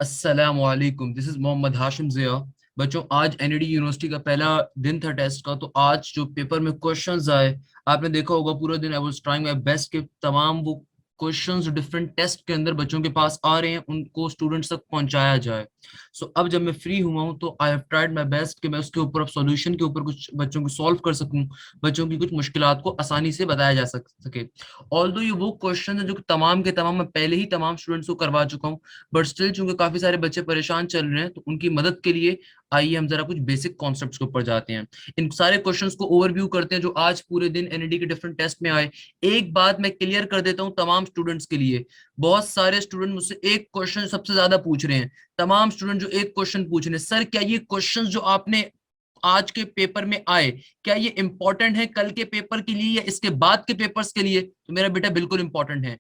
अस्सलामुअलैकुम, this is Mohammad Hashim जिया। बच्चों, आज एनईडी यूनिवर्सिटी का पहला दिन था टेस्ट का। तो आज जो पेपर में क्वेश्चंस आए, आपने देखा होगा पूरा दिन I was trying my best कि तमाम वो क्वेश्चंस डिफरेंट टेस्ट के अंदर बच्चों के पास आ रहे हैं उनको स्टूडेंट्स तक पहुंचाया जाए। सो अब जब मैं फ्री हुआ हूं तो I have tried my best कि मैं उसके ऊपर अब सॉल्यूशन के ऊपर कुछ बच्चों को सॉल्व कर सकूं, बच्चों की कुछ मुश्किलात को आसानी से बताया जा सके। ऑल्दो ये वो क्वेश्चन है जो कि तमाम के तमाम मैं पहले ही तमाम स्टूडेंट्स को करवा चुका हूँ, बट स्टिल चूंकि काफी सारे बच्चे परेशान चल रहे हैं तो उनकी मदद के लिए आइए हम जरा कुछ बेसिक कॉन्सेप्ट्स के ऊपर जाते हैं। इन सारे क्वेश्चंस को ओवरव्यू करते हैं जो आज पूरे दिन एनईडी के डिफरेंट टेस्ट में आए। एक बात मैं क्लियर कर देता हूं तमाम स्टूडेंट्स के लिए, बहुत सारे स्टूडेंट मुझसे एक क्वेश्चन सबसे ज्यादा पूछ रहे हैं। तमाम स्टूडेंट जो एक क्वेश्चन पूछ रहे हैं, सर क्या ये क्वेश्चंस जो आपने आज के पेपर में आए, क्या ये इंपॉर्टेंट है कल के पेपर के लिए या इसके बाद के पेपर्स के लिए? तो मेरा बेटा बिल्कुल इंपॉर्टेंट है।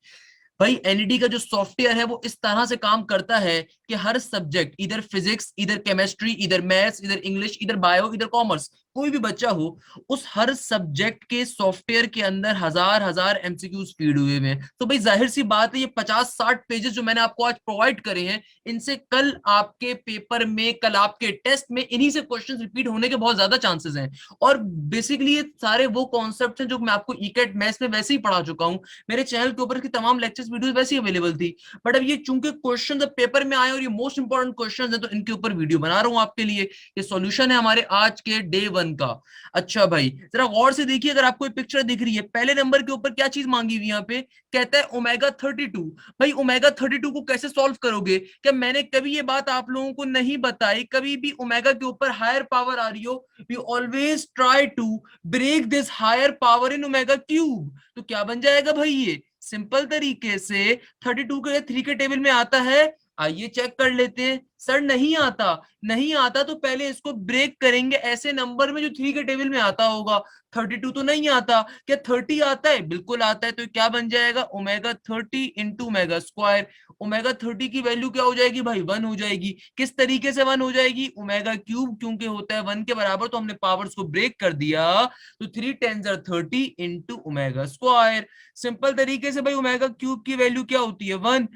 भाई एनईडी का जो सॉफ्टवेयर है वो इस तरह से काम करता है कि हर सब्जेक्ट, इधर फिजिक्स, इधर केमिस्ट्री, इधर मैथ्स, इधर इंग्लिश, इधर बायो, इधर कॉमर्स, कोई भी बच्चा हो, उस हर सब्जेक्ट के सॉफ्टवेयर के अंदर हजार हजार एमसीक्यूज फीड हुए हैं। तो भाई जाहिर सी बात है ये 50-60 पेजेस जो मैंने आपको आज प्रोवाइड करे हैं, इनसे कल आपके पेपर में, कल आपके टेस्ट में इन्हीं से क्वेश्चन रिपीट होने के बहुत ज्यादा चांसेस हैं। और बेसिकली ये सारे वो कॉन्सेप्ट हैं जो मैं आपको ईकेट मैथ्स में वैसे ही पढ़ा चुका हूँ। मेरे चैनल के ऊपर की तमाम लेक्चर्स वीडियोस वैसे ही अवेलेबल थी, बट अब ये चूंकि क्वेश्चन पेपर में आए और ये मोस्ट इंपॉर्टेंट क्वेश्चन है तो इनके ऊपर वीडियो बना रहा हूं आपके लिए। ये सॉल्यूशन है हमारे आज के डे 1 का। अच्छा भाई, जरा गौर से देखिए, अगर आपको पिक्चर दिख रही है, पहले नंबर के ऊपर क्या चीज मांगी हुई यहाँ पे, कहता है ओमेगा 32। भाई ओमेगा 32 को कैसे सॉल्व करोगे? क्या मैंने कभी ये बात आप लोगों को नहीं बताई? कभी भी ओमेगा के ऊपर हायर पावर आ रही हो, we always try to break this higher power in omega cube. तो क्या बन जाएगा भाई? ये सिंपल तरीके से 32 के 3 के टेबल में आता है। आइए चेक कर लेते हैं। सर नहीं आता, नहीं आता तो पहले इसको ब्रेक करेंगे ऐसे नंबर में जो 3 के टेबल में आता होगा। 32 तो नहीं आता, क्या 30 आता है? बिल्कुल आता है। तो क्या बन जाएगा? Omega 30 into omega square. Omega 30 की वैल्यू क्या हो जाएगी भाई? 1 हो जाएगी। किस तरीके से 1 हो जाएगी? ओमेगा क्यूब क्योंकि होता है 1 के बराबर, तो हमने पावर्स को ब्रेक कर दिया। तो 3 × 10⁻30 इंटू ओमेगा स्क्वायर। सिंपल तरीके से भाई ओमेगा क्यूब की वैल्यू क्या होती है? 1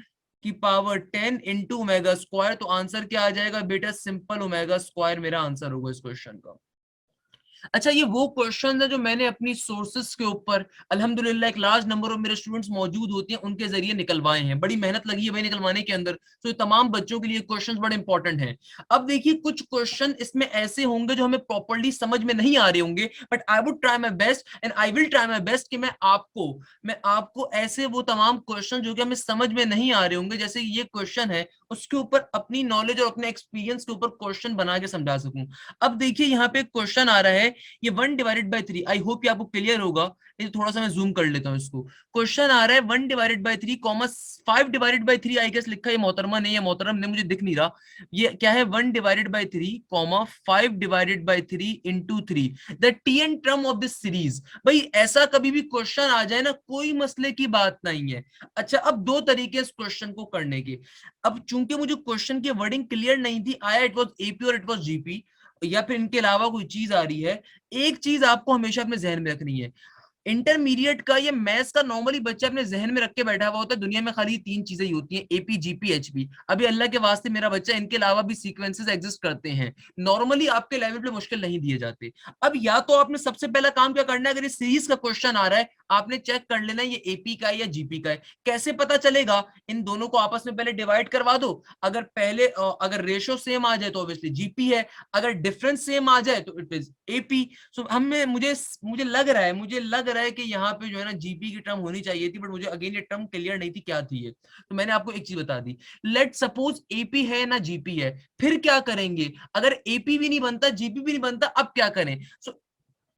की पावर 10 इंटू ओमेगा स्क्वायर। तो आंसर क्या आ जाएगा बेटा? सिंपल ओमेगा स्क्वायर मेरा आंसर होगा इस क्वेश्चन का। अच्छा, ये वो क्वेश्चन है जो मैंने अपनी सोर्सेस के ऊपर अल्हम्दुलिल्लाह एक लार्ज नंबर ऑफ मेरे स्टूडेंट्स मौजूद होते हैं उनके जरिए निकलवाए हैं। बड़ी मेहनत लगी है भाई निकलवाने के अंदर। तो ये तमाम बच्चों के लिए क्वेश्चंस बड़े इंपॉर्टेंट हैं। अब देखिए, कुछ क्वेश्चन इसमें ऐसे होंगे जो हमें प्रॉपर्ली समझ में नहीं आ रहे होंगे, but I would try my best and I will try my best कि मैं आपको ऐसे वो तमाम क्वेश्चन जो कि हमें समझ में नहीं आ रहे होंगे, जैसे ये क्वेश्चन है, उसके ऊपर अपनी नॉलेज और अपने एक्सपीरियंस के ऊपर क्वेश्चन बना के समझा सकूं। अब देखिए यहाँ पे क्वेश्चन आ रहा है, ये 1/3। आई होप ये आपको क्लियर होगा। ये थोड़ा सा मैं जूम कर लेता हूँ इसको। क्वेश्चन आ रहा है 1/3 कॉमा 5/3। आई गेस लिखा है मोहतरमा ने या मोहतरम ने, मुझे दिख नहीं रहा। ये क्या है? 1/3 comma 5/3 into 3, the T N term of this series. भाई ऐसा कभी भी क्वेश्चन आ जाए ना, कोई मसले की बात नहीं है। अच्छा, अब दो तरीके इस क्वेश्चन को करने के। अब चूंकि मुझे क्वेश्चन की वर्डिंग क्लियर नहीं थी, आया इट वॉज एपी और इट वॉज जीपी, या फिर इनके अलावा कोई चीज आ रही है, एक चीज आपको हमेशा अपने जहन में रखनी है। इंटरमीडिएट का ये मैथ्स का नॉर्मली बच्चा अपने जहन में रख के बैठा हुआ होता है, दुनिया में खाली तीन चीजें ही होती हैं, एपी, जीपी, एचपी। अभी अल्लाह के वास्ते मेरा बच्चा, इनके अलावा भी सीक्वेंसेस एग्जिस्ट करते हैं, नॉर्मली आपके लेवल पे मुश्किल नहीं दिए जाते। अब या तो आपने सबसे पहला काम क्या करना है, अगर ये सीरीज का क्वेश्चन आ रहा है, आपने चेक कर लेना ये एपी का है या जीपी का है। कैसे पता चलेगा? इन दोनों को आपस में पहले डिवाइड करवा दो। अगर रेशो सेम आ जाए तो ऑब्वियसली जीपी है, अगर डिफरेंस सेम आ जाए तो इट इज एपी। सो हमें मुझे मुझे लग रहा है कि यहाँ पे जो है ना जीपी की टर्म होनी चाहिए थी, बट मुझे अगेन ये टर्म क्लियर नहीं थी क्या थी ये। तो मैंने आपको एक चीज बता दी, लेट सपोज एपी है ना जीपी है, फिर क्या करेंगे? अगर एपी भी नहीं बनता, जीपी भी नहीं बनता, अब क्या करें? सो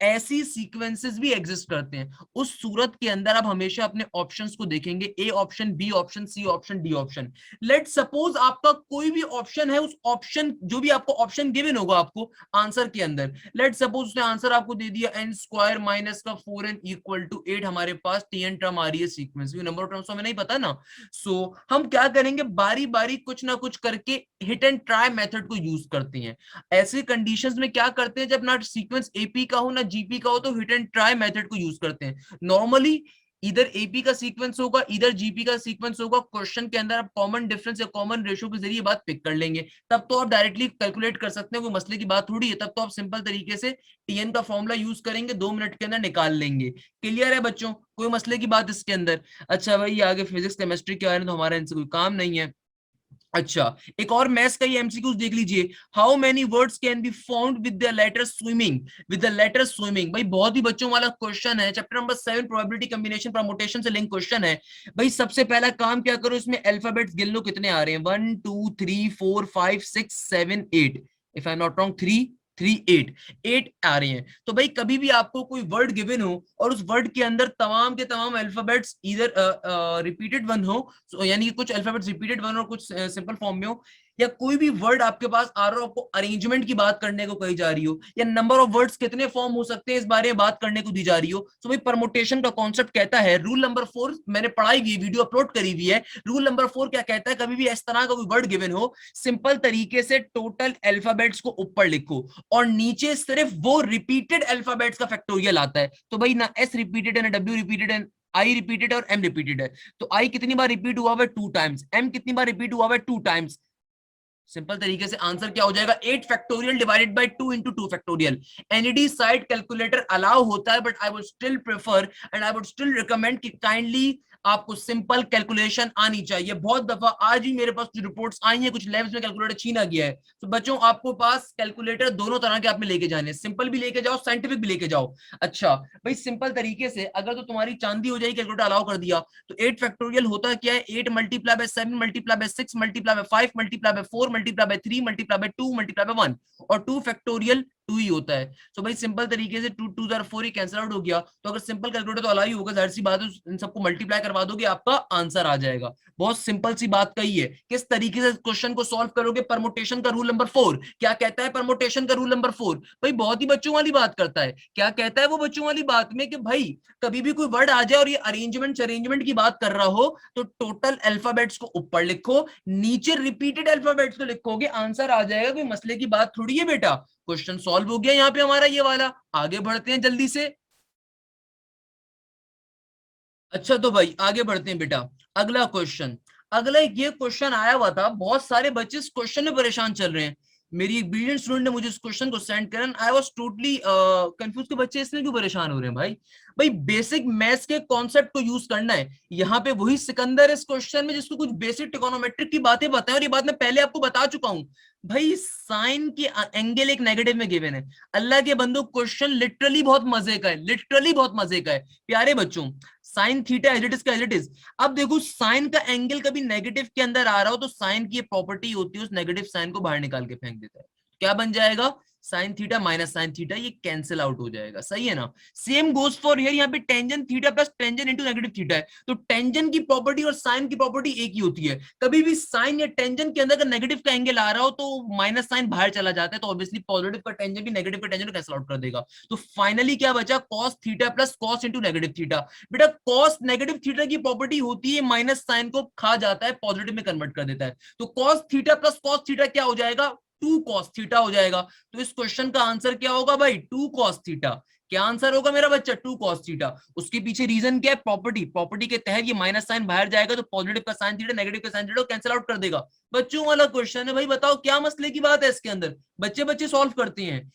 ऐसी सीक्वेंसेस भी एग्जिस्ट करते हैं। उस सूरत के अंदर आप हमेशा अपने ऑप्शंस को देखेंगे, A option, B option, C option, D option. Let suppose आपका कोई भी ऑप्शन है, उस ऑप्शन जो भी आपको ऑप्शन गिवन होगा आपको आंसर के अंदर, लेट सपोज उसने आंसर आपको दे दिया n स्क्वायर माइनस का 4n इक्वल टू 8। हमारे पास टीएन टर्म आ रही है सीक्वेंस में, नंबर ऑफ टर्म्स हमें नहीं पता ना। सो हम क्या करेंगे, बारी बारी कुछ ना कुछ करके हिट एंड ट्राई मेथड को यूज करते हैं। ऐसे कंडीशंस में क्या करते हैं, जब ना सीक्वेंस एपी का हो ना जीपी का हो, तो हिट एंड ट्राई मेथड को यूज करते हैं। नॉर्मली इधर एपी का सीक्वेंस होगा, इधर जीपी का सीक्वेंस होगा। क्वेश्चन के अंदर आप कॉमन डिफरेंस या कॉमन रेशियो के जरिए बात पिक कर लेंगे, तब तो आप डायरेक्टली कैलकुलेट कर सकते हैं, कोई मसले की बात थोड़ी है। तब तो आप सिंपल तरीके से टीएन का फॉर्मूला यूज करेंगे, 2 मिनट के अंदर निकाल लेंगे। क्लियर है बच्चों, कोई मसले की बात इसके अंदर? अच्छा भाई आगे फिजिक्स केमिस्ट्री के आ रहे हैं तो हमारा इनसे कोई काम नहीं है। अच्छा, एक और मैथ्स का ही एमसीक्यूज देख लीजिए। How many words can be found with the letter swimming? With the letter swimming, भाई बहुत ही बच्चों वाला क्वेश्चन है, chapter number 7 probability combination permutation से लिंक क्वेश्चन है। भाई सबसे पहला काम क्या करो, इसमें अल्फाबेट्स गिन लो कितने आ रहे हैं, 1 2 3 4 5 6 7 8, if I am not wrong 3 3 8, 8 आ रहे हैं। तो भाई कभी भी आपको कोई वर्ड गिवन हो और उस वर्ड के अंदर तमाम के तमाम अल्फाबेट्स इधर रिपीटेड वन हो, यानी कि कुछ अल्फाबेट्स रिपीटेड वन और कुछ सिंपल फॉर्म में हो, या कोई भी वर्ड आपके पास आ रहा हो, आपको अरेंजमेंट की बात करने को कही जा रही हो, या नंबर ऑफ वर्ड्स कितने फॉर्म हो सकते हैं इस बारे में बात करने को दी जा रही हो, तो भाई परमुटेशन का कॉन्सेप्ट कहता है, रूल नंबर 4 मैंने पढ़ाई हुई वीडियो अपलोड करी हुई है। रूल नंबर 4 क्या कहता है, कभी भी इस तरह का कोई वर्ड गिवन हो, सिंपल तरीके से टोटल अल्फाबेट्स को ऊपर लिखो और नीचे सिर्फ वो रिपीटेड अल्फाबेट्स का फैक्टोरियल आता है। तो भाई ना एस रिपीटेड है, ना डब्ल्यू रिपीटेड है, आई रिपीटेड है और एम रिपीटेड है। तो आई कितनी बार रिपीट हुआ है, 2 टाइम्स, एम कितनी बार रिपीट हुआ है, 2 टाइम्स। सिंपल तरीके से आंसर क्या हो जाएगा, 8 factorial divided by 2 into 2 factorial. NED side calculator allow होता है, but I would still prefer and I would still recommend कि काइंडली आपको सिंपल कैलकुलेशन आनी चाहिए। बहुत दफा आज ही मेरे पास जो रिपोर्ट्स आई हैं, कुछ लैब्स में कैलकुलेटर छीना गया है। तो बच्चों आपको पास कैलकुलेटर दोनों तरह के आप में लेके जाने, सिंपल भी लेके जाओ, साइंटिफिक भी लेके जाओ। अच्छा भाई सिंपल तरीके से अगर तो तुम्हारी चांदी हो जाएगी, कैलकुलेटर अलाउ कर दिया, तो 8 फैक्टोरियल होता क्या है, 8 multiply by 7 multiply by 6 multiply by 5 multiply by 4 multiply by 3 multiply by 2 multiply by 1, और 2 फैक्टोरियल 2 ही होता है। तो भाई सिंपल तरीके से 2 2 4 ही कैंसिल आउट हो गया। तो अगर सिंपल कैलकुलेटर तो अलाउ ही होगा, जाहिर सी बात है इन सबको मल्टीप्लाई करवा दोगे आपका आंसर आ जाएगा। बहुत सिंपल सी बात कही है। किस तरीके से क्वेश्चन को सॉल्व करोगे, परमुटेशन का रूल नंबर 4 क्या कहता है, परमुटेशन का रूल नंबर 4 भाई बहुत ही बच्चों वाली बात करता है। क्या कहता है वो बच्चों वाली बात में कि भाई कभी भी कोई वर्ड आ जाए और ये अरेंजमेंट की बात कर रहा हो, तो टोटल अल्फाबेट्स को ऊपर लिखो, नीचे रिपीटेड अल्फाबेट्स को लिखोगे, आंसर आ जाएगा। कोई मसले की बात थोड़ी है बेटा। क्वेश्चन सॉल्व हो गया यहाँ पे हमारा ये वाला। आगे बढ़ते हैं जल्दी से। अच्छा तो भाई आगे बढ़ते हैं बेटा। अगला क्वेश्चन, अगला एक ये क्वेश्चन आया हुआ था, बहुत सारे बच्चे इस क्वेश्चन में परेशान चल रहे हैं। मेरी एक ब्रिलियंट स्टूडेंट ने मुझे इस क्वेश्चन को सेंड करा, आई वाज टोटली कंफ्यूज के बच्चे इसमें क्यों परेशान हो रहे हैं भाई। भाई बेसिक मैथ्स के कॉन्सेप्ट को यूज करना है। यहाँ पे वही सिकंदर इस क्वेश्चन में जिसको कुछ बेसिक ट्रिगोनोमेट्रिक की बातें बताएं, और ये बात मैं पहले आपको बता चुका हूं। भाई साइन की एंगल एक नेगेटिव में गिवन है। अल्लाह के बंदो क्वेश्चन लिटरली बहुत मजे का है, लिटरली बहुत मजे का है प्यारे बच्चों। Sine theta as it is का एज इट इज। अब देखो साइन का एंगल कभी नेगेटिव के अंदर आ रहा हो तो साइन की प्रॉपर्टी होती है उस नेगेटिव साइन को बाहर निकाल के फेंक देता है। क्या बन जाएगा, sine theta minus sine theta, ये कैंसिल आउट हो जाएगा, सही है ना। सेम गोज फॉर हियर, यहाँ पे tangent theta plus tangent into negative theta है, तो टेंजेंट की प्रॉपर्टी और साइन की प्रॉपर्टी एक ही होती है। कभी भी साइन या टेंजेंट के अंदर अगर नेगेटिव का एंगल आ रहा हो तो माइनस साइन बाहर चला जाता है, तो ऑब्वियसली पॉजिटिव का टेंजेंट भी नेगेटिव का टेंजेंट कैंसिल आउट कर देगा। तो फाइनली क्या बचा, cos theta plus cos into negative theta. बेटा कॉस नेगेटिव थीटा की प्रॉपर्टी होती है माइनस साइन को खा जाता है, पॉजिटिव में कन्वर्ट कर देता है। तो cos theta plus cos theta क्या हो जाएगा, 2 कॉस थीटा हो जाएगा। तो इस क्वेश्चन का आंसर क्या होगा भाई, 2 कॉस थीटा। क्या आंसर होगा मेरा बच्चा, 2 कॉस थीटा। उसके पीछे रीजन क्या है, प्रॉपर्टी, प्रॉपर्टी के तहत ये माइनस साइन बाहर जाएगा तो पॉजिटिव का साइन थीटा नेगेटिव का साइन थीटा कैंसिल आउट कर देगा। बच्चों वाला क्वेश्चन है भाई, बताओ क्या मसले की बात है इसके अंदर, बच्चे बच्चे सॉल्व करते हैं।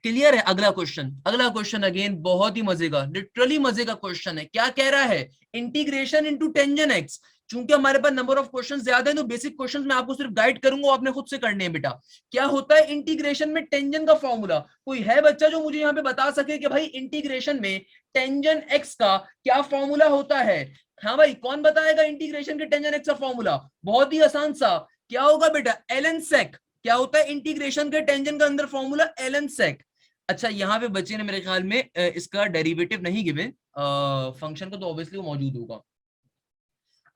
क्लियर है। अगला क्वेश्चन, अगला क्वेश्चन अगेन बहुत ही मजे का, लिटरली मजे का क्वेश्चन है। क्या कह रहा है, इंटीग्रेशन इनटू टेंजेंट एक्स। चूंकि हमारे पास नंबर ऑफ क्वेश्चन ज्यादा है तो बेसिक क्वेश्चन मैं आपको सिर्फ गाइड करूंगा, आपने खुद से करने हैं बेटा। क्या होता है इंटीग्रेशन में टेंजेंट का फॉर्मूला, कोई है बच्चा जो मुझे यहाँ पे बता सके कि भाई इंटीग्रेशन में टेंजेंट एक्स का क्या फॉर्मूला होता है। हाँ भाई कौन बताएगा इंटीग्रेशन के टेंजेंट एक्स का फॉर्मूला, बहुत ही आसान सा। क्या होगा बेटा, एलन सेक। क्या होता है इंटीग्रेशन के टेंजेंट का अंदर फॉर्मूला, एलन सेक। अच्छा यहाँ पे बच्चे ने मेरे ख्याल में इसका डेरिवेटिव नहीं गिवे, फंक्शन का तो ऑब्वियसली वो मौजूद होगा।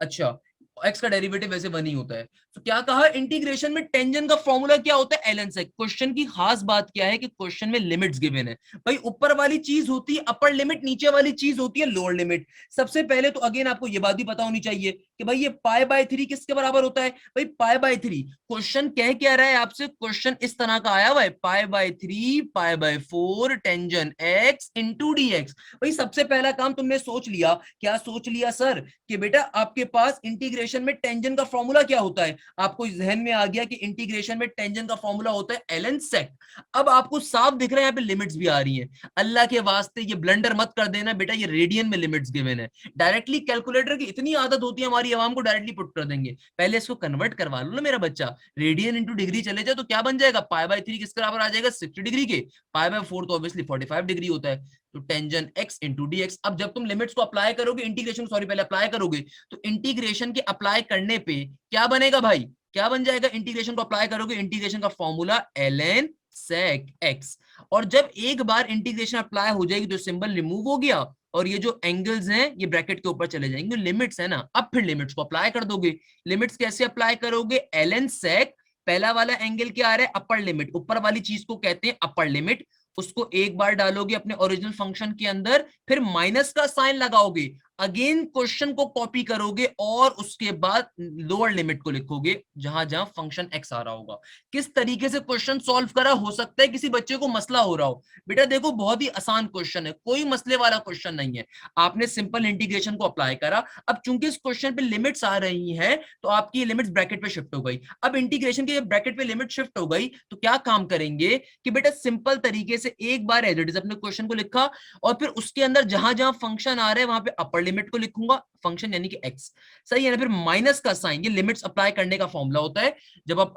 अच्छा एक्स का डेरिवेटिव वैसे 1 ही होता है। तो क्या कहा, इंटीग्रेशन में टेंजेंट का फॉर्मूला क्या होता है, ln sec। क्वेश्चन की खास बात क्या है कि क्वेश्चन में लिमिट्स गिवन है भाई, ऊपर वाली चीज होती है अपर लिमिट, नीचे वाली चीज होती है लोअर लिमिट। सबसे पहले तो अगेन आपको ये बात भी पता होनी चाहिए कि भाई ये π/3 किसके बराबर होता है, भाई π/3। क्वेश्चन कह क्या रहा है आपसे, क्वेश्चन इस तरह का आया हुआ है π/3 π/4 टेंजेंट x इंटू dx। भाई सबसे पहला काम तुमने सोच लिया, क्या सोच लिया सर, कि बेटा आपके पास इंटीग्रेशन में टेंजेंट का फॉर्मूला क्या होता है, आपको जहन में आ गया कि इंटीग्रेशन में टेंजेंट का फॉर्मूला होता है ln sec। अब आपको साफ दिख रहा है यहाँ पे लिमिट्स भी आ रही हैं। अल्लाह के वास्ते ये ब्लंडर मत कर देना बेटा, ये रेडियन में लिमिट्स गिवन है। डायरेक्टली कैलकुलेटर की इतनी आदत होती है हमारी आवाम को, डायरेक्टली पुट कर देंगे। पहले इसको कन्वर्ट करवा लो ना मेरा बच्चा, रेडियन इंटू डिग्री चले जाए तो क्या बन जाएगा, π/3 किसके बराबर आ जाएगा, 60 डिग्री के। π/4 तो ऑब्वियसली 45 डिग्री होता है। तो टेंजेंट x इंटू dx। अब जब तुम लिमिट्स को अप्लाई करोगे, इंटीग्रेशन सॉरी पहले अप्लाई करोगे, तो इंटीग्रेशन के अप्लाई करने पे क्या बनेगा भाई, क्या बन जाएगा, इंटीग्रेशन को अप्लाई करोगे, इंटीग्रेशन का फॉर्मूला ln sec x। और जब एक बार इंटीग्रेशन अप्लाई हो जाएगी तो सिंबल रिमूव हो गया, और ये जो एंगल्स हैं ये ब्रैकेट के ऊपर चले जाएंगे, लिमिट्स है ना। अब फिर लिमिट्स को अप्लाई कर दोगे। लिमिट्स कैसे अप्लाई करोगे, ln sec, पहला वाला एंगल क्या आ रहा है, अपर लिमिट, ऊपर वाली चीज को कहते हैं अपर लिमिट, उसको एक बार डालोगे अपने ओरिजिनल फंक्शन के अंदर, फिर माइनस का साइन लगाओगे, अगेन क्वेश्चन को कॉपी करोगे और उसके बाद लोअर लिमिट को लिखोगे जहां जहां फंक्शन एक्स आ रहा होगा। किस तरीके से क्वेश्चन सॉल्व करा, हो सकता है किसी बच्चे को मसला हो रहा हो। बेटा देखो बहुत ही आसान क्वेश्चन है, कोई मसले वाला क्वेश्चन नहीं है। आपने सिंपल इंटीग्रेशन को अप्लाई करा, अब चूंकि इस क्वेश्चन पे लिमिट्स आ रही हैं तो आपकी लिमिट्स ब्रैकेट पे शिफ्ट हो गई। अब इंटीग्रेशन की ब्रैकेट पे लिमिट शिफ्ट हो गई तो क्या काम करेंगे कि बेटा सिंपल तरीके से एक बार एज इट इज अपने क्वेश्चन को लिखा, और फिर उसके अंदर जहां जहां फंक्शन आ रहे हैं वहां पे अपर लिमिट को लिखूंगा, फंक्शन यानी कि x, सही है ना। फिर माइनस का साइन, ये लिमिट्स अप्लाई करने का फॉर्मूला होता है, जब आप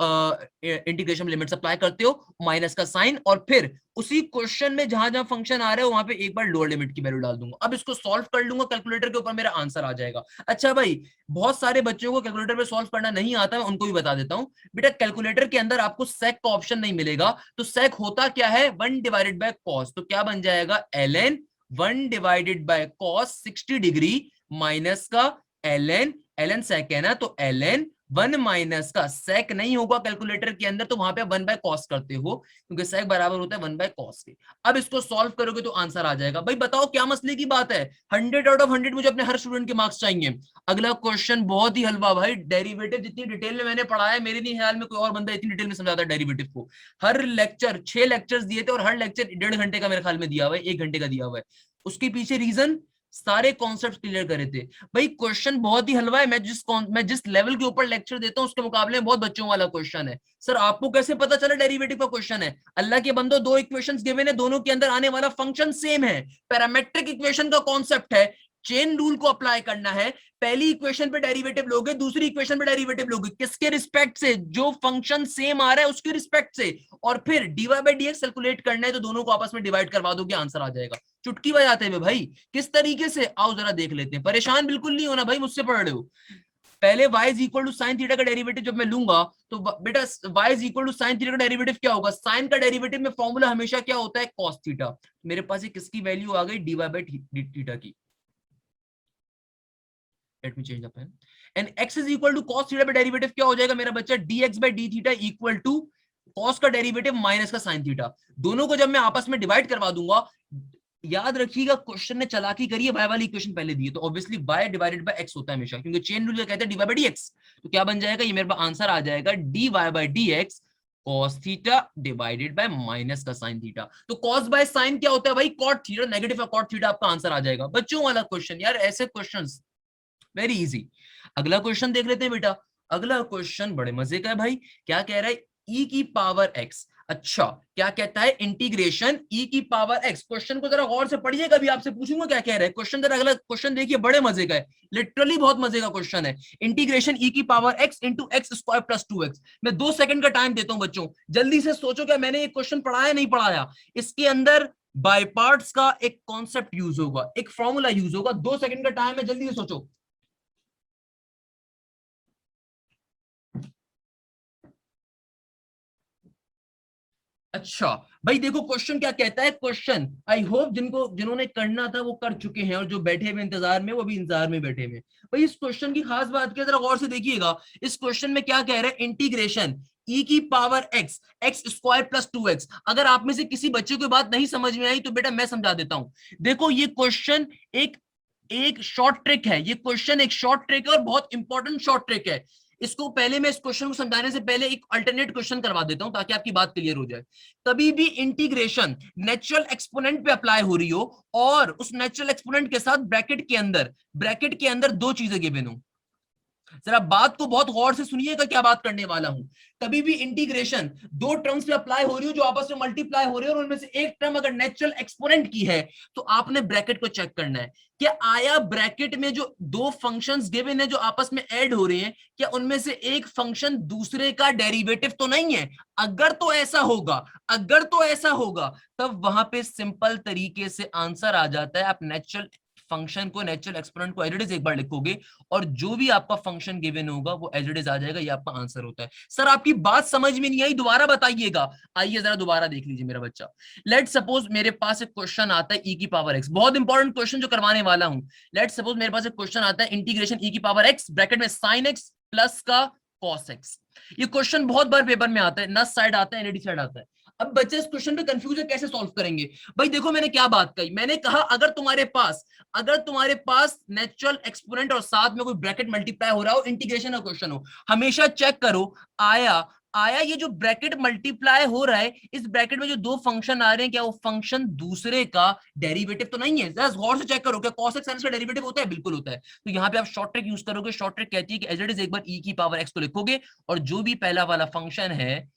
इंटीग्रेशन लिमिट्स अप्लाई करते हो, माइनस का साइन, और फिर उसी क्वेश्चन में जहां जहां फंक्शन आ रहे हो वहां पे एक बार लोअर लिमिट की वैल्यू डाल दूंगा। अब इसको सॉल्व कर लूंगा कैलकुलेटर के ऊपर, मेरा आंसर आ जाएगा। अच्छा भाई, बहुत सारे बच्चों को कैलकुलेटर पे सॉल्व करना नहीं आता, मैं उनको भी बता देता हूं। बेटा कैलकुलेटर के अंदर आपको सेक का ऑप्शन नहीं मिलेगा, तो सेक होता क्या है, 1/cos। तो क्या बन जाएगा, ln 1/cos 60 डिग्री माइनस का ln सेक है ना, तो ln 1 माइनस का सेक नहीं होगा कैलकुलेटर के अंदर, तो वहां पे 1/cos करते हो, क्योंकि सेक बराबर होता है 1/cos के। अब इसको सॉल्व करोगे तो आंसर आ जाएगा। भाई बताओ क्या मसले की बात है, 100 आउट ऑफ 100 मुझे अपने हर स्टूडेंट के मार्क्स चाहिए। अगला क्वेश्चन बहुत ही हलवा भाई, डेरिवेटिव जितनी डिटेल में मैंने पढ़ा है, मेरे नहीं ख्याल में कोई और बंदा इतनी डिटेल में समझाता है डेरिवेटिव को। हर लेक्चर 6 लेक्चर्स दिए थे, और हर लेक्चर 1.5 घंटे का मेरे ख्याल में दिया हुआ है, 1 घंटे का दिया हुआ है। उसके पीछे रीजन, सारे कॉन्सेप्ट क्लियर करे थे। भाई क्वेश्चन बहुत ही हलवा है, मैं जिस लेवल के ऊपर लेक्चर देता हूं उसके मुकाबले में बहुत बच्चों वाला क्वेश्चन है। सर आपको कैसे पता चला डेरिवेटिव का क्वेश्चन है, अल्लाह के बंदो दो इक्वेशंस गिवन है, दोनों के अंदर आने वाला फंक्शन सेम है, पैरामेट्रिक इक्वेशन का कॉन्सेप्ट है, चेन रूल को अप्लाई करना है। पहली इक्वेशन पे डेरिवेटिव लोगे, दूसरी इक्वेशन पे डेरिवेटिव लोगे, किसके रिस्पेक्ट से, जो फंक्शन सेम आ रहा है उसके रिस्पेक्ट से, और फिर dy/dx कैलकुलेट करना है, तो दोनों को आपस में डिवाइड करवा दोगे, आंसर आ जाएगा चुटकी बजाते हुए। भाई किस तरीके से, आओ जरा देख लेते हैं, परेशान बिल्कुल नहीं होना भाई, मुझसे पढ़ रहे हो। पहले y is equal to sine theta का डेरिवेटिव जब मैं लूंगा, तो बेटा y is equal to sine theta का डेरिवेटिव क्या होगा, साइन का डेरिवेटिव में फॉर्मूला हमेशा क्या होता है, कॉस थीटा। मेरे पास ये किसकी वैल्यू आ गई, dy/थीटा की। Let me change the pen. And x is equal to cos theta पे डेरिवेटिव क्या हो जाएगा मेरा बच्चा, dx by D theta equal to cos का डेरिवेटिव माइनस का sin थीटा। दोनों को जब मैं आपस में डिवाइड करवा दूंगा, याद रखिएगा क्वेश्चन ने चालाकी करी है, y वाली इक्वेशन पहले दी है, तो obviously y divided by x होता है हमेशा, क्योंकि चेन रूल कहते हैं dy बाय dx। तो क्या बन जाएगा, ये मेरे पास आंसर आ जाएगा, dy by dx cos theta divided by minus का sin थीटा। तो cos बाय sin क्या होता है भाई, cot थीटा, नेगेटिव का cot थीटा आपका आंसर आ जाएगा। बच्चों वाला क्वेश्चन यार, ऐसे क्वेश्चंस वेरी इजी। अगला क्वेश्चन देख लेते हैं बेटा। अगला क्वेश्चन बड़े मजे का है भाई, क्या कह रहा है, e की पावर x। अच्छा क्या कहता है, इंटीग्रेशन e की पावर x। क्वेश्चन को जरा गौर से पढ़िए, कभी आपसे पूछूंगा क्या कह रहा है क्वेश्चन, जरा अगला क्वेश्चन देखिए, बड़े मजे का है, लिटरली बहुत मजे का क्वेश्चन है। इंटीग्रेशन e की power x into x square plus 2x। मैं 2 सेकंड का टाइम देता हूं बच्चों, जल्दी से सोचो, क्या मैंने ये क्वेश्चन पढ़ाया नहीं पढ़ाया। इसके अंदर बाय पार्ट्स का एक कॉन्सेप्ट यूज होगा, एक फॉर्मूला यूज होगा। 2 सेकंड का टाइम है, जल्दी से सोचो। अच्छा भाई देखो क्वेश्चन क्या कहता है, क्वेश्चन आई होप जिन्होंने करना था वो कर चुके हैं, और जो बैठे हुए इंतजार में वो भी इंतजार में बैठे हुए। भाई इस क्वेश्चन की खास बात क्या, जरा गौर से देखिएगा। इस क्वेश्चन में क्या कह रहे हैं, इंटीग्रेशन e की power x, x square plus 2x। अगर आप में से किसी बच्चे को बात नहीं समझ में आई तो बेटा मैं समझा देता हूं। देखो ये क्वेश्चन एक एक शॉर्ट ट्रिक है, ये क्वेश्चन एक शॉर्ट ट्रिक है और बहुत इंपॉर्टेंट शॉर्ट ट्रिक है। इसको पहले मैं इस क्वेश्चन को समझाने से पहले एक अल्टरनेट क्वेश्चन करवा देता हूं ताकि आपकी बात क्लियर हो जाए। कभी भी इंटीग्रेशन नेचुरल एक्सपोनेंट पे अप्लाई हो रही हो और उस नेचुरल एक्सपोनेंट के साथ ब्रैकेट के अंदर दो चीजें गिवन हो, जरा बात को बहुत गौर से सुनिएगा क्या बात करने वाला हूं। कभी भी इंटीग्रेशन दो टर्म्स पे अप्लाई हो रही हो जो आपस में मल्टीप्लाई हो रही है और उनमें से एक टर्म अगर नेचुरल एक्सपोनेंट की है तो आपने ब्रैकेट को चेक करना है। क्या आया ब्रैकेट में जो दो फंक्शंस गिवन है जो आपस में ऐड हो रहे हैं, क्या उनमें से एक फंक्शन दूसरे का डेरिवेटिव तो नहीं है? अगर तो ऐसा होगा तब वहां पे सिंपल तरीके से आंसर आ जाता है। आप नेचुरल फंक्शन को, नेचुरल एक्सपोनेंट को एज इट इज एक बार लिखोगे और जो भी आपका फंक्शन गिवन होगा वो एज इट इज आ जाएगा, ये आपका आंसर होता है। सर आपकी बात समझ में नहीं आई, दोबारा बताइएगा। आइए जरा दोबारा देख लीजिए मेरा बच्चा। लेट सपोज मेरे पास एक क्वेश्चन आता है e की पावर x, बहुत इंपॉर्टेंट क्वेश्चन जो करवाने वाला हूं। लेट सपोज मेरे पास एक क्वेश्चन आता है इंटीग्रेशन e की पावर x ब्रैकेट में sin x प्लस का cos x। ये क्वेश्चन बहुत बार पेपर में आता है, नस साइड आता है, एनडी साइड आता है। अब बच्चे इस क्वेश्चन पे कंफ्यूज है कैसे सॉल्व करेंगे। भाई देखो मैंने क्या बात कही, मैंने कहा अगर तुम्हारे पास नेचुरल एक्सपोनेंट और साथ में कोई ब्रैकेट मल्टीप्लाई हो रहा हो, इंटीग्रेशन का क्वेश्चन हो, हमेशा चेक करो आया ये जो ब्रैकेट मल्टीप्लाई हो रहा है, इस ब्रैकेट में जो दो फंक्शन आ रहे हैं क्या वो फंक्शन दूसरे का डेरिवेटिव तो नहीं है? जरा गौर से चेक करो, क्या cos x sin का डेरिवेटिव होता है? बिल्कुल होता है। तो यहाँ पे आप शॉर्ट ट्रिक यूज करोगे। शॉर्ट ट्रिक कहती है कि एज इट इज एक बार e की पावर x तो लिखोगे और जो भी पहला वाला फंक्शन है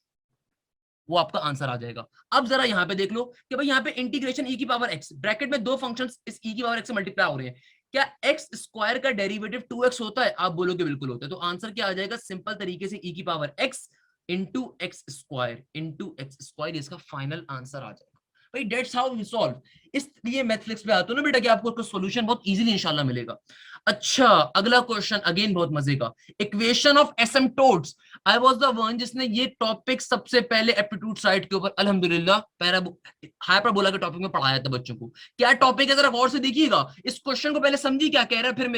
वो आपका आंसर आ जाएगा। अब जरा यहां पे देख लो कि भाई यहाँ पे इंटीग्रेशन e की पावर x ब्रैकेट में दो फंक्शंस इस e की पावर x से मल्टीप्लाई हो रहे हैं, क्या x स्क्वायर का डेरिवेटिव 2x होता है? आप बोलोगे बिल्कुल होता है। तो आंसर क्या आ जाएगा, सिंपल तरीके से e की power x into x square इसका फाइनल आंसर आ जाएगा। भाई दैट्स हाउ वी सॉल्व। इसलिए मैथमेटिक्स पे आते हो ना बेटा कि आपको सॉल्यूशन बहुत इजीली इंशाल्लाह मिलेगा। अच्छा अगला क्वेश्चन अगेन बहुत मजे का, equation of asymptotes. I was the one जिसने ये टॉपिक सबसे पहले एप्टीट्यूड साइट के ऊपर अल्हम्दुलिल्लाह हाइपरबोला के टॉपिक में पढ़ाया था बच्चों को। क्या टॉपिक है जरा गौर से देखिएगा। इस क्वेश्चन को पहले समझिए क्या कह रहा है, फिर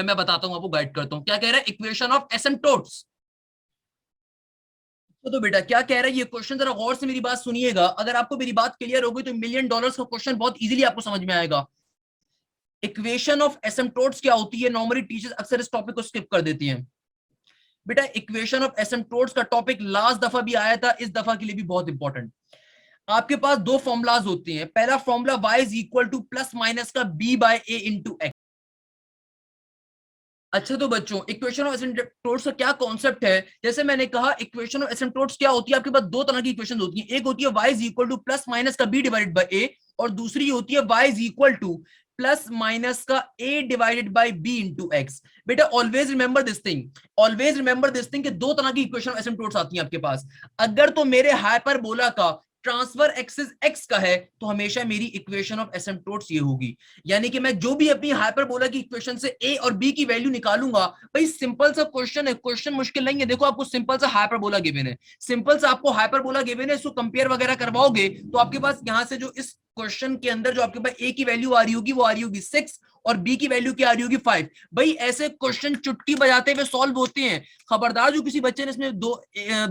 मैं बताता हूं आपको, गाइड करता हूं क्या कह रहा है। Equation of asymptotes. तो बेटा क्या कह रहा है ये क्वेश्चन, जरा गौर से मेरी बात सुनिएगा। अगर आपको मेरी बात क्लियर हो गई तो $1,000,000 का क्वेश्चन बहुत इजीली आपको समझ में आएगा। इक्वेशन ऑफ एसिम्प्टोट्स क्या होती है, नॉर्मली टीचर्स अक्सर इस टॉपिक को स्किप कर देती हैं। बेटा इक्वेशन ऑफ एसिम्प्टोट्स का टॉपिक लास्ट दफा भी आया था, इस दफा के लिए भी बहुत इंपॉर्टेंट। आपके पास दो फॉर्मुलाज होते हैं। पहला formula y is equal to plus minus का b by a into X. अच्छा तो बच्चों इक्वेशन ऑफ एसिम्प्टोट्स का क्या कॉन्सेप्ट है, जैसे मैंने कहा इक्वेशन ऑफ एसिम्प्टोट्स क्या होती है, आपके पास दो तरह की इक्वेशन होती है। एक होती है y is equal to plus minus का b डिवाइडेड बाय a, और दूसरी होती है y is equal to plus minus का a divided by b into x. बेटा ऑलवेज रिमेंबर दिस थिंग कि दो तरह की इक्वेशन ऑफ एसिम्प्टोट्स आती हैं आपके पास। अगर तो मेरे हाइपरबोला का ट्रांसफर एक्सिस x का है तो हमेशा मेरी इक्वेशन ऑफ एसिम्प्टोट्स ये होगी, यानी कि मैं जो भी अपनी हाइपरबोला की इक्वेशन से a और b की वैल्यू निकालूंगा। भाई सिंपल सा क्वेश्चन है, क्वेश्चन मुश्किल नहीं है। देखो आपको सिंपल सा हाइपरबोला गिवन है, इसको कंपेयर वगैरह करवाओगे तो आपके पास यहाँ से जो इस क्वेश्चन के अंदर जो आपके पास a की वैल्यू आ रही होगी वो आ रही होगी 6 और b की वैल्यू क्या आ रही होगी 5। भाई ऐसे क्वेश्चन चुटकी बजाते हुए सॉल्व होते हैं। खबरदार जो किसी बच्चे ने इसमें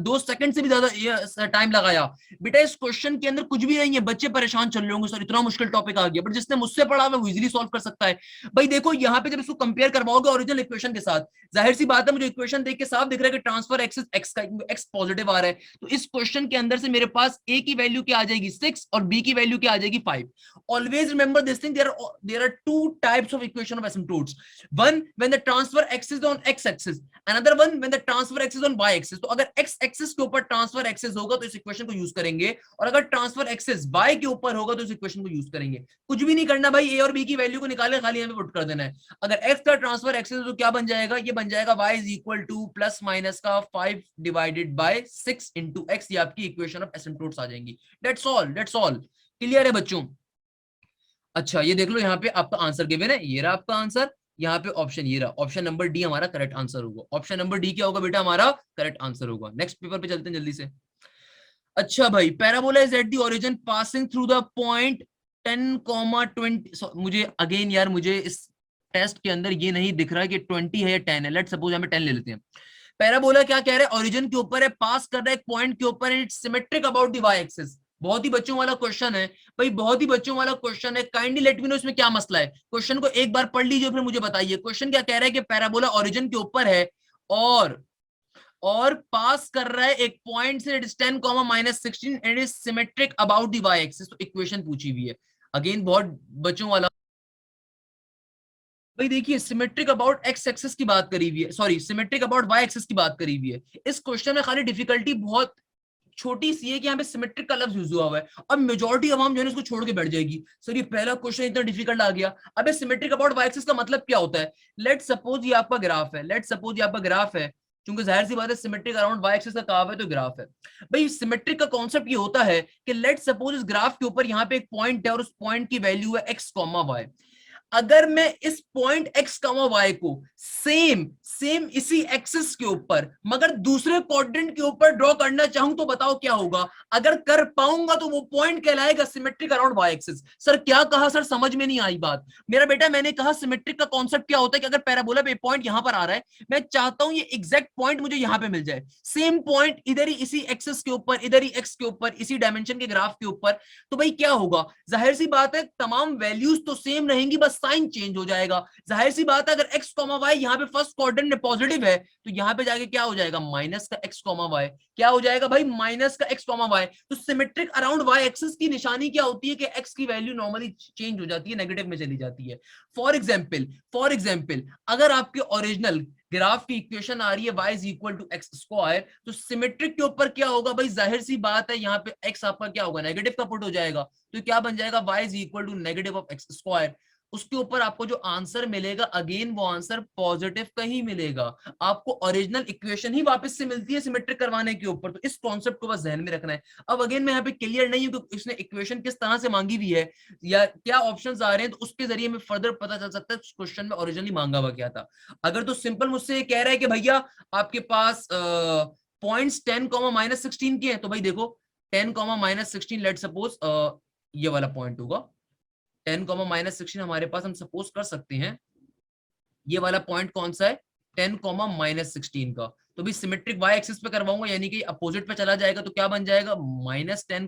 दो सेकंड से भी ज्यादा टाइम लगाया, बेटा इस क्वेश्चन के अंदर कुछ भी नहीं है। बच्चे परेशान चल रहे होंगे सर इतना मुश्किल टॉपिक आ गया, बट जिसने मुझसे पढ़ा वो इजीली सॉल्व कर सकता है। भाई देखो यहाँ पे जब इसको कंपेयर करवाओगे ओरिजिनल इक्वेशन के साथ, जाहिर सी बात है मुझे इक्वेशन देख के साफ दिख रहा है कि ट्रांसफर एक्सिस एक्स का एक्स पॉजिटिव आ रहा है। तो इस क्वेश्चन के अंदर से मेरे पास a की वैल्यू क्या आ जाएगी 6 और b की वैल्यू क्या आ जाएगी 5। Always remember this thing, there are two types of equation of asymptotes. One when the transfer axis is on x axis, another one when the transfer axis is on y axis. तो अगर x axis के ऊपर transfer axis होगा तो इस equation को use करेंगे, और अगर ट्रांसफर एक्सिस y के ऊपर होगा तो इस इक्वेशन को यूज करेंगे। कुछ भी नहीं करना भाई, a और b की वैल्यू को निकाले खाली यहाँ पे पुट कर देना है। अगर x का ट्रांसफर एक्सिस है तो क्या बन जाएगा, ये बन जाएगा y is equal to plus minus का 5 डिवाइडेड बाय 6 इंटू एक्स। ये आपकी इक्वेशन ऑफ एसिम्प्टोट्स आ जाएंगी। दैट्स ऑल क्लियर है बच्चों। अच्छा ये देख लो यहाँ पे आपका आंसर गिवन है, ये रहा आपका आंसर। यहाँ पे ऑप्शन ये रहा, ऑप्शन नंबर डी हमारा करेक्ट आंसर होगा। ऑप्शन नंबर डी क्या होगा बेटा, हमारा करेक्ट आंसर होगा। नेक्स्ट पेपर पे चलते हैं जल्दी से। अच्छा भाई, parabola is at the origin passing through the point 10, 20। मुझे अगेन यार, मुझे इस टेस्ट के अंदर ये नहीं दिख रहा कि 20 है या 10 है। लेट सपोज हमें 10 ले लेते हैं। पैराबोला क्या कह रहा है, ओरिजिन के ऊपर है, पास कर रहा है एक पॉइंट के ऊपर, it's symmetric about the Y axis. बहुत ही बच्चों वाला क्वेश्चन है भाई, बहुत ही बच्चों वाला क्वेश्चन है। काइंडली लेट मी नो इसमें क्या मसला है। क्वेश्चन को एक बार पढ़ लीजिए, फिर मुझे बताइए क्वेश्चन क्या कह रहा है कि पैराबोला ओरिजिन के ऊपर है और पास कर रहा है एक पॉइंट से, it is 10, -16 and is symmetric about the Y axis. तो इक्वेशन पूछी हुई है, अगेन बहुत बच्चों वाला। भाई देखिए, सिमेट्रिक अबाउट एक्स एक्सिस की बात करी हुई है, sorry symmetric about Y axis की बात करी हुई है। इस क्वेश्चन में खाली डिफिकल्टी बहुत छोटी सी है कि यहाँ पे सिमेट्रिक का लफ्ज यूज हुआ हुआ है। अब मेजॉरिटी अवाम जो है इसको छोड़ के बैठ जाएगी, सर ये पहला क्वेश्चन इतना डिफिकल्ट आ गया। अब सिमेट्रिक अबाउट वाई एक्सिस का मतलब क्या होता है। लेट सपोज ये आपका ग्राफ है, लेट सपोज ये आपका ग्राफ है, क्योंकि जाहिर सी बात है सिमेट्रिक अराउंड वाई एक्सिस का कहा है तो ग्राफ है। भाई सिमेट्रिक का कॉन्सेप्ट ये होता है कि लेट सपोज इस ग्राफ के ऊपर यहाँ पे एक पॉइंट है और उस पॉइंट की वैल्यू है एक्स कॉमा वाई। अगर मैं इस पॉइंट एक्स कॉमा वाई को सेम सेम इसी एक्सिस के ऊपर मगर दूसरे क्वाड्रेंट के ऊपर ड्रॉ करना चाहूं तो बताओ क्या होगा। अगर कर पाऊंगा तो वो पॉइंट कहलाएगा symmetric around Y axis. Sir क्या कहा सर, समझ में नहीं आई बात मेरा बेटा। मैंने कहा सिमेट्रिक का कॉन्सेप्ट क्या होता है कि अगर पैराबोला पे पॉइंट यहां पर आ रहा है, मैं चाहता हूं ये एग्जैक्ट पॉइंट मुझे यहां पे मिल जाए, सेम पॉइंट इधर ही इसी एक्सिस के ऊपर, इधर ही एक्स के ऊपर, इसी डायमेंशन के ग्राफ के ऊपर। तो भाई क्या होगा, जाहिर सी बात है तमाम वैल्यूज तो सेम रहेंगी, बस साइन चेंज हो जाएगा। जाहिर सी बात है अगर एक्स कॉमा वाई यहाँ पे फर्स्ट क्वाड्रेंट में पॉजिटिव है तो यहाँ पे जाके क्या हो जाएगा, माइनस का एक्स कॉमा वाई। क्या हो जाएगा भाई, माइनस का एक्स कॉमा वाई। तो सिमेट्रिक अराउंड वाई एक्सिस की निशानी क्या होती है कि एक्स की वैल्यू नॉर्मली चेंज हो जाती है, नेगेटिव में चली जाती है। फॉर एग्जाम्पल अगर आपके ओरिजिनल ग्राफ की इक्वेशन आ रही है y is equal to X square, तो सिमेट्रिक के ऊपर क्या होगा भाई, जाहिर सी बात है यहाँ पे x आपका क्या होगा, नेगेटिव का पुट हो जाएगा। तो क्या बन जाएगा, y is equal to negative of X square. उसके ऊपर आपको जो आंसर मिलेगा अगेन वो आंसर पॉजिटिव का ही मिलेगा। आपको ओरिजिनल इक्वेशन ही वापस से मिलती है सिमेट्रिक करवाने के ऊपर। तो इस कॉन्सेप्ट को बस ध्यान में रखना है। अब अगेन मैं यहाँ पे क्लियर नहीं हूँ कि इसने इक्वेशन किस तरह से मांगी हुई है या क्या ऑप्शंस आ रहे हैं, तो उसके जरिए में फर्दर पता चल सकता है क्वेश्चन में ओरिजिनली मांगा हुआ क्या था। अगर तो सिंपल मुझसे कह रहा है कि भैया आपके पास पॉइंट्स 10, -16 के हैं, तो भाई देखो 10, -16 लेट सपोज ये वाला पॉइंट होगा। 10, -16 हमारे पास, हम सपोज कर सकते हैं ये वाला पॉइंट कौन सा है, 10, -16 का। तो भी सिमेट्रिक वाई एक्सिस पे करवाऊंगा, यानी कि अपोजिट पे चला जाएगा, तो क्या बन जाएगा, -10,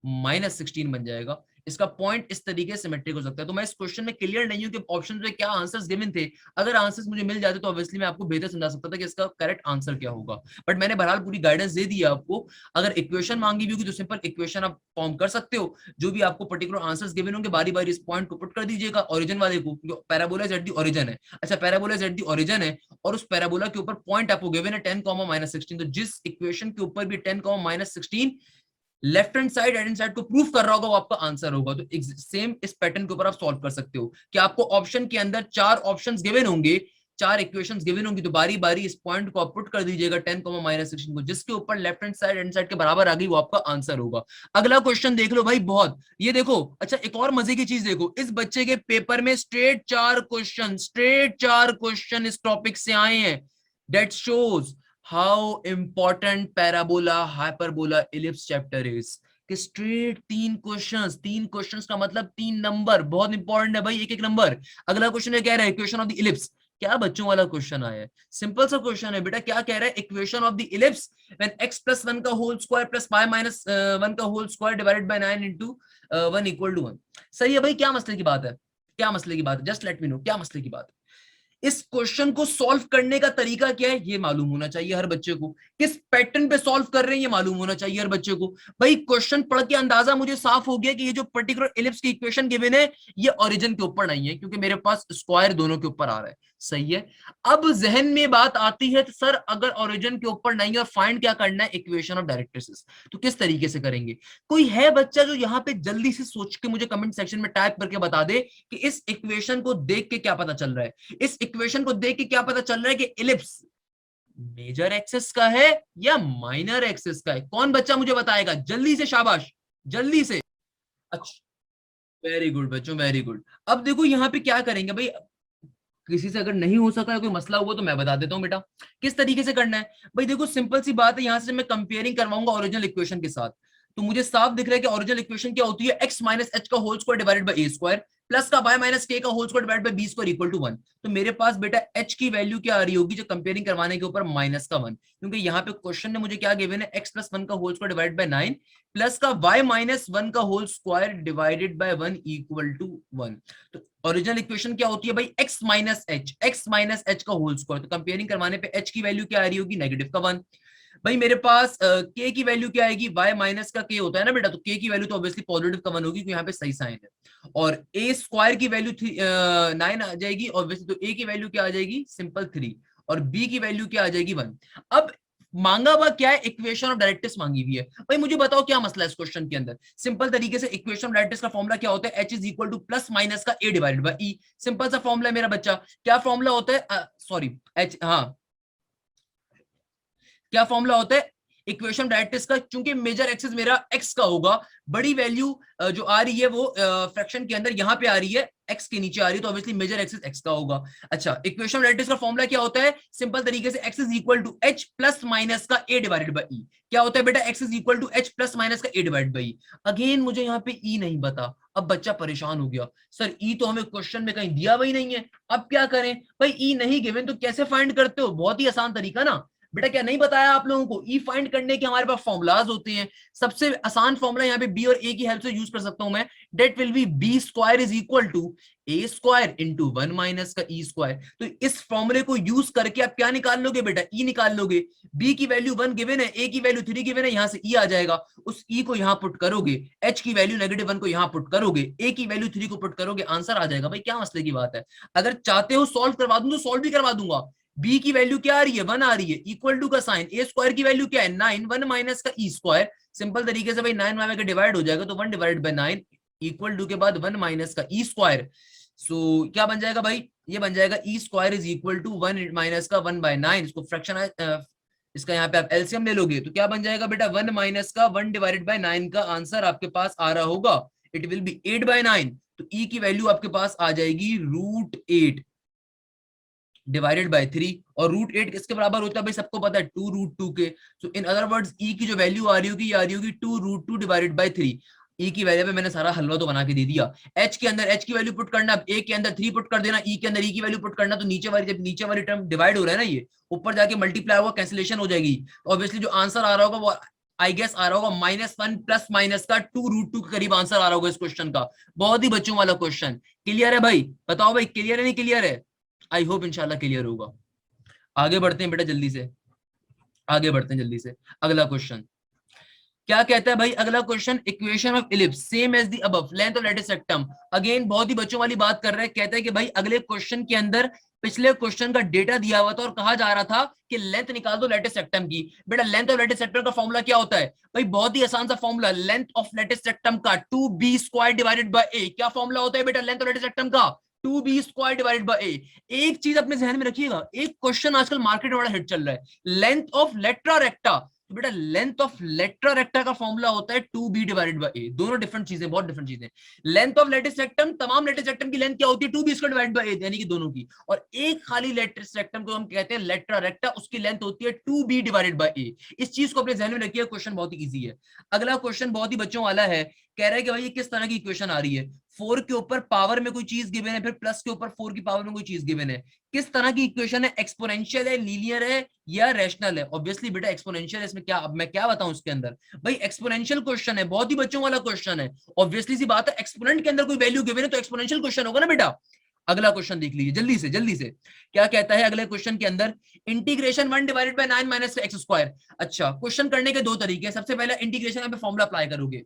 -16 बन जाएगा। इसका पॉइंट इस तरीके से सिमेट्रिक हो सकता है। तो मैं इस क्वेश्चन में क्लियर नहीं हूं कि ऑप्शन में क्या आंसर्स गिवन थे। अगर आंसर्स मुझे मिल जाते तो ऑब्वियसली मैं आपको बेहतर समझा सकता था कि इसका करेक्ट आंसर क्या होगा। बट मैंने बहरहाल पूरी गाइडेंस दे दी है आपको। अगर इक्वेशन मांगी भी होगी तो सिंपल इक्वेशन आप फॉर्म कर सकते हो। जो भी आपको पर्टिकुलर आंसर्स गिवन होंगे बारी बारी इस पॉइंट को पुट कर दीजिएगा ओरिजिन वाले को, जो पैराबोला एट दी ओरिजिन है। अच्छा, पैराबोला एट दी ओरिजिन है और उस पैराबोला के ऊपर पॉइंट आपको गिवन है 10, -16। तो जिस इक्वेशन के ऊपर भी 10, -16 left hand side right hand side को प्रूफ कर रहा होगा वो आपका आंसर होगा। तो सेम इस पैटर्न के ऊपर आप सॉल्व कर सकते हो कि आपको ऑप्शन के अंदर 4 ऑप्शंस गिवन होंगे, 4 इक्वेशंस गिवन होंगी, तो बारी बारी इस पॉइंट को आप पुट कर दीजिएगा 10, -16 को, जिसके ऊपर लेफ्ट हैंड साइड के बराबर आ गई वो आपका आंसर होगा। अगला क्वेश्चन देख लो भाई, बहुत ये देखो। अच्छा, एक और मजे की चीज देखो, इस बच्चे के पेपर में स्ट्रेट 4 क्वेश्चन इस टॉपिक से आए हैं। That shows how important parabola, hyperbola, ellipse chapter is. कि स्ट्रेट 3 क्वेश्चंस का मतलब 3 नंबर, बहुत इंपॉर्टेंट है भाई, एक एक नंबर। अगला क्वेश्चन है, कह रहा है इक्वेशन ऑफ द इलिप्स। क्या बच्चों वाला क्वेश्चन आया है, सिंपल सा क्वेश्चन है बेटा। क्या कह रहा है, equation of the ellipse when x + 1 का होल स्क्वायर प्लस y - 1 का होल स्क्वायर डिवाइडेड बाय 9 * 1 = 1। सही है भाई, क्या मसले की बात है, क्या मसले की बात है, जस्ट लेट मी नो क्या मसले की बात है। इस क्वेश्चन को सॉल्व करने का तरीका क्या है ये मालूम होना चाहिए हर बच्चे को। किस पैटर्न पे सॉल्व कर रहे हैं ये मालूम होना चाहिए हर बच्चे को। भाई क्वेश्चन पढ़ के अंदाजा मुझे साफ हो गया कि ये जो पर्टिकुलर इलिप्स की इक्वेशन गिवन है ये ओरिजिन के ऊपर नहीं है, क्योंकि मेरे पास स्क्वायर दोनों के ऊपर आ रहा है। सही है। अब जहन में बात आती है, तो सर अगर ओरिजिन के ऊपर नहीं है और फाइंड क्या करना है, इक्वेशन ऑफ डायरेक्ट्रिसेस, तो किस तरीके से करेंगे। कोई है बच्चा जो यहाँ पे जल्दी से सोच के मुझे कमेंट सेक्शन में टाइप करके बता दे कि इस इक्वेशन को देख के क्या पता चल रहा है, इस इक्वेशन को देख के क्या पता चल रहा है कि इलिप्स मेजर एक्सिस का है या माइनर एक्सिस का है। कौन बच्चा मुझे बताएगा जल्दी से, शाबाश जल्दी से। अच्छा, वेरी गुड बच्चों, वेरी गुड। अब देखो यहाँ पे क्या करेंगे भाई, किसी से अगर नहीं हो सका है, कोई मसला हुआ तो मैं बता देता हूँ बेटा किस तरीके से करना है। भाई देखो सिंपल सी बात है, यहां से मैं कंपेयरिंग करवाऊंगा ओरिजिनल इक्वेशन के साथ, तो मुझे साफ दिख रहा है कि ओरिजिनल इक्वेशन क्या होती है, एक्स माइनस एच का whole square divided by A square plus का वाई माइनस के का whole square divided by B square equal to 1। तो मेरे पास बेटा एच की वैल्यू क्या आ रही होगी जो कंपेयरिंग करवाने के ऊपर माइनस का 1, क्योंकि यहाँ पे क्वेश्चन ने मुझे क्या गिवन है, एक्स प्लस 1 का whole square divided by 9 plus का वाई माइनस 1 का whole square divided by 1 equal to 1। तो ओरिजिनल इक्वेशन क्या होती है भाई, एक्स माइनस एच का होल स्क्वायर, तो कंपेयरिंग करवाने पे एच की वैल्यू क्या आ रही होगी, नेगेटिव का 1। भाई मेरे पास के की वैल्यू क्या आएगी, y माइनस का के होता है ना बेटा, तो के की वैल्यू तो ऑब्वियसली पॉजिटिव का 1 होगी क्योंकि यहाँ पे सही साइन है। और ए स्क्वायर की वैल्यू 9 आ जाएगी ऑब्वियसली, तो ए की वैल्यू क्या आ जाएगी, सिंपल 3, और बी की वैल्यू क्या आ जाएगी 1। अब मांगा हुआ क्या है, इक्वेशन ऑफ डायरेक्ट्रिक्स मांगी हुई है। भाई मुझे बताओ क्या मसला है इस क्वेश्चन के अंदर। सिंपल तरीके से इक्वेशन ऑफ डायरेक्ट्रिक्स का फॉर्मूला क्या होता है, H is equal to plus minus का A divided by E. Simple सा फॉर्मूला है मेरा बच्चा, क्या फॉर्मूला होता है, सॉरी एच, हाँ क्या फॉर्मूला होता है इक्वेशन डायरेक्ट्रिक्स का, चूंकि मेजर एक्सिस मेरा एक्स का होगा, बड़ी वैल्यू जो आ रही है वो फ्रैक्शन के अंदर यहाँ पे आ रही है, एक्स के नीचे आ रही है, तो ऑब्वियसली मेजर एक्सिस एक्स का होगा। अच्छा इक्वेशन डायरेक्ट्रिक्स का फॉर्मूला क्या होता है, सिंपल तरीके से X is equal to H plus minus का ए डिवाइडेड बाई ई। क्या होता है बेटा, X is equal to H plus minus का A divided by E. Again मुझे यहाँ पे ई नहीं बता, अब बच्चा परेशान हो गया, सर ई तो हमें क्वेश्चन में कहीं दिया हुआ ही नहीं है, अब क्या करें। भाई ई नहीं गिवन तो कैसे फाइंड करते हो, बहुत ही आसान तरीका ना बेटा, क्या नहीं बताया आप लोगों को, ई फाइंड करने के हमारे पास फॉर्मुलाज होते हैं। सबसे आसान फॉर्मुला यहाँ पे बी और ए की हेल्प से यूज कर सकता हूं मैं, that will be B square is equal to A square into 1 minus का ई स्क्वायर। तो इस फॉर्मूले को यूज करके आप क्या निकाल लोगे बेटा, ई निकाल लोगे। बी की वैल्यू 1 गिवन है, ए की वैल्यू 3 गिवन है, यहां से ई आ जाएगा, उस ई को यहां पुट करोगे, एच की वैल्यू -1 को यहां पुट करोगे, ए की वैल्यू 3 को पुट करोगे, आंसर आ जाएगा। भाई क्या मसले की बात है, अगर चाहते हो सॉल्व करवा दूं तो सॉल्व भी करवा दूंगा। बी की वैल्यू क्या आ रही है, 1 आ रही है, इक्वल टू का साइन, ए स्क्वायर की वैल्यू क्या है 9, 1 माइनस का ई स्क्वायर, सिंपल तरीके से भाई 9 में डिवाइड हो जाएगा तो 1 डिवाइडेड बाय 9 इक्वल टू के बाद 1 माइनस का ई स्क्वायर। सो क्या बन जाएगा भाई, ये बन जाएगा e square is equal to 1 minus का 1 बाय 9, इसको फ्रैक्शन इसका यहाँ पे आप एलसीएम ले लोगे तो क्या बन जाएगा बेटा, 1 माइनस का 1 डिवाइडेड बाय 9 का आंसर आपके पास आ रहा होगा, इट विल बी 8 बाय 9। तो ई की वैल्यू आपके पास आ जाएगी √8 डिवाइडेड बाय 3, और √8 किसके बराबर होता है भाई, सबको पता है 2 √2 के। सो इन अदर वर्ड्स ई की जो वैल्यू आ रही होगी, ये आ रही होगी 2 √2 डिवाइडेड बाय 3। ई की वैल्यू पे मैंने सारा हलवा तो बना के दे दिया। एच के अंदर एच की वैल्यू पुट करना, ए के अंदर 3 पुट कर देना, ई के अंदर ई की वैल्यू पुट करना, तो नीचे वाली, जब नीचे वाली टर्म डिवाइड हो रहा है ना, ये ऊपर जाके मल्टीप्लाई होगा, कैंसिलेशन हो जाएगी, तो ऑब्वियसली जो आंसर आ रहा होगा वो आई गेस आ रहा होगा -1 प्लस माइनस का 2 √2 के करीब आंसर आ रहा होगा इस क्वेश्चन का। बहुत ही बच्चों वाला क्वेश्चन, क्लियर है भाई, बताओ भाई क्लियर है नहीं क्लियर है, आई होप इंशाल्लाह क्लियर होगा। आगे बढ़ते हैं बेटा जल्दी से, आगे बढ़ते हैं जल्दी से। अगला क्वेश्चन क्या कहता है भाई, अगला question, equation of ellipse same as the above, length of latus rectum. Again बहुत ही बच्चों वाली बात कर रहा है, कहता है कि भाई अगले क्वेश्चन के अंदर पिछले क्वेश्चन का डेटा दिया हुआ था और कहा जा रहा था कि लेंथ निकाल दो लेटिस रेक्टम की। बेटा लेंथ ऑफ लेटिस रेक्टम का फॉर्मूला क्या होता है भाई, बहुत ही आसान सा formula, length of latus rectum का 2b स्क्वायर डिवाइडेड बाय ए। क्या फॉर्मूला होता है बेटा लेंथ ऑफ लेटिस रेक्टम का, 2b स्क्वायर डिवाइडेड बाय ए। एक चीज अपने जहन में रखिएगा, एक क्वेश्चन आजकल मार्केट में बड़ा हिट चल रहा है, लेंथ ऑफ लेट्रा रेक्टा, तो बेटा लेंथ ऑफ लेट्रा रेक्टा का फॉर्मूला होता है 2b डिवाइडेड बाय ए। दोनों डिफरेंट चीजें, बहुत डिफरेंट चीजें। लेंथ ऑफ लेटिस रेक्टम, तमाम लेटिस रेक्टम की लेंथ क्या होती है, 2b स्क्वायर डिवाइडेड बाय ए, यानी कि दोनों की। और एक खाली लेटिस रेक्टम को हम कहते हैं लेट्रा रेक्टा, उसकी लेंथ होती है 2b डिवाइडेड बाय ए। इस चीज को अपने ध्यान में रखिए, क्वेश्चन बहुत ही इजी है। अगला क्वेश्चन बहुत ही बच्चों वाला है, कह रहा है कि भाई ये किस तरह की इक्वेशन आ रही है, 4 के ऊपर पावर में कोई चीज गिवन है, फिर प्लस के ऊपर 4 की पावर में कोई चीज गिवन है, किस तरह की इक्वेशन है, एक्सपोनेंशियल है, लीनियर है या रैशनल है। ऑब्वियसली बेटा एक्सपोनेंशियल है, इसमें क्या, अब मैं क्या बताऊं उसके अंदर, भाई एक्सपोनेंशियल क्वेश्चन है, बहुत ही बच्चों वाला क्वेश्चन है, ऑब्वियसली सी बात है, एक्सपोनेंट के अंदर कोई वैल्यू गिवन है तो एक्सपोनेंशियल क्वेश्चन होगा ना बेटा। अगला क्वेश्चन देख लीजिए जल्दी से जल्दी से, क्या कहता है अगले क्वेश्चन के अंदर, integration 1 divided by 9 minus x square. अच्छा क्वेश्चन करने के दो तरीके, सबसे पहला इंटीग्रेशन पे फॉर्मूला अप्लाई करोगे,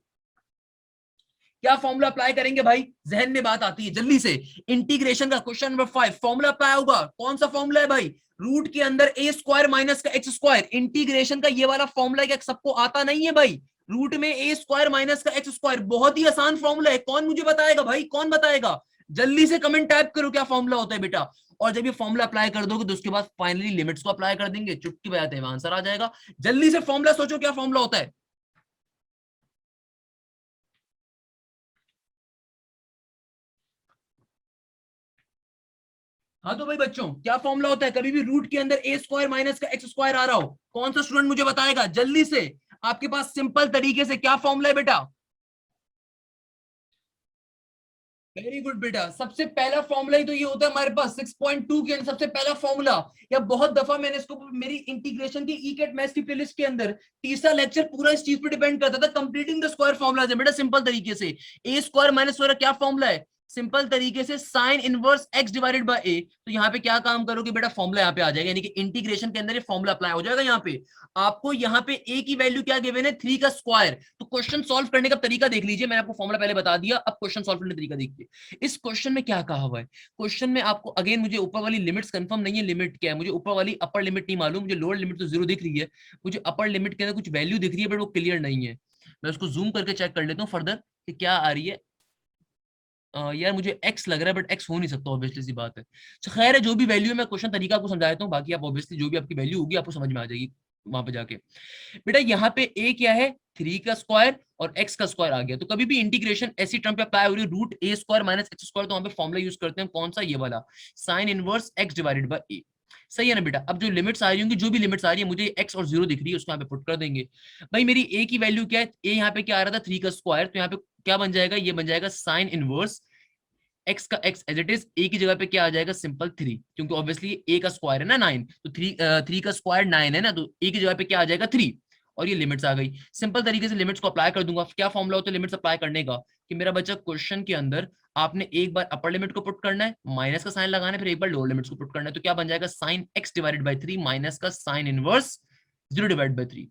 क्या फॉर्मूला अप्लाई करेंगे भाई, जहन में बात आती है जल्दी से। इंटीग्रेशन का क्वेश्चन नंबर 5, फॉर्मूला अप्लाई होगा, कौन सा फॉर्मूला है भाई, रूट के अंदर ए स्क्वायर माइनस का एक्स स्क्वायर। इंटीग्रेशन का ये वाला फॉर्मूला क्या सबको आता नहीं है भाई, रूट में ए स्क्वायर माइनस का एक्स स्क्वायर, बहुत ही आसान फॉर्मूला है, कौन मुझे बताएगा भाई, कौन बताएगा, जल्दी से कमेंट टाइप करो क्या फॉर्मूला होता है बेटा। और जब ये फॉर्मूला अप्लाई कर दोगे तो उसके बाद फाइनली लिमिट्स को अप्लाई कर देंगे, चुटकी बजाते हैं आंसर आ जाएगा। जल्दी से फॉर्मूला सोचो क्या फॉर्मूला होता है। हाँ तो भाई बच्चों क्या फॉर्मूला होता है कभी भी रूट के अंदर ए स्क्वायर माइनस का एक्स स्क्वायर आ रहा हो, कौन सा स्टूडेंट मुझे बताएगा जल्दी से। आपके पास सिंपल तरीके से क्या फॉर्मूला है बेटा। वेरी गुड बेटा, सबसे पहला फॉर्मूला ही तो ये होता है हमारे पास 6.2 के अंदर सबसे पहला फॉर्मूला। या बहुत दफा मैंने इसको मेरी इंटीग्रेशन की ईकेट मैथ्स की प्लेलिस्ट के अंदर तीसरा लेक्चर पूरा इस चीज पे डिपेंड करता था, कंप्लीटिंग द स्क्वायर फॉर्मूला है बेटा। सिंपल तरीके से ए स्क्वायर माइनस स्क्वायर क्या फॉर्मूला है, सिंपल तरीके से sine inverse x divided by a. तो यहाँ पे क्या काम करोगे बेटा, फॉर्मूला यहाँ पे आ जाएगा, यानी कि इंटीग्रेशन के अंदर ये फॉर्मूला अप्लाई हो जाएगा। यहाँ पे आपको यहाँ पे ए की वैल्यू क्या गिवन है 3 का स्क्वायर। तो क्वेश्चन सॉल्व करने का तरीका देख लीजिए, मैंने आपको फॉर्मूला पहले बता दिया, अब क्वेश्चन सॉल्व करने का तरीका देखिए। इस क्वेश्चन में क्या कहा हुआ है, क्वेश्चन में आपको अगेन मुझे ऊपर वाली लिमिट्स कंफर्म नहीं है, लिमिट क्या है मुझे ऊपर वाली अपर लिमिट नहीं मालूम, मुझे लोअर लिमिट तो 0 दिख रही है, मुझे अपर लिमिट के अंदर कुछ वैल्यू दिख रही है बट वो क्लियर नहीं है। मैं उसको जूम करके चेक कर लेता हूँ फर्दर कि क्या आ रही है। यार मुझे x लग रहा है बट x हो नहीं सकता, ऑब्वियसली सी बात है। तो खैर है, जो भी वैल्यू है मैं क्वेश्चन तरीका आपको समझाता हूँ, बाकी आप ऑब्वियसली जो भी आपकी वैल्यू होगी आपको समझ में आ जाएगी वहां पे जाके। बेटा यहाँ पे a क्या है 3 का स्क्वायर और x का स्क्वायर आ गया। तो कभी भी इंटीग्रेशन ऐसी टर्म पे अप्लाई हो रही है रूट ए स्क्वायर माइनस एक्स स्क्वायर, तो वहां पे फॉर्मूला यूज करते हैं कौन सा, ये वाला sign inverse x divided bye a। सही है ना बेटा। अब जो लिमिट्स आ रही होंगी, जो भी लिमिट्स आ रही है, मुझे x और 0 दिख रही है, उसको यहाँ पे पुट कर देंगे। भाई मेरी a की वैल्यू क्या है, a यहाँ पे क्या आ रहा था 3 का स्क्वायर, तो यहाँ पे क्या बन जाएगा, ये बन जाएगा साइन इनवर्स x का x as it is, a की जगह पे क्या आ जाएगा सिंपल 3, क्योंकि ऑब्वियसली a का स्क्वायर है ना 9, तो 3 का स्क्वायर 9 है ना, तो a की जगह पे क्या आ जाएगा 3। और ये लिमिट्स आ गई, सिंपल तरीके से लिमिट्स को अप्लाई कर दूंगा। क्या फॉर्मूला होता है लिमिट्स अप्लाई करने का, कि मेरा बच्चा क्वेश्चन के अंदर आपने एक बार अपर लिमिट को पुट करना है, माइनस का साइन लगाना है, फिर एक बार लोअर लिमिट्स को पुट करना है। तो क्या बन जाएगा sine x divided by 3 minus का साइन इनवर्स 0 डिवाइड बाई 3।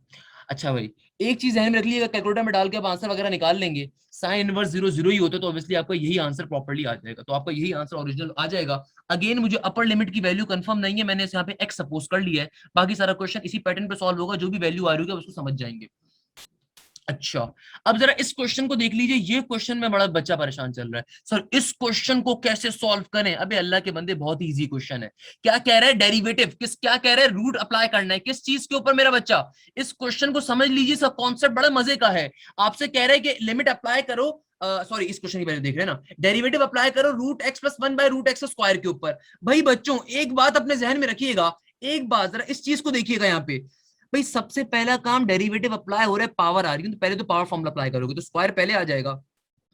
अच्छा भाई एक चीज ध्यान में रख लीजिएगा, कैलकुलेटर में डाल के आप आंसर वगैरह निकाल लेंगे, साइन इनवर्स 0 0 ही होता है, तो ऑब्वियसली आपका यही आंसर प्रॉपर्ली आ जाएगा, तो आपका यही आंसर ओरिजिनल आ जाएगा। अगेन मुझे अपर लिमिट की वैल्यू कंफर्म नहीं है, मैंने यहाँ पे x सपोज कर लिया है, बाकी सारा क्वेश्चन इसी पैटर्न पे सॉल्व होगा, जो भी वैल्यू आ रही होगी उसको समझ जाएंगे। अच्छा अब जरा इस क्वेश्चन को देख लीजिए, ये क्वेश्चन में बड़ा बच्चा परेशान चल रहा है, सर इस क्वेश्चन को कैसे सॉल्व करें। अबे अल्लाह के बंदे बहुत इजी क्वेश्चन है। क्या कह रहा है डेरिवेटिव, किस क्या कह रहा है, रूट अप्लाई करना है किस चीज के ऊपर मेरा बच्चा। इस क्वेश्चन को समझ लीजिए, सब कॉन्सेप्ट बड़ा मजे का है। आपसे कह रहा है कि लिमिट अप्लाई करो, सॉरी इस क्वेश्चन की पहले देख रहे हैं ना, डेरिवेटिव अप्लाई करो root x plus 1 by root x square के ऊपर। भाई बच्चों एक बात अपने जहन में रखिएगा, एक बात जरा इस चीज को देखिएगा यहाँ पे। भाई सबसे पहला काम डेरिवेटिव अप्लाई हो रहा है, पावर आ रही है, तो पहले तो पावर फॉर्मूला अप्लाई करोगे, तो स्क्वायर पहले आ जाएगा,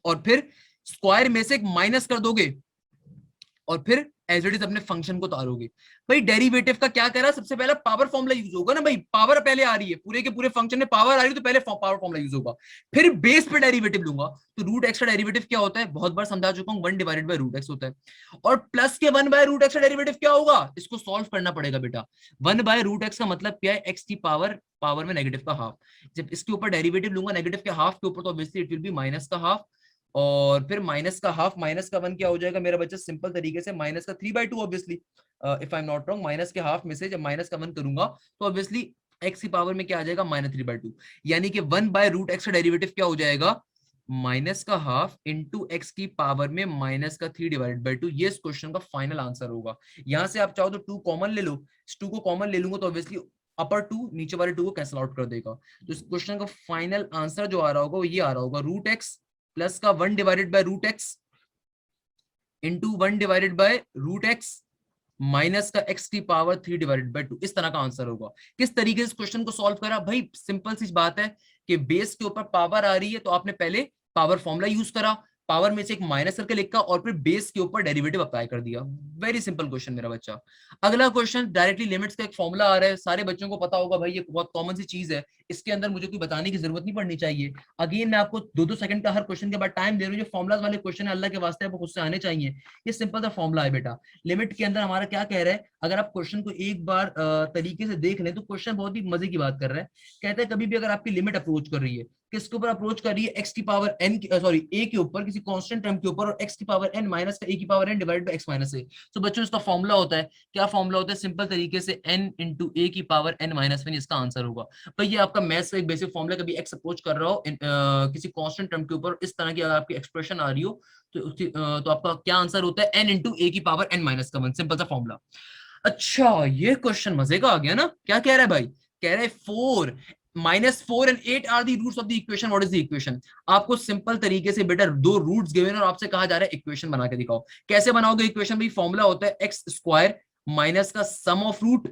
और फिर स्क्वायर में से एक माइनस कर दोगे, और फिर एज इट इज अपने फंक्शन को उतारोगे। भाई डेरिवेटिव का क्या कह रहा है, सबसे पहले पावर फॉर्मूला यूज होगा ना, भाई पावर पहले आ रही है, पूरे के पूरे फंक्शन में पावर आ रही है, तो पहले पावर फॉर्मूला यूज होगा, फिर बेस पे डेरिवेटिव लूंगा। तो रूट एक्स का डेरिवेटिव क्या होता है, बहुत बार समझा चुका हूं, 1 डिवाइडेड बाय रूट एक्स होता है। और प्लस के 1 बाय रूट एक्स का डेरिवेटिव क्या होगा, इसको सॉल्व करना पड़ेगा बेटा। 1 बाय रूट एक्स का मतलब क्या है, एक्स की पावर, पावर में नेगेटिव का हाफ, जब इसके ऊपर डेरिवेटिव लूंगा नेगेटिव के हाफ के ऊपर, तो obviously it will B minus का हाफ, और फिर माइनस का हाफ माइनस का 1 क्या हो जाएगा मेरा बच्चा, सिंपल तरीके से माइनस का 3/2 obviously, if I am not wrong, minus के हाफ में से जब माइनस का 1 करूंगा तो ऑब्वियसली एक्स की पावर में क्या आ जाएगा -3/2, यानी कि 1 बाय रूट एक्स का डेरिवेटिव क्या हो जाएगा, माइनस का हाफ इंटू एक्स की पावर में माइनस का 3/2। ये इस क्वेश्चन का फाइनल आंसर होगा। यहां से आप चाहो तो 2 कॉमन ले लो, इस 2 को कॉमन ले लूंगा तो ऑब्वियसली अपर 2 नीचे वाले 2 को कैंसिल आउट कर देगा। तो इस क्वेश्चन का फाइनल आंसर जो आ रहा होगा वो ये आ रहा होगा, रूट एक्स प्लस का 1 divided by root x into 1 divided by root x minus का x की पावर 3/2। इस तरह का आंसर होगा। किस तरीके से क्वेश्चन को सॉल्व करा, भाई सिंपल सी बात है कि बेस के ऊपर पावर आ रही है, तो आपने पहले पावर फॉर्मूला यूज करा, पावर में से एक माइनस करके लिखा, और फिर बेस के ऊपर डेरिवेटिव अप्लाई कर दिया। वेरी सिंपल क्वेश्चन मेरा बच्चा। अगला क्वेश्चन डायरेक्टली लिमिट्स का एक फॉर्मूला आ रहा है, सारे बच्चों को पता होगा भाई, ये बहुत कॉमन सी चीज है, इसके अंदर मुझे कोई बताने की जरूरत नहीं पड़नी चाहिए। अगेन मैं आपको 2-2 सेकंड का हर क्वेश्चन के बाद टाइम दे रहा हूँ, जो फॉर्मुलाज वाले क्वेश्चन है अल्लाह के वास्ते आपको खुद से आने चाहिए। ये सिंपल सा फॉर्मूला है बेटा। लिमिट के अंदर हमारा क्या कह रहा है, अगर आप क्वेश्चन को एक बार तरीके से देख लें तो क्वेश्चन बहुत ही मजे की बात कर रहा है। कहता है कभी भी अगर आपकी लिमिट अप्रोच कर रही है, किसके ऊपर अप्रोच कर रही है, एक्स की पावर एन, सॉरी ए के ऊपर, किसी कांस्टेंट टर्म के ऊपर, और एक्स की पावर एन माइनस का ए की power n divide by x minus a. तो बच्चों इसका फॉर्मूला होता है, क्या फॉर्मूला होता है, सिंपल तरीके से एन इंटू ए की पावर एन माइनस वन, इसका आंसर होगा। तो ये आपका मैथ्स का एक बेसिक फॉर्मूला, कभी एक्स अप्रोच कर रहा हो किसी कांस्टेंट टर्म के ऊपर, इस तरह की अगर आपकी एक्सप्रेशन आ रही हो, तो आपका क्या आंसर होता है, एन इंटू ए की पावर एन माइनस का 1, सिंपल सा फॉर्मूला। अच्छा ये क्वेश्चन मजे का आ गया ना, क्या कह रहा है भाई, कह रहा है 4 -4 and 8 are the roots of the equation, what is the equation? आपको सिंपल तरीके से बेटा दो रूट्स गिवन और आपसे कहा जा रहा है इक्वेशन बना के दिखाओ। कैसे बनाओगे इक्वेशन? भाई फॉर्मूला होता है एक्स स्क्वायर माइनस का सम ऑफ रूट।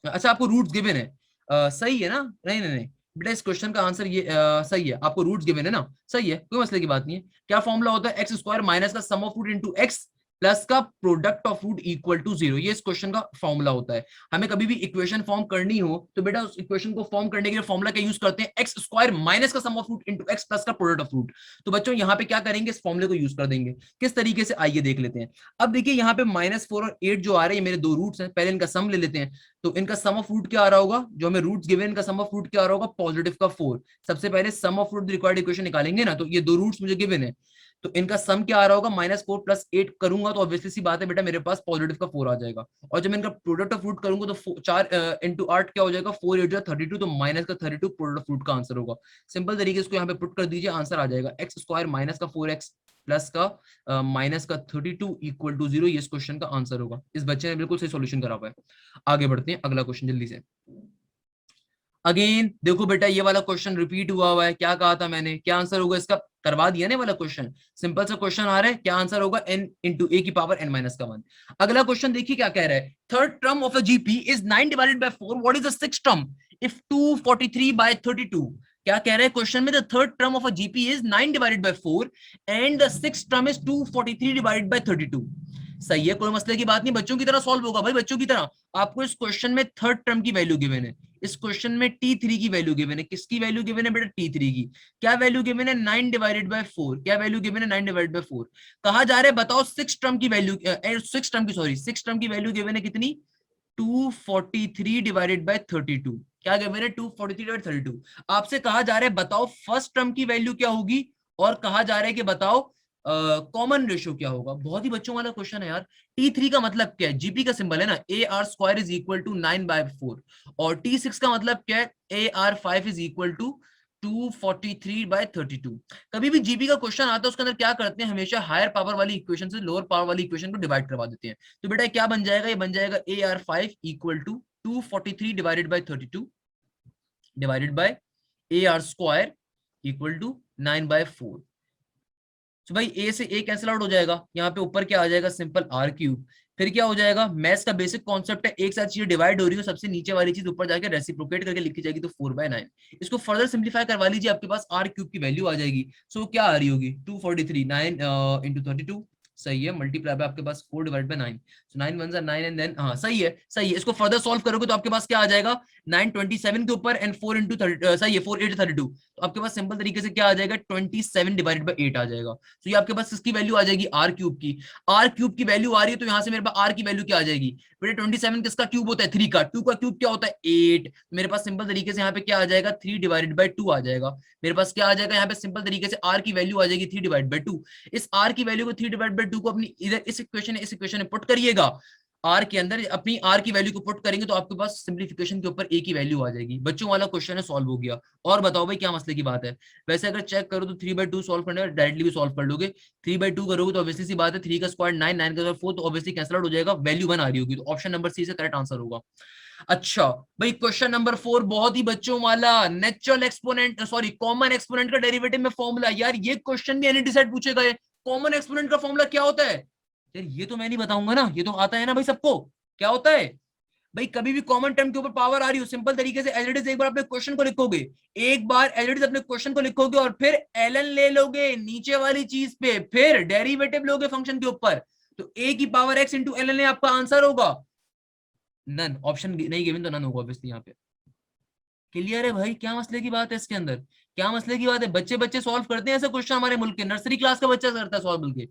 अच्छा आपको रूट्स गिवन है, सही है ना? नहीं नहीं नहीं बेटा, इस क्वेश्चन का आंसर ये सही है, आपको रूट्स गिवन है ना, सही है, कोई मसले की बात नहीं है। क्या फॉर्मूला होता है? एक्स स्क्वायर माइनस का sum of root into x plus का product of root equal to 0। ये इस क्वेश्चन का फॉर्मूला होता है। हमें कभी भी इक्वेशन फॉर्म करनी हो तो बेटा उस इक्वेशन को फॉर्म करने के लिए फॉर्मूला क्या यूज करते हैं? एक्स स्क्वायर माइनस का sum of root into x plus का प्रोडक्ट ऑफ रूट। तो बच्चों यहाँ पे क्या करेंगे? इस फॉर्मूले को यूज कर देंगे। किस तरीके से, आइए देख लेते हैं। अब देखिए यहाँ पे -4 और 8 जो आ रहे हैं मेरे दो रूट्स हैं, पहले इनका सम ले लेते हैं। तो इनका सम ऑफ रूट क्या आ रहा होगा? जो हमें रूट्स गिवन, इनका सम ऑफ रूट क्या आ रहा होगा? पॉजिटिव का 4। सबसे पहले sum of root required equation निकालेंगे ना, तो ये दो रूट्स मुझे गिवन है, तो इनका सम क्या आ रहा होगा? -4 + 8 करूंगा तो ऑब्वियसली सी बात है बेटा मेरे पास पॉजिटिव का 4 आ जाएगा। और जब मैं इनका प्रोडक्ट ऑफ रूट करूंगा तो 4 × 8 क्या हो जाएगा? 4 × 8 = 32, तो माइनस का 32 प्रोडक्ट ऑफ रूट का आंसर होगा। सिंपल तरीके से इसको यहाँ पे पुट कर दीजिए, आंसर आ जाएगा एक्स स्क्वायर माइनस का 4x प्लस का माइनस का 32 इक्वल टू 0। ये इस क्वेश्चन का आंसर होगा। इस बच्चे ने बिल्कुल सही सॉल्यूशन करा हुआ है। आगे बढ़ते हैं, अगला क्वेश्चन जल्दी से। अगेन देखो बेटा ये वाला क्वेश्चन रिपीट हुआ है। क्या कहा था मैंने? क्या आंसर होगा इसका? करवा दिया ना वाला क्वेश्चन, सिंपल सा क्वेश्चन आ रहा है। क्या आंसर होगा? n × a की पावर n - 1। अगला क्वेश्चन देखिए क्या कह रहा है। Third term of a GP is 9 divided by 4, what is the sixth term if 243/32? क्या कह रहा है क्वेश्चन में? The third term of a GP is 9 divided by 4 and the sixth term is 243/32। सही है, कोई मसले की बात नहीं, बच्चों की तरह सॉल्व होगा भाई, बच्चों की तरह। आपको इस क्वेश्चन में थर्ड टर्म की वैल्यू गिवन है, इस क्वेश्चन में T3 की वैल्यू गिवन है। किसकी वैल्यू गिवन है बेटा? T3 की। क्या वैल्यू गिवन है? 9 डिवाइडेड बाय 4। क्या वैल्यू गिवन है? 9 डिवाइडेड बाय 4। कहा जा रहा है बताओ सिक्स टर्म की वैल्यू, सिक्स टर्म की वैल्यू गिवन है कितनी? 243 डिवाइडेड बाय 32। क्या गिवन है? 243/32। आपसे कहा जा रहा है बताओ फर्स्ट टर्म की वैल्यू क्या होगी, और कहा जा रहा है कि बताओ कॉमन रेशियो क्या होगा। बहुत ही बच्चों वाला क्वेश्चन है यार। T3 का मतलब क्या है? जीपी का सिंबल है ना, AR² इज इक्वल टू 9/4। और T6 का मतलब क्या है? AR5 is equal to 243/32। कभी भी जीपी का क्वेश्चन आता है उसके अंदर क्या करते हैं? हमेशा हायर पावर वाली इक्वेशन से लोअर पावर वाली इक्वेशन को डिवाइड करवा देते हैं। तो बेटा क्या बन जाएगा? ये बन जाएगा AR5 equal to 243/32 divided by AR² equal to 9/4। तो भाई ए से ए कैंसिल आउट हो जाएगा, यहाँ पे ऊपर क्या आ जाएगा? Simple R3। फिर क्या हो जाएगा? मैथ्स का बेसिक कॉन्सेप्ट है, एक साथ चीजें डिवाइड हो रही हो, सबसे नीचे वाली चीज ऊपर जाके रेसिप्रोकेट करके लिखी जाएगी, तो 4/9। इसको फर्दर सिंप्लीफाई करवा लीजिए, आपके पास R³ की वैल्यू आ जाएगी। सो क्या आ रही होगी? 243, 9 × 32, सही है, मल्टीप्लाई बाय आपके पास 4/9। सो 9 1 9 एंड देन हाँ सही है, सही है। इसको फर्दर सॉल्व करोगे तो आपके पास क्या आ जाएगा? 927 के ऊपर एंड 4 × 30, सही है, 4 8 32। तो आपके पास सिंपल तरीके से क्या आ जाएगा? 27 डिवाइडेड बाय 8 आ जाएगा। तो ये आपके पास किसकी वैल्यू आ जाएगी? R³ की। R³ की वैल्यू आ रही है तो यहाँ से मेरे पास R की वैल्यू क्या आ जाएगी बेटा? 27 किसका क्यूब होता है? 3 का। 2 का क्यूब क्या होता है? 8। मेरे पास सिंपल तरीके से यहाँ पे क्या आ जाएगा? 3 डिवाइडेड बाय 2 आ जाएगा। मेरे पास क्या आ जाएगा यहाँ पे? सिंपल तरीके से R की वैल्यू आ जाएगी 3 डिवाइड बाय 2। इस R की वैल्यू को 3 डिवाइड बाय 2 को अपनी इधर इस इक्वेशन में पुट करिएगा। आर के अंदर अपनी आर की वैल्यू को पुट करेंगे तो आपके पास सिंपलीफिकेशन के ऊपर ए की वैल्यू आ जाएगी। बच्चों वाला क्वेश्चन है, सॉल्व हो गया। और बताओ भाई क्या मसले की बात है? वैसे अगर चेक करो तो 3/2 सॉल्व करने में डायरेक्टली भी सॉल्व कर लोगे। 3/2 करोगे तो ऑब्वियसली सी बात है, 3 का स्क्वायर 9, 9 का स्क्वायर 4, तो ऑब्वियसली कैंसिल आउट हो जाएगा, वैल्यू 1 आ रही होगी। तो ऑप्शन नंबर सी से करेक्ट आंसर होगा। अच्छा भाई क्वेश्चन नंबर 4 बहुत ही बच्चों वाला, natural exponent sorry common exponent का डेरिवेटिव में फॉर्मूला। यार ये क्वेश्चन भी एनईटी सेट पूछे गए। कॉमन एक्सपोनेंट का फॉर्मूला क्या होता है? यार ये तो मैं नहीं बताऊंगा ना, ये तो आता है ना भाई सबको। क्या होता है भाई? कभी भी कॉमन टर्म के ऊपर पावर आ रही हो, सिंपल तरीके से एज इट इज एक बार अपने क्वेश्चन को लिखोगे, एक बार एज इट इज अपने क्वेश्चन को लिखोगे और फिर ln ले लोगे नीचे वाली चीज पे, फिर डेरिवेटिव लोगे फंक्शन के ऊपर, तो a की पावर x इंटू ln आपका आंसर होगा नन। ऑप्शन नहीं गिवन तो नन होगा ऑब्वियसली यहाँ पे। क्लियर है भाई? क्या मसले की बात है इसके अंदर? क्या मसले की बात है? बच्चे बच्चे सॉल्व करते हैं ऐसे क्वेश्चन, हमारे मुल्क के नर्सरी क्लास का बच्चा करता है सॉल्व बोल के।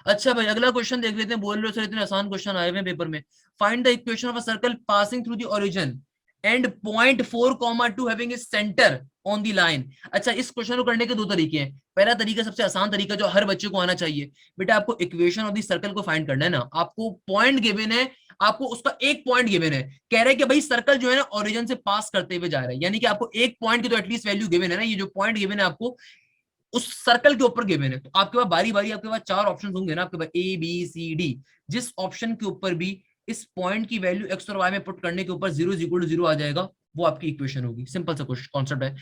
अच्छा भाई अगला क्वेश्चन देख लेते हैं। बोल रहे हो सर इतने आसान क्वेश्चन आए हुए हैं पेपर में। Find the equation of a circle passing through the origin and point 4,2 having is centre on the line. अच्छा इस क्वेश्चन को करने के दो तरीके हैं। पहला तरीका सबसे आसान तरीका जो हर बच्चे को आना चाहिए, बेटा आपको इक्वेशन ऑफ द सर्कल को फाइंड करना है ना। आपको पॉइंट गिवन है, आपको उसका एक पॉइंट गिवन है, कह रहे हैं कि भाई सर्कल जो है ना ओरिजिन से पास करते हुए जा रहा है, यानी कि आपको एक पॉइंट की तो एटलीस्ट वैल्यू गिवन है ना। ये जो पॉइंट गिवन है आपको उस सर्कल के ऊपर गिवन है, तो आपके पास बारी बारी आपके पास चार ऑप्शन होंगे ना आपके पास, ए बी सी डी। जिस ऑप्शन के ऊपर भी इस पॉइंट की वैल्यू एक्स और वाई में पुट करने के ऊपर 0 = 0 आ जाएगा, वो आपकी इक्वेशन होगी। सिंपल सा कॉन्सेप्ट है।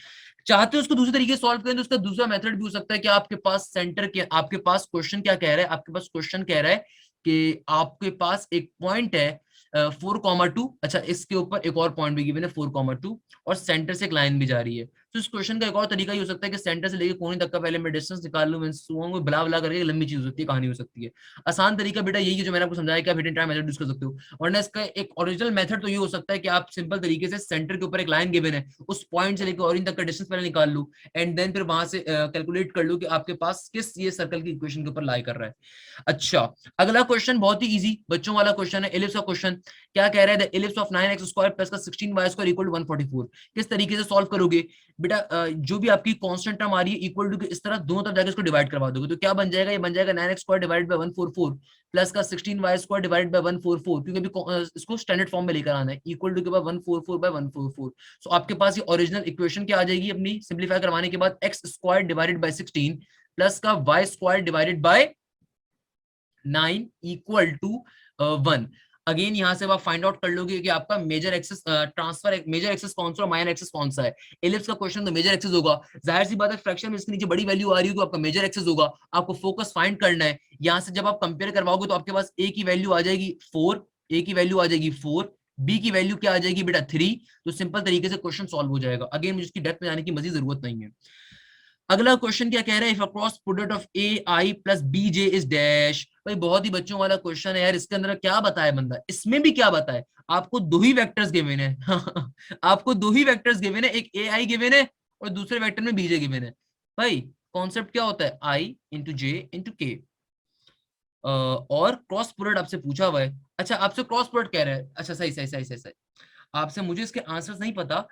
चाहते हो उसको दूसरे तरीके से सॉल्व करें तो उसका दूसरा मेथड भी हो सकता है कि आपके पास सेंटर के, आपके पास क्वेश्चन क्या कह रहा है, आपके पास क्वेश्चन कह रहा है कि आपके पास एक पॉइंट है 4,2, अच्छा इसके ऊपर एक और पॉइंट भी गिवन है 4,2 और सेंटर से एक लाइन भी जा रही है। तो इस क्वेश्चन का एक और तरीका ये हो सकता है कि सेंटर से लेके कोने तक का पहले मैं डिस्टेंस निकाल लूं, मैं बला बला करके लंबी चीज हो सकती है, कहानी हो सकती है। आसान तरीका बेटा यही है जो मैंने आपको समझाया कि आप हिडन ट्राई मेथड यूज कर सकते हो। वरना इसका एक ओरिजिनल मेथड तो ये हो सकता है कि आप सिंपल तरीके से सेंटर के ऊपर एक लाइन गिवन है, उस पॉइंट से लेकर ऑरिजिन तक का डिस्टेंस पहले निकाल लूं एंड देन फिर वहां से कैलकुलेट कर लूं कि आपके पास किस ये सर्कल की इक्वेशन के ऊपर लाई कर रहा है। अच्छा, अगला क्वेश्चन बहुत ही इजी बच्चों वाला क्वेश्चन है, एलिप्स का क्वेश्चन। क्या कह रहा है, the ellipse of 9x² plus का 16y² इक्वल टू 144। किस तरीके से सॉल्व करोगे बेटा, जो भी आपकी कांस्टेंट टर्म आ रही है इक्वल टू के इस तरह दोनों तरफ जाकर इसको डिवाइड करवा दोगे तो क्या बन जाएगा, ये बन जाएगा 9x² डिवाइडेड बाय 144 प्लस का 16y² डिवाइडेड बाय 144, क्योंकि अभी इसको स्टैंडर्ड फॉर्म में लेकर आना है, इक्वल टू के बाद 144 बाय 144। सो आपके पास ये ओरिजिनल इक्वेशन क्या आ जाएगी अपनी, सिंपलीफाई करवाने के बाद x² डिवाइडेड बाय 16 प्लस का y² divided by 9 equal to 1। Again यहां से आप फाइंड आउट कर लोगे कि आपका major axis transverse, major axis कौन सा और माइनर एक्सेस कौन सा है। एलिप्स का क्वेश्चन तो मेजर एक्सेस होगा, जाहिर सी बात है फ्रैक्शन में इसके नीचे बड़ी वैल्यू आ रही है तो आपका मेजर एक्सेस होगा। आपको फोकस फाइंड करना है। यहां से जब आप कंपेयर करवाओगे तो आपके पास ए की वैल्यू आ जाएगी 4, ए की वैल्यू आ जाएगी 4, बी की वैल्यू क्या आ जाएगी बेटा 3। तो सिंपल तरीके से क्वेश्चन सॉल्व हो जाएगा। अगेन मुझे इसकी डेप्थ में जाने की मजीद जरूरत नहीं है। अगला क्वेश्चन क्या कह रहा है, if a cross product of a i plus b j is dash. भाई बहुत ही बच्चों वाला क्वेश्चन है यार, इसके अंदर क्या बताया बंदा, इसमें भी क्या बताए, आपको दो ही वेक्टर्स गिवन है आपको दो ही वेक्टर्स गिवन है, एक ए आई गिवन है और दूसरे वेक्टर में बीजे गिवन है। भाई कॉन्सेप्ट क्या होता है, आई इंटू जे इंटू के, और क्रॉस प्रोडक्ट आपसे पूछा हुआ है। अच्छा आपसे क्रॉस प्रोडक्ट कह रहा है, अच्छा सही सही सही सही सही, आपसे मुझे इसके आंसर्स नहीं पता।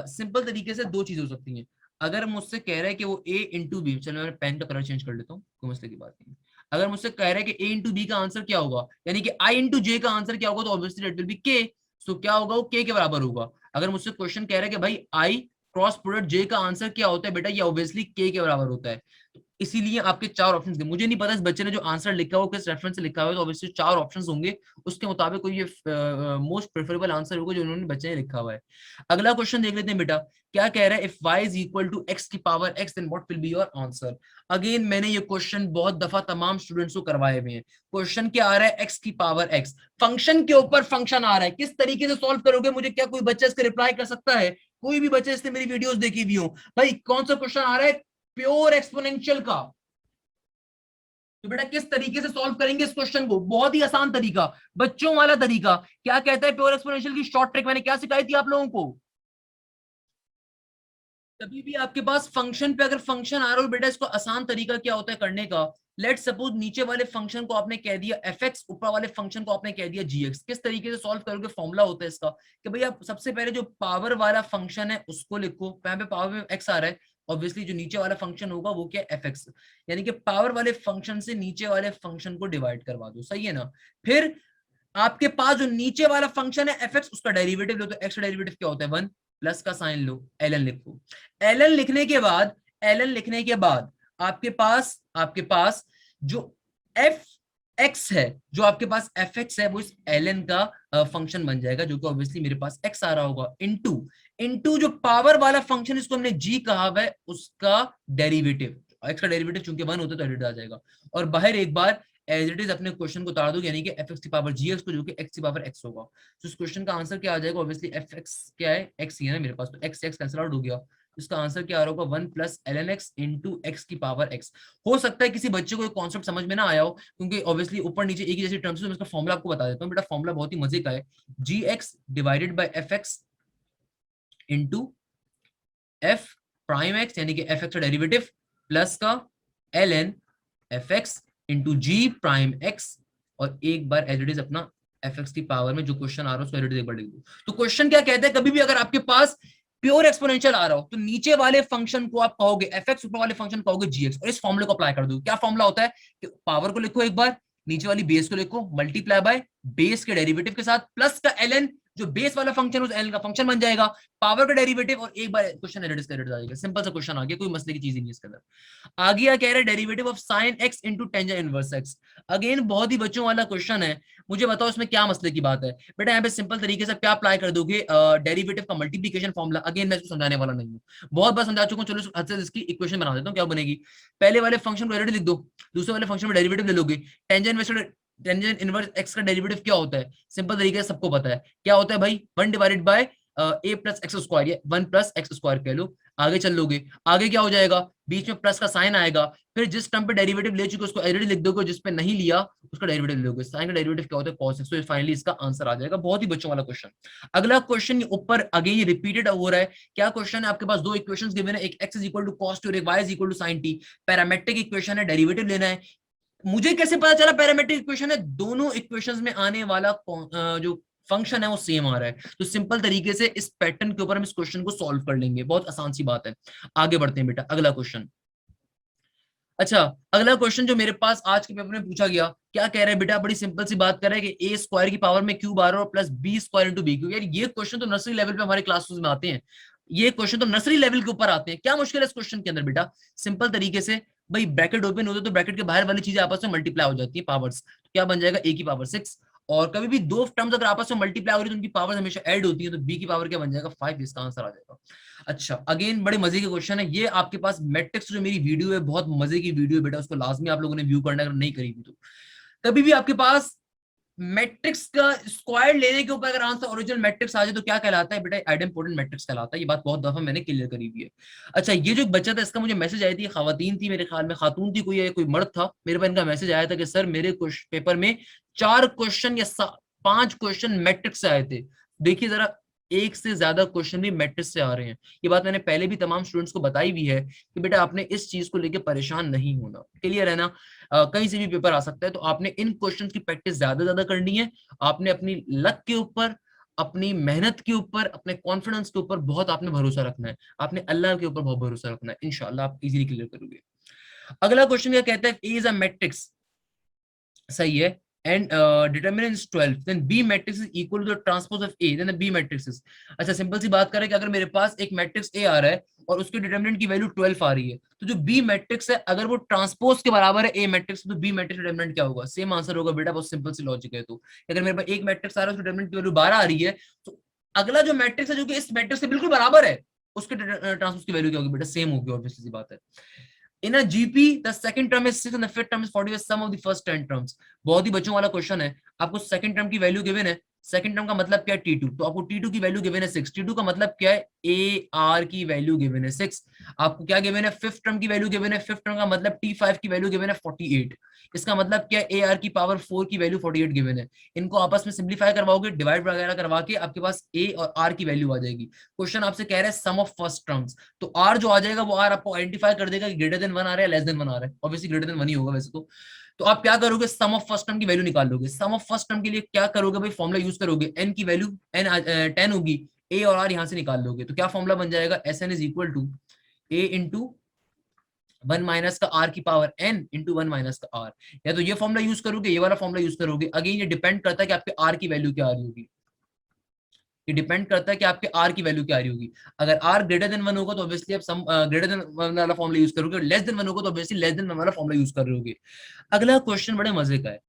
सिंपल तरीके से दो चीजें हो सकती हैं। अगर मुझसे कह रहा है कि वो a इंटू बी, चलो मैं पेन का कलर चेंज कर लेता हूँ, कोई मसले की बात नहीं। अगर मुझसे कह रहा है कि a इंटू बी का आंसर क्या होगा, यानी कि i इंटू जे का आंसर क्या होगा, तो obviously it will B k। सो क्या होगा, वो k के बराबर होगा। अगर मुझसे क्वेश्चन कह रहा है कि भाई i क्रॉस प्रोडक्ट j का आंसर क्या होता है, बेटा ये ऑब्वियसली k के बराबर होता है। इसीलिए आपके चार ऑप्शंस थे। मुझे नहीं पता इस बच्चे ने जो आंसर लिखा हो किस रेफरेंस से लिखा हुआ है, तो ऑब्वियसली चार ऑप्शंस होंगे, उसके मुताबिक कोई ये मोस्ट प्रेफरेबल आंसर होगा जो उन्होंने बच्चे ने लिखा हुआ है। अगला क्वेश्चन देख लेते हैं बेटा, क्या कह रहा है, if y is equal to x की power x then what will be your answer. Again मैंने ये क्वेश्चन बहुत दफा तमाम स्टूडेंट्स को करवाए हुए हैं। क्वेश्चन क्या आ रहा है, x की पावर x, फंक्शन के ऊपर फंक्शन आ रहा है, किस तरीके से सॉल्व करोगे, मुझे क्या कोई बच्चा इसका रिप्लाई कर सकता है, कोई भी बच्चे इसने मेरी वीडियोस देखी भी हो। भाई कौन सा क्वेश्चन आ रहा है, प्योर एक्सपोनेंशियल का। तो बेटा किस तरीके से सॉल्व करेंगे इस क्वेश्चन को, बहुत ही आसान तरीका, बच्चों वाला तरीका। क्या कहता है प्योर एक्सपोनेंशियल की शॉर्ट ट्रिक, मैंने क्या सिखाई थी आप लोगों को। कभी भी आपके पास फंक्शन पे अगर फंक्शन आ रहा हो बेटा, इसको आसान तरीका क्या होता है करने का, लेट सपोज नीचे वाले फंक्शन को आपने कह दिया fx, ऊपर वाले फंक्शन को आपने कह दिया gx। किस तरीके से सॉल्व करोगे, फॉर्मूला होता है इसका कि भाई आप सबसे पहले जो पावर वाला फंक्शन है उसको लिखो, यहाँ पे पावर में x आ रहा है, ऑब्वियसली जो नीचे वाला फंक्शन होगा वो क्या है fx, यानी कि पावर वाले फंक्शन से नीचे वाले फंक्शन को डिवाइड करवा दो, सही है ना। फिर आपके पास जो नीचे वाला फंक्शन है fx, उसका डेरिवेटिव लो, तो x का डेरिवेटिव क्या होता है 1, प्लस का साइन लो, ln लिखो। ln लिखने के बाद, ln लिखने के बाद आपके पास जो f x है, जो आपके पास fx है, वो इस ln का फंक्शन बन जाएगा, जो कि ऑब्वियसली मेरे पास x आ रहा होगा, इनटू इनटू जो पावर वाला फंक्शन इसको हमने g कहा हुआ है, उसका डेरिवेटिव, x का डेरिवेटिव चूंकि 1 होता है तो एडिट आ जाएगा, और बाहर एक बार एज इट इज अपने क्वेश्चन को उतार दो, यानी कि एफ एक्स की पावर जी एक्स को, जो कि एक्स की पावर एक्स होगा। तो इस क्वेश्चन का आंसर क्या आ जाएगा, ऑब्वियसली एफ एक्स क्या है, एक्स ही है ना मेरे पास, तो एक्स एक्स कैंसिल आउट हो गया। इसका आंसर क्या आ रहा होगा, 1 plus ln x into x की पावर x। हो सकता है किसी बच्चे को कॉन्सेप्ट समझ में ना आया हो, क्योंकि ऑब्वियसली ऊपर नीचे एक ही जैसी टर्म्स है, तो मैं इसका फॉर्मुला आपको बता देता हूँ बेटा। फॉर्मुला बहुत ही मजे का है, g x divided by f x into f prime x, यानी कि एफ एक्स का डेरिवेटिव, प्लस का ln f x into g prime x, और एक बार एज इट इज अपना एफ एक्स की पावर में जो क्वेश्चन आ रहा है उसको एज इट इज एक बार लिख दो। तो क्वेश्चन क्या कहता है, कभी भी अगर आपके पास प्योर एक्सपोनेंशियल आ रहा हो तो नीचे वाले फंक्शन को आप कहोगे एफ एक्स, ऊपर वाले फंक्शन कहोगे जी एक्स, और इस फॉर्मूले को अप्लाई कर दो। क्या फॉर्मूला होता है कि पावर को लिखो एक बार, नीचे वाली बेस को लिखो, मल्टीप्लाई बाय बेस के डेरिवेटिव के साथ, प्लस का ln जो बेस वाला फंक्शन उस एल का फंक्शन बन जाएगा, पावर का डेरिवेटिव, और एक बार क्वेश्चन एडिट कर जाएगा। सिंपल सा क्वेश्चन आ गया, कोई मसले की चीज ही नहीं इसके अंदर। आ गया कह रहा है derivative of sine x into tangent inverse x. Again बहुत ही बच्चों वाला क्वेश्चन है, मुझे बताओ इसमें क्या मसले की बात है। बेटा यहाँ पे सिंपल तरीके से क्या अप्लाई कर दोगे, डेरिवेटिव का मल्टीप्लिकेशन फॉर्मूला। अगेन मैं इसको समझाने वाला नहीं हूँ, बहुत बार समझा चुका हूँ। चलो हद से इसकी इक्वेशन बना देता हूँ, क्या बनेगी। पहले वाले फंक्शन को लिख दो, दूसरे वाले फंक्शन में डेरिवेटिव ले लोगे। टेंजेंट इनवर्स एक्स का डेरिवेटिव क्या होता है, सिंपल तरीके से सबको पता है क्या होता है भाई, 1 divided by A plus x square, या 1 प्लस एक्स स्क्वायर कह लो। आगे चल लोगे, आगे क्या हो जाएगा, बीच में प्लस का साइन आएगा, फिर जिस टर्म पे डेरिवेटिव ले चुके उसको ऑलरेडी लिख दोगे, जिस पे नहीं लिया उसका डेरिवेटिव ले लोगे। साइन का डेरिवेटिव क्या होता है, cos x। तो फाइनली इसका आंसर आ जाएगा। बहुत ही बच्चों वाला क्वेश्चन। अगला क्वेश्चन ऊपर अगेन ये रिपीटेड हो रहा है। क्या क्वेश्चन है, आपके पास दो इक्वेशंस गिवन है, एक x is equal to cos t और एक y is equal to sin t। Parametric equation है, डेरिवेटिव लेना है। मुझे कैसे पता चला पैरामेट्रिक इक्वेशन है, दोनों इक्वेशंस में आने वाला जो फंक्शन है वो सेम आ रहा है। तो सिंपल तरीके से इस पैटर्न के ऊपर हम इस क्वेश्चन को सॉल्व कर लेंगे, बहुत आसान सी बात है। आगे बढ़ते हैं बेटा, अगला क्वेश्चन। अच्छा, अगला क्वेश्चन जो मेरे पास आज के पेपर में पूछा गया, क्या कह रहा है बेटा, बड़ी सिंपल सी बात कर रहा है कि ए स्क्वायर की पावर में क्यूब आ रहा है और plus b square into b cube. यार ये क्वेश्चन तो नर्सरी लेवल पे हमारे क्लासेस में आते हैं, ये क्वेश्चन तो नर्सरी लेवल के ऊपर आते हैं। क्या मुश्किल है इस क्वेश्चन के अंदर बेटा, सिंपल तरीके से भाई ब्रैकेट ओपन होते तो ब्रैकेट के बाहर वाली चीजें आपस में मल्टीप्लाई हो जाती है पावर्स। तो क्या बन जाएगा, ए की पावर 6, और कभी भी दो टर्म्स अगर आपस में मल्टीप्लाई हो रही है तो उनकी पावर हमेशा ऐड होती है, तो बी की पावर क्या बन जाएगा, 5। इसका आंसर आ जाएगा। अच्छा, अगेन बड़े मजे के क्वेश्चन है ये। आपके पास मैट्रिक्स जो मेरी वीडियो है, बहुत मजे की वीडियो है बेटा, उसको लाजमी आप लोगों ने व्यू करना, अगर नहीं करी थी तो। कभी भी आपके पास मैट्रिक्स का स्क्वायर लेने के ऊपर अगर आंसर ओरिजिनल मैट्रिक्स आ जाए तो क्या कहलाता है बेटा, आइडेंपोटेंट मैट्रिक्स कहलाता है। ये बात बहुत दफा मैंने क्लियर करी हुई है। अच्छा, ये जो बच्चा था इसका मुझे मैसेज आई थी, खवातीन थी मेरे ख्याल में, खातून थी कोई, कोई मर्द था, मेरे पास इनका मैसेज आया था कि सर मेरे पेपर में 4 क्वेश्चन या 5 क्वेश्चन मैट्रिक्स से आए थे। देखिए जरा, एक से ज्यादा क्वेश्चन भी मैट्रिक्स से आ रहे हैं। ये बात मैंने पहले भी तमाम स्टूडेंट्स को बताई भी है कि बेटा आपने इस चीज को लेकर परेशान नहीं होना, क्लियर है ना। कहीं से भी पेपर आ सकता है, तो आपने इन क्वेश्चंस की प्रैक्टिस ज्यादा ज्यादा करनी है। आपने अपनी लक के ऊपर, अपनी मेहनत के ऊपर, अपने कॉन्फिडेंस के ऊपर बहुत आपने भरोसा रखना है, आपने अल्लाह के ऊपर बहुत भरोसा रखना है, इंशाल्लाह आप इजीली क्लियर करोगे। अगला क्वेश्चन क्या कहता है, ए इज अ मैट्रिक्स, सही है, and determinant is 12, then B matrix is equal to the transpose of A, then the B matrix is। अच्छा, सिंपल सी बात करें कि अगर मेरे पास एक मैट्रिक्स A आ रहा है और उसके डिटरमिनेंट की वैल्यू 12 आ रही है, तो जो B मैट्रिक्स है अगर वो ट्रांसपोज के बराबर है A मैट्रिक्स, तो B मैट्रिक्स डिटरमिनेंट क्या होगा, सेम आंसर होगा बेटा, बहुत सिंपल सी लॉजिक है। तो अगर मेरे पास एक मैट्रिक्स आ रहा है उसके डिटरमिनेंट की वैल्यू 12 आ रही है, तो अगला जो मैट्रिक्स है जो कि इस मैट्रिक्स से बिल्कुल बराबर है, उसके ट्रांसपोज की वैल्यू क्या होगी बेटा, सेम होगी, ऑब्वियसली सी बात है। In a GP, the second term is 6 and the fifth term is 40 with sum of the first 10 terms। बहुत ही बच्चों वाला क्वेश्चन है, आपको सेकंड टर्म की वैल्यू गिवन है, सेकंड टर्म का मतलब क्या है T2, तो आपको T2 की वैल्यू गिवन है 6, T2 का मतलब क्या है, AR की वैल्यू गिवन है 6। आपको क्या गिवन है, फिफ्थ टर्म की वैल्यू गिवन है, फिफ्थ टर्म का मतलब T5 की वैल्यू गिवन है 48। इसका मतलब क्या है, AR की पावर 4 की वैल्यू 48 गिवन है। इनको आपस में सिंप्लीफाई करवाओगे, डिवाइड वगैरह करवा के आपके पास A और R की वैल्यू आ जाएगी। क्वेश्चन आपसे कह रहा है सम ऑफ फर्स्ट टर्म्स, तो R जो आ जाएगा वो R आपको आइडेंटिफाई कर देगा कि ग्रेटर देन 1 आ रहा है, लेस देन 1 आ रहा है, ऑब्वियसली ग्रेटर देन 1 ही होगा वैसे तो आप क्या करोगे, सम ऑफ फर्स्ट टर्म की वैल्यू निकाल लोगे। सम ऑफ फर्स्ट टर्म के लिए क्या करोगे भाई, फॉर्मुला यूज करोगे, n की वैल्यू n 10 होगी, a और r यहां से निकाल लोगे, तो क्या फॉर्मुला बन जाएगा, Sn is equal to a into 1 minus का r की पावर n इंटू 1 माइनस का r। या तो ये फॉर्मुला यूज करोगे, ये वाला फॉर्मुला यूज करोगे। अगेन ये डिपेंड करता है कि आपके r की वैल्यू क्या आ रही होगी, ये डिपेंड करता है कि आपके r की वैल्यू क्या आ रही होगी। अगर r ग्रेटर देन 1 होगा तो ऑब्वियसली आप सम ग्रेटर देन 1 वाला फॉर्मुला यूज करोगे, और लेस देन 1 होगा तो ऑब्वियसली लेस देन 1 वाला फॉर्मुला यूज कर रहे होगे। अगला क्वेश्चन बड़े मजे का है।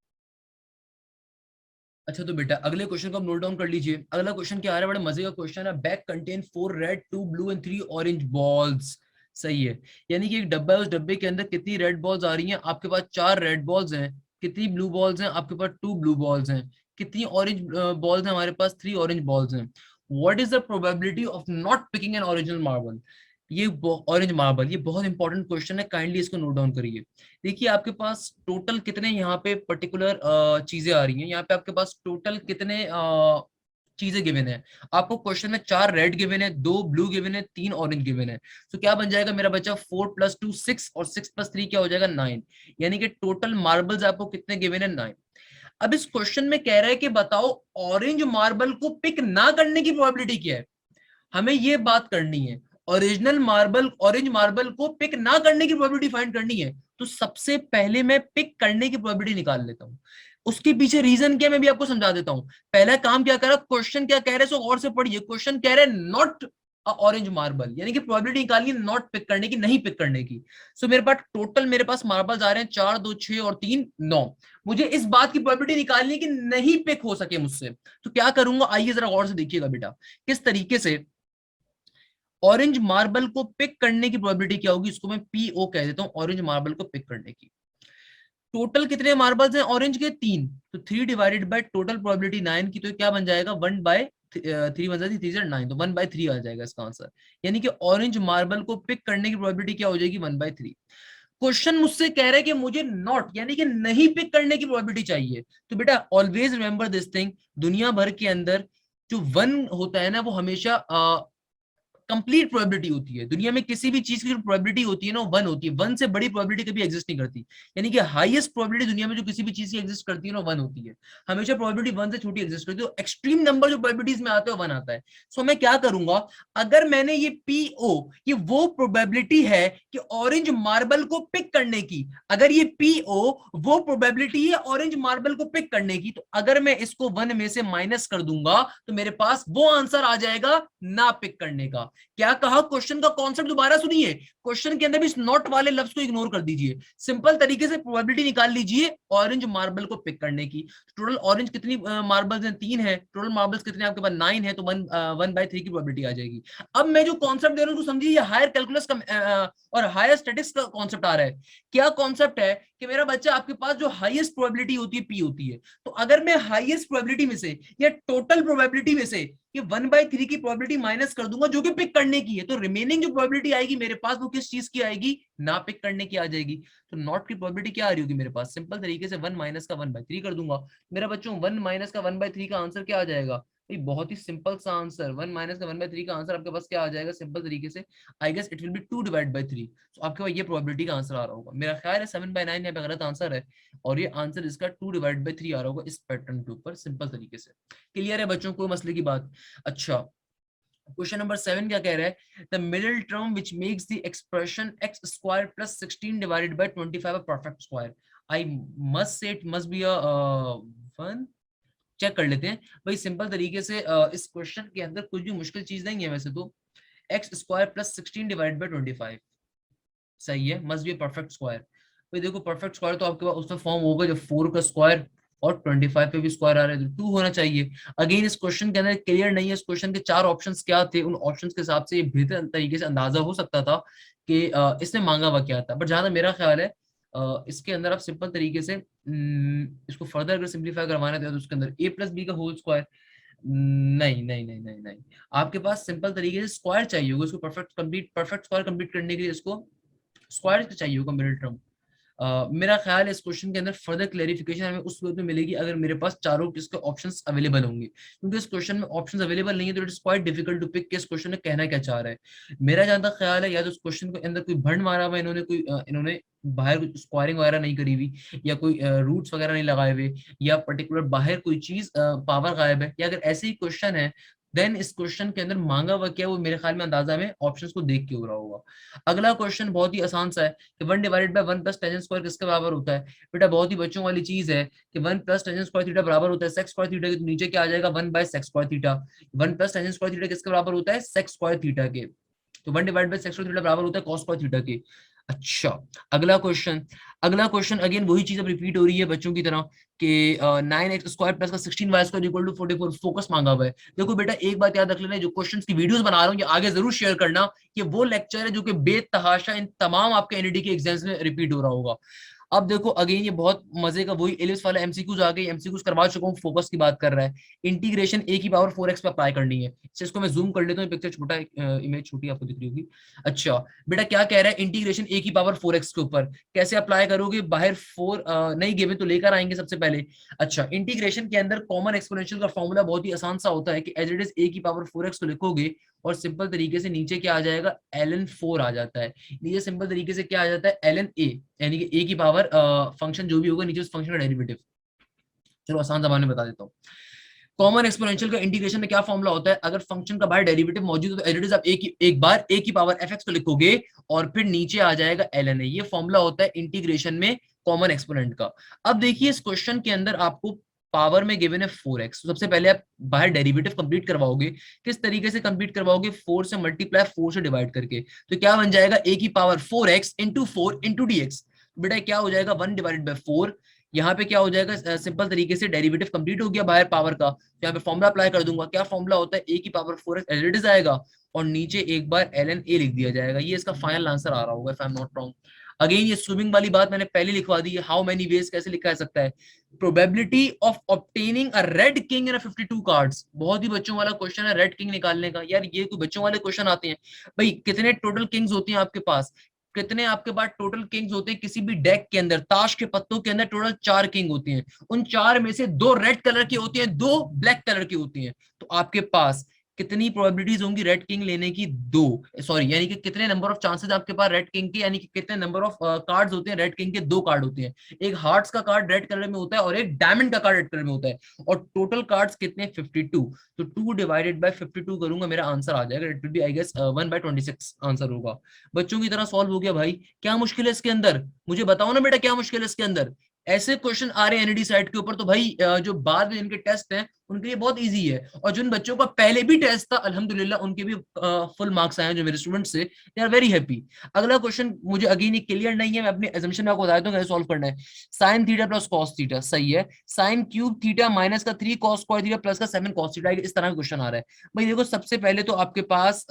अच्छा, तो बेटा अगले क्वेश्चन को आप नोट डाउन कर लीजिए। अगला क्वेश्चन क्या आ रहा है, बड़े मजे का क्वेश्चन है, bag contain 4 red 2 blue and 3 orange balls. सही है, यानी कि एक डब्बा है, उस डब्बे के अंदर कितनी रेड बॉल्स आ रही हैं, आपके पास 4 रेड बॉल्स हैं। कितनी ब्लू बॉल्स हैं, आपके पास 2 ब्लू बॉल्स हैं। कितनी ऑरेंज बॉल्स हैं, हमारे पास 3 ऑरेंज बॉल्स हैं। What is the probability of not picking an original marble. ये ऑरेंज मार्बल, ये बहुत इंपॉर्टेंट क्वेश्चन है, काइंडली इसको नोट डाउन करिए। देखिए आपके पास टोटल कितने यहाँ पे पर्टिकुलर चीजें आ रही हैं, यहाँ पे आपके पास टोटल कितने चीजें गिवन है। आपको क्वेश्चन में 4 रेड गिवन है, 2 ब्लू गिवन है, 3 ऑरेंज गिवन है। तो क्या बन जाएगा मेरा बच्चा, 4 + 2 6 और 6 + 3 क्या हो जाएगा 9। यानी कि टोटल मार्बल्स आपको कितने गिवन है, 9। अब इस क्वेश्चन में कह रहा है कि बताओ ऑरेंज मार्बल को पिक ना करने की प्रोबेबिलिटी क्या है। हमें ये बात करनी है, ओरिजिनल मार्बल, ऑरेंज मार्बल को पिक ना करने की प्रोबेबिलिटी फाइंड करनी है। तो सबसे पहले मैं पिक करने की प्रोबेबिलिटी निकाल लेता हूं। उसके पीछे रीजन क्या मैं भी आपको समझा देता हूं। पहला काम क्या करा, क्वेश्चन क्या कह रहे हैं सो और से पढ़िए। क्वेश्चन कह रहे हैं नॉट ऑरेंज मार्बल, यानी कि प्रोबेबिलिटी निकालिए नॉट पिक करने की, नहीं पिक करने की। सो मेरे पास टोटल मेरे पास मार्बल्स आ रहे हैं 4, 2, 6 और 3, 9। मुझे इस बात की प्रोबेबिलिटी निकालनी है कि नहीं पिक हो सके मुझसे। तो क्या करूंगा, आइए जरा गौर से देखिएगा बेटा किस तरीके से ऑरेंज मार्बल को पिक करने की प्रोबेबिलिटी क्या होगी। इसको मैं पीओ कह देता हूं, ऑरेंज मार्बल को पिक करने की। टोटल कितने मार्बल्स हैं ऑरेंज के, 3। तो 3 डिवाइडेड बाय टोटल प्रोबेबिलिटी 9 की, तो क्या बन जाएगा 1/3 बन जाती, 3 9, तो 1/3 आ जाएगा इसका आंसर। यानी कि ऑरेंज मार्बल को पिक करने की प्रोबेबिलिटी क्या हो जाएगी 1/3। क्वेश्चन मुझसे कह रहा है कि मुझे नॉट यानी कि नहीं पिक करने की प्रोबेबिलिटी चाहिए। तो बेटा ऑलवेज रिमेंबर दिस थिंग, दुनिया भर के अंदर जो वन होता है ना वो हमेशा कंप्लीट प्रोबेबिलिटी होती है। दुनिया में किसी भी चीज की जो प्रोबेबिलिटी होती है ना वो 1 होती है। 1 से बड़ी प्रोबेबिलिटी कभी एग्जिस्ट नहीं करती। यानी कि हाईएस्ट प्रोबेबिलिटी दुनिया में जो किसी भी चीज की एग्जिस्ट करती है ना 1 होती है। हमेशा प्रोबेबिलिटी 1 से छोटी एग्जिस्ट करती है। तो एक्सट्रीम नंबर जो प्रोबेबिलिटीज में आते हैं 1 आता है। सो मैं क्या करूंगा, अगर मैंने ये पीओ, ये वो प्रोबेबिलिटी है कि ऑरेंज मार्बल को पिक करने की, अगर ये पीओ वो प्रोबेबिलिटी है ऑरेंज मार्बल को पिक करने की, तो अगर मैं इसको 1 में से माइनस कर दूंगा तो मेरे पास वो आंसर आ जाएगा ना पिक करने का। क्या कहा, क्वेश्चन का कॉन्सेप्ट दोबारा सुनिए। क्वेश्चन के अंदर भी इस नॉट वाले लफ्ज को इग्नोर कर दीजिए। सिंपल तरीके से प्रोबेबिलिटी निकाल लीजिए ऑरेंज मार्बल को पिक करने की। टोटल ऑरेंज कितनी मार्बल्स हैं, 3 है। टोटल मार्बल्स कितने आपके पास 9 है, तो 1/3 की प्रोबेबिलिटी आ जाएगी। अब मैं जो कॉन्सेप्ट दे रहा हूं तो समझिए, ये हायर कैलकुलस का और हायर स्टैटिस्टिक्स का कॉन्सेप्ट आ रहा है। क्या कॉन्सेप्ट है कि मेरा बच्चा आपके पास जो हाईएस्ट प्रोबेबिलिटी होती है पी होती है। तो अगर मैं हाईएस्ट प्रोबेबिलिटी में से या टोटल प्रोबेबिलिटी में से ये 1/3 की प्रोबेबिलिटी माइनस कर दूंगा जो कि पिक करने की है, तो रिमेनिंग जो प्रोबेबिलिटी आएगी मेरे पास वो किस चीज की आएगी, ना पिक करने की आ जाएगी। तो नॉट की प्रोबेबिलिटी क्या आ रही होगी मेरे पास, सिंपल तरीके से 1 माइनस का 1/3 कर दूंगा। मेरा बच्चों 1 माइनस का 1/3 का आंसर क्या आ जाएगा, बहुत ही सिंपल सा आंसर। 1 माइनस का 1/3 का आंसर आपके पास क्या आ जाएगा, सिंपल तरीके से I guess it will be 2/3। तो आपके पास ये प्रोबेबिलिटी का आंसर आ रहा होगा। मेरा ख्याल है 7/9 यहाँ पे गलत आंसर है, और ये आंसर इसका 2/3 आ रहा होगा इस पैटर्न के ऊपर, सिंपल तरीके से। क्लियर है बच्चों, कोई मसले की बात। अच्छा, क्वेश्चन नंबर 7 क्या कह रहा है, the middle term which makes the expression x square plus 16 divided by 25 a perfect square. I must say it must be a one. Check कर लेते हैं भाई, सिंपल तरीके से इस क्वेश्चन के अंदर कुछ भी मुश्किल चीज नहीं है वैसे तो। x square plus 16 divided by 25 सही है, मस्ट बी परफेक्ट स्क्वायर। भाई देखो परफेक्ट स्क्वायर तो आपके पास उसमें फॉर्म होगा जब 4 का स्क्वायर और 25 पे भी स्क्वायर आ रहा है तो 2 होना चाहिए। अगेन इस क्वेश्चन के अंदर क्लियर नहीं है, इस क्वेश्चन के 4 ऑप्शंस क्या थे, उन ऑप्शंस के हिसाब से ये बेहतर तरीके से अंदाजा हो सकता था कि इसने मांगा हुआ क्या था। बट जहां तक मेरा ख्याल है इसके अंदर आप सिंपल तरीके से इसको फर्दर अगर सिंप्लीफाई करवाना था तो उसके अंदर a प्लस बी का होल स्क्वायर, नहीं नहीं नहीं नहीं नहीं, आपके पास सिंपल तरीके से स्क्वायर चाहिए होगा इसको परफेक्ट स्क्वायर कंप्लीट करने के लिए। इसको स्क्वायर चाहिए होगा मिडिल टर्म। मेरा ख्याल है इस क्वेश्चन के अंदर फर्दर क्लेरिफिकेशन हमें उस वक्त में मिलेगी अगर मेरे पास चारों किसके ऑप्शंस अवेलेबल होंगे, क्योंकि इस क्वेश्चन में ऑप्शंस अवेलेबल नहीं है तो it is quite difficult to pick किस क्वेश्चन में कहना क्या चाह रहा है। मेरा जहां तक ख्याल है या तो इस क्वेश्चन के अंदर कोई भंड मारा हुआ इन्होंने, कोई इन्होंने बाहर कुछ स्क्वायरिंग वगैरह नहीं करी हुई, या कोई रूट्स वगैरह नहीं लगाए हुए, या पर्टिकुलर बाहर कोई चीज पावर गायब है, या अगर ऐसे ही क्वेश्चन है देन इस क्वेश्चन के अंदर मांगा हुआ क्या वो मेरे ख्याल में अंदाजा में ऑप्शंस को देख के हो रहा होगा। अगला क्वेश्चन बहुत ही आसान सा है कि 1 divided by 1 plus tan square किसके बराबर होता है। बेटा बहुत ही बच्चों वाली चीज है कि 1 प्लस टेन स्क्वायर थीटा बराबर होता है सेक्स स्क्वायर थीटा के, तो नीचे क्या आ जाएगा 1 by sec square theta. 1 plus tan square theta किसके बराबर होता है, सेक्स स्क्वायर थीटा के, तो 1 divide by sec square theta बराबर होता है कॉस स्क्वायर थीटा के। अच्छा, अगला क्वेश्चन अगेन वही चीज अब रिपीट हो रही है बच्चों की तरह कि 9x स्क्वायर प्लस का 16y square equal to 44 focus मांगा हुआ है। देखो बेटा एक बात याद रख लेना, जो क्वेश्चंस की वीडियोस बना रहा हूँ ये आगे जरूर शेयर करना, कि वो लेक्चर है जो कि बेतहाशा इन तमाम आपके एनईडी के एग्जाम्स में रिपीट हो रहा होगा। अब देखो अगेन ये बहुत मजे का वही एलिप्स वाला एमसीक्यूज आ गए, एमसीक्यूज करवा चुका हूँ, फोकस की बात कर रहा है। इंटीग्रेशन ए की पावर 4x पे अप्लाई करनी है। इसको मैं जूम कर लेता हूँ, पिक्चर छोटा, इमेज छोटी आपको दिख रही होगी। अच्छा बेटा क्या कह रहा है, इंटीग्रेशन ए की पावर 4x के ऊपर कैसे अप्लाई करोगे, बाहर 4 नहीं गिवन तो लेकर आएंगे सबसे पहले। अच्छा, इंटीग्रेशन के अंदर कॉमन एक्सपोनेंशियल का फॉर्मूला बहुत ही आसान सा होता है कि एज इट इज ए की पावर 4x तो लिखोगे और सिंपल तरीके से नीचे क्या आ जाएगा ln 4 आ जाता है। नीचे सिंपल तरीके से क्या आ जाता है ln a, यानी कि a की पावर फंक्शन जो भी होगा नीचे उस फंक्शन का डेरिवेटिव। चलो आसान जबान में बता देता हूँ। कॉमन एक्सपोनेंशियल का इंटीग्रेशन में क्या फॉर्मूला होता है, अगर फंक्शन का बाहर डेरिवेटिव मौजूद है तो एज इट इज आप एक बार a की पावर fx को लिखोगे और फिर नीचे आ जाएगा ln a। ये फॉर्मूला होता है इंटीग्रेशन में कॉमन एक्सपोनेंट का। अब देखिए इस क्वेश्चन के अंदर आपको पावर में गिवन है 4x, तो सबसे पहले आप बाहर डेरिवेटिव कंप्लीट करवाओगे। किस तरीके से कंप्लीट करवाओगे? 4 से मल्टीप्लाई, 4 से डिवाइड करके। तो क्या बन जाएगा? a की power 4x into 4 into dx। बेटा क्या हो जाएगा? 1 डिवाइडेड बाई 4। यहाँ पे क्या हो जाएगा? सिंपल तरीके से डेरिवेटिव कंप्लीट हो गया बाहर पावर का, तो यहाँ पे फॉर्मुला अप्लाई कर दूंगा। क्या फॉर्मुला होता है? a की power 4x as it is आएगा, और नीचे एक बार ln a लिख दिया जाएगा। ये इसका फाइनल आंसर आ रहा होगा if I am not wrong. Again ये स्विमिंग वाली बात मैंने पहले लिखवा दी है। हाउ मेनी वेज कैसे लिखा जा सकता है? Probability of obtaining a red king in 52 cards. बहुत ही बच्चों वाला क्वेश्चन है रेड किंग निकालने का। यार ये कोई बच्चों वाले क्वेश्चन आते हैं? भाई कितने टोटल किंग्स होते हैं आपके पास? कितने आपके पास टोटल किंग्स होते हैं किसी भी डेक के अंदर? ताश के पत्तों के अंदर टोटल 4 किंग होती हैं। उन 4 में से 2 रेड कलर की होती हैं, 2 ब्लैक कलर की होती हैं। तो आपके पास कितनी प्रोबेबिलिटीज होंगी रेड किंग लेने की? 2। सॉरी, यानी कि कितने नंबर ऑफ चांसेस आपके पास रेड किंग के, यानी कि कितने नंबर ऑफ कार्ड्स होते हैं रेड किंग के? 2 कार्ड होते हैं। एक हार्ट्स का कार्ड रेड कलर में होता है और एक डायमंड का कार्ड रेड कलर में होता है। और टोटल कार्ड्स कितने? 52। तो 2 डिवाइडेड बाय 52 करूंगा, मेरा आंसर आ जाएगा। It will be I guess 1/26 answer होगा। बच्चों की तरह सॉल्व हो गया भाई। क्या मुश्किल है इसके अंदर? मुझे बताओ ना बेटा, क्या मुश्किल है इसके अंदर? ऐसे क्वेश्चन आ रहे हैं एनईडी साइट के ऊपर, तो भाई जो बाद में इनके टेस्ट हैं उनके लिए बहुत इजी है। और जिन बच्चों का पहले भी टेस्ट था अल्हम्दुलिल्लाह उनके भी फुल मार्क्स आए हैं जो मेरे स्टूडेंट से, दे आर वेरी हैप्पी। अगला क्वेश्चन मुझे अगेन क्लियर नहीं है, मैं अपनी assumption में आपको बता देता हूँ कैसे सॉल्व करना है। Sine theta plus cos theta, सही है। साइन क्यूब थीटा माइनस का 3 कॉस स्क्वायर थीटा प्लस का 7 कॉस थीटा, इस तरह का क्वेश्चन आ रहा है। भाई देखो सबसे पहले तो आपके पास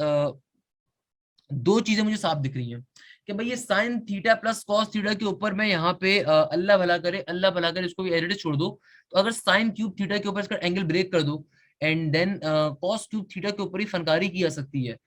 दो चीजें मुझे साफ दिख रही हैं कि भाई ये sign theta plus cos theta के ऊपर मैं यहाँ पे अल्लाह भला करे, अल्लाह भला करे, इसको भी एडिट छोड़ दो। तो अगर साइन क्यूब थीटा के ऊपर इसका एंगल ब्रेक कर दो, and then cos cube theta के ऊपर ही फनकारी की जा सकती है।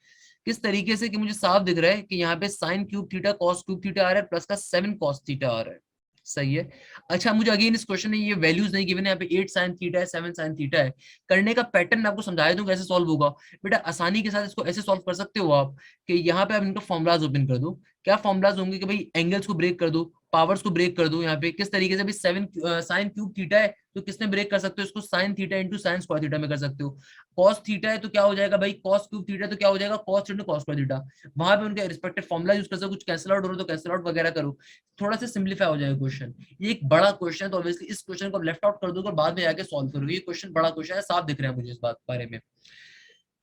किस तरीके से? कि मुझे साफ दिख रहा है कि यहाँ पे sine cube theta cos cube theta आ रहा है प्लस का 7 कॉस थीटा आ रहा है, सही है। अच्छा मुझे अगेन इस क्वेश्चन में ये वैल्यूज नहीं गिवन है, यहाँ पे 8 साइन थीटा है, 7 साइन थीटा है। करने का पैटर्न मैं आपको समझा दूं कैसे सॉल्व होगा। बेटा आसानी के साथ इसको ऐसे सॉल्व कर सकते हो आप कि यहाँ पे आप इनका फॉर्मुलाज ओपन कर दो। क्या फॉर्मुलाज होंगे? कि भाई एंगल्स को ब्रेक कर दो, पावर्स को ब्रेक कर दो। यहाँ पे किस तरीके से? भी 7 साइन क्यूब थीटा है तो किसने ब्रेक कर सकते हो इसको? Sine theta into sine square theta में कर सकते हो। कॉस थीटा है तो क्या हो जाएगा भाई? कॉस क्यूब थीटा तो क्या हो जाएगा? Cos into cos square theta. वहां पे उनके रिस्पेक्टिव फॉर्मुला यूज कर सकते हो। कुछ कैंसिल आउट हो रहा तो कैंसिल आउट वगैरह करो, थोड़ा सा सिंप्लीफाई हो जाएगा क्वेश्चन। ये एक बड़ा क्वेश्चन है तो ऑब्वियसली इस क्वेश्चन को लेफ्ट आउट कर दो और बाद में जाके सॉल्व करो। ये क्वेश्चन बड़ा क्वेश्चन है, साफ दिख रहा है मुझे इस बात बारे में।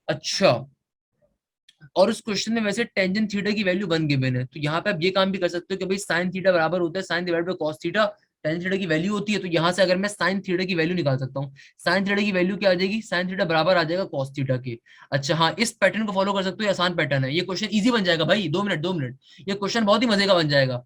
अच्छा, और उस क्वेश्चन में वैसे टेंजेंट थीटा की वैल्यू 1 गिवन है, तो यहाँ पे आप ये काम भी कर सकते हो कि भाई साइन थीटा बराबर होता है sine divide by cos theta. Tangent theta की वैल्यू होती है, तो यहाँ से अगर मैं साइन थीटा की वैल्यू निकाल सकता हूँ। साइन थीटा की वैल्यू क्या आ जाएगी? साइन थीटा बराबर आ जाएगा कॉस थीटा के। अच्छा हाँ, इस पैटर्न को फॉलो कर सकते हो, आसान पैटर्न है। ये क्वेश्चन इजी बन जाएगा भाई, 2 मिनट 2 मिनट, ये क्वेश्चन बहुत ही मजे का बन जाएगा।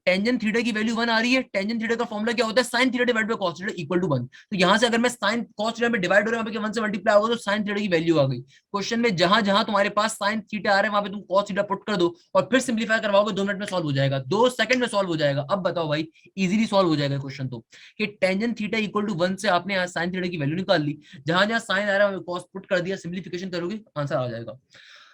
टेंजेंट थीटा की वैल्यू 1 आ रही है। टेंजेंट थीटा का फॉर्मूला क्या होता है? Sine theta divide by cos theta equal to 1। तो यहां से अगर मैं साइन कॉस थीटा में डिवाइड हो रहा है, वहां पे 1 से मल्टीप्लाई होगा तो साइन थीटा की वैल्यू आ गई। क्वेश्चन में जहां जहां तुम्हारे पास साइन थीटा आ रहा है वहां पे तुम कॉस थीटा पुट कर दो और फिर सिंप्लीफाई करवाओगे, 2 मिनट में सॉल्व हो जाएगा, 2 सेकंड में सॉल्व हो जाएगा। अब बताओ भाई, इजीली सॉल्व हो जाएगा क्वेश्चन तो, कि टेंजेंट थीटा इक्वल टू 1 से आपने यहाँ साइन थीटा की वैल्यू निकाल ली, जहां जहां साइन आ रहा है कॉस पुट कर दिया, सिंप्लीफिकेशन करोगे आंसर आ जाएगा।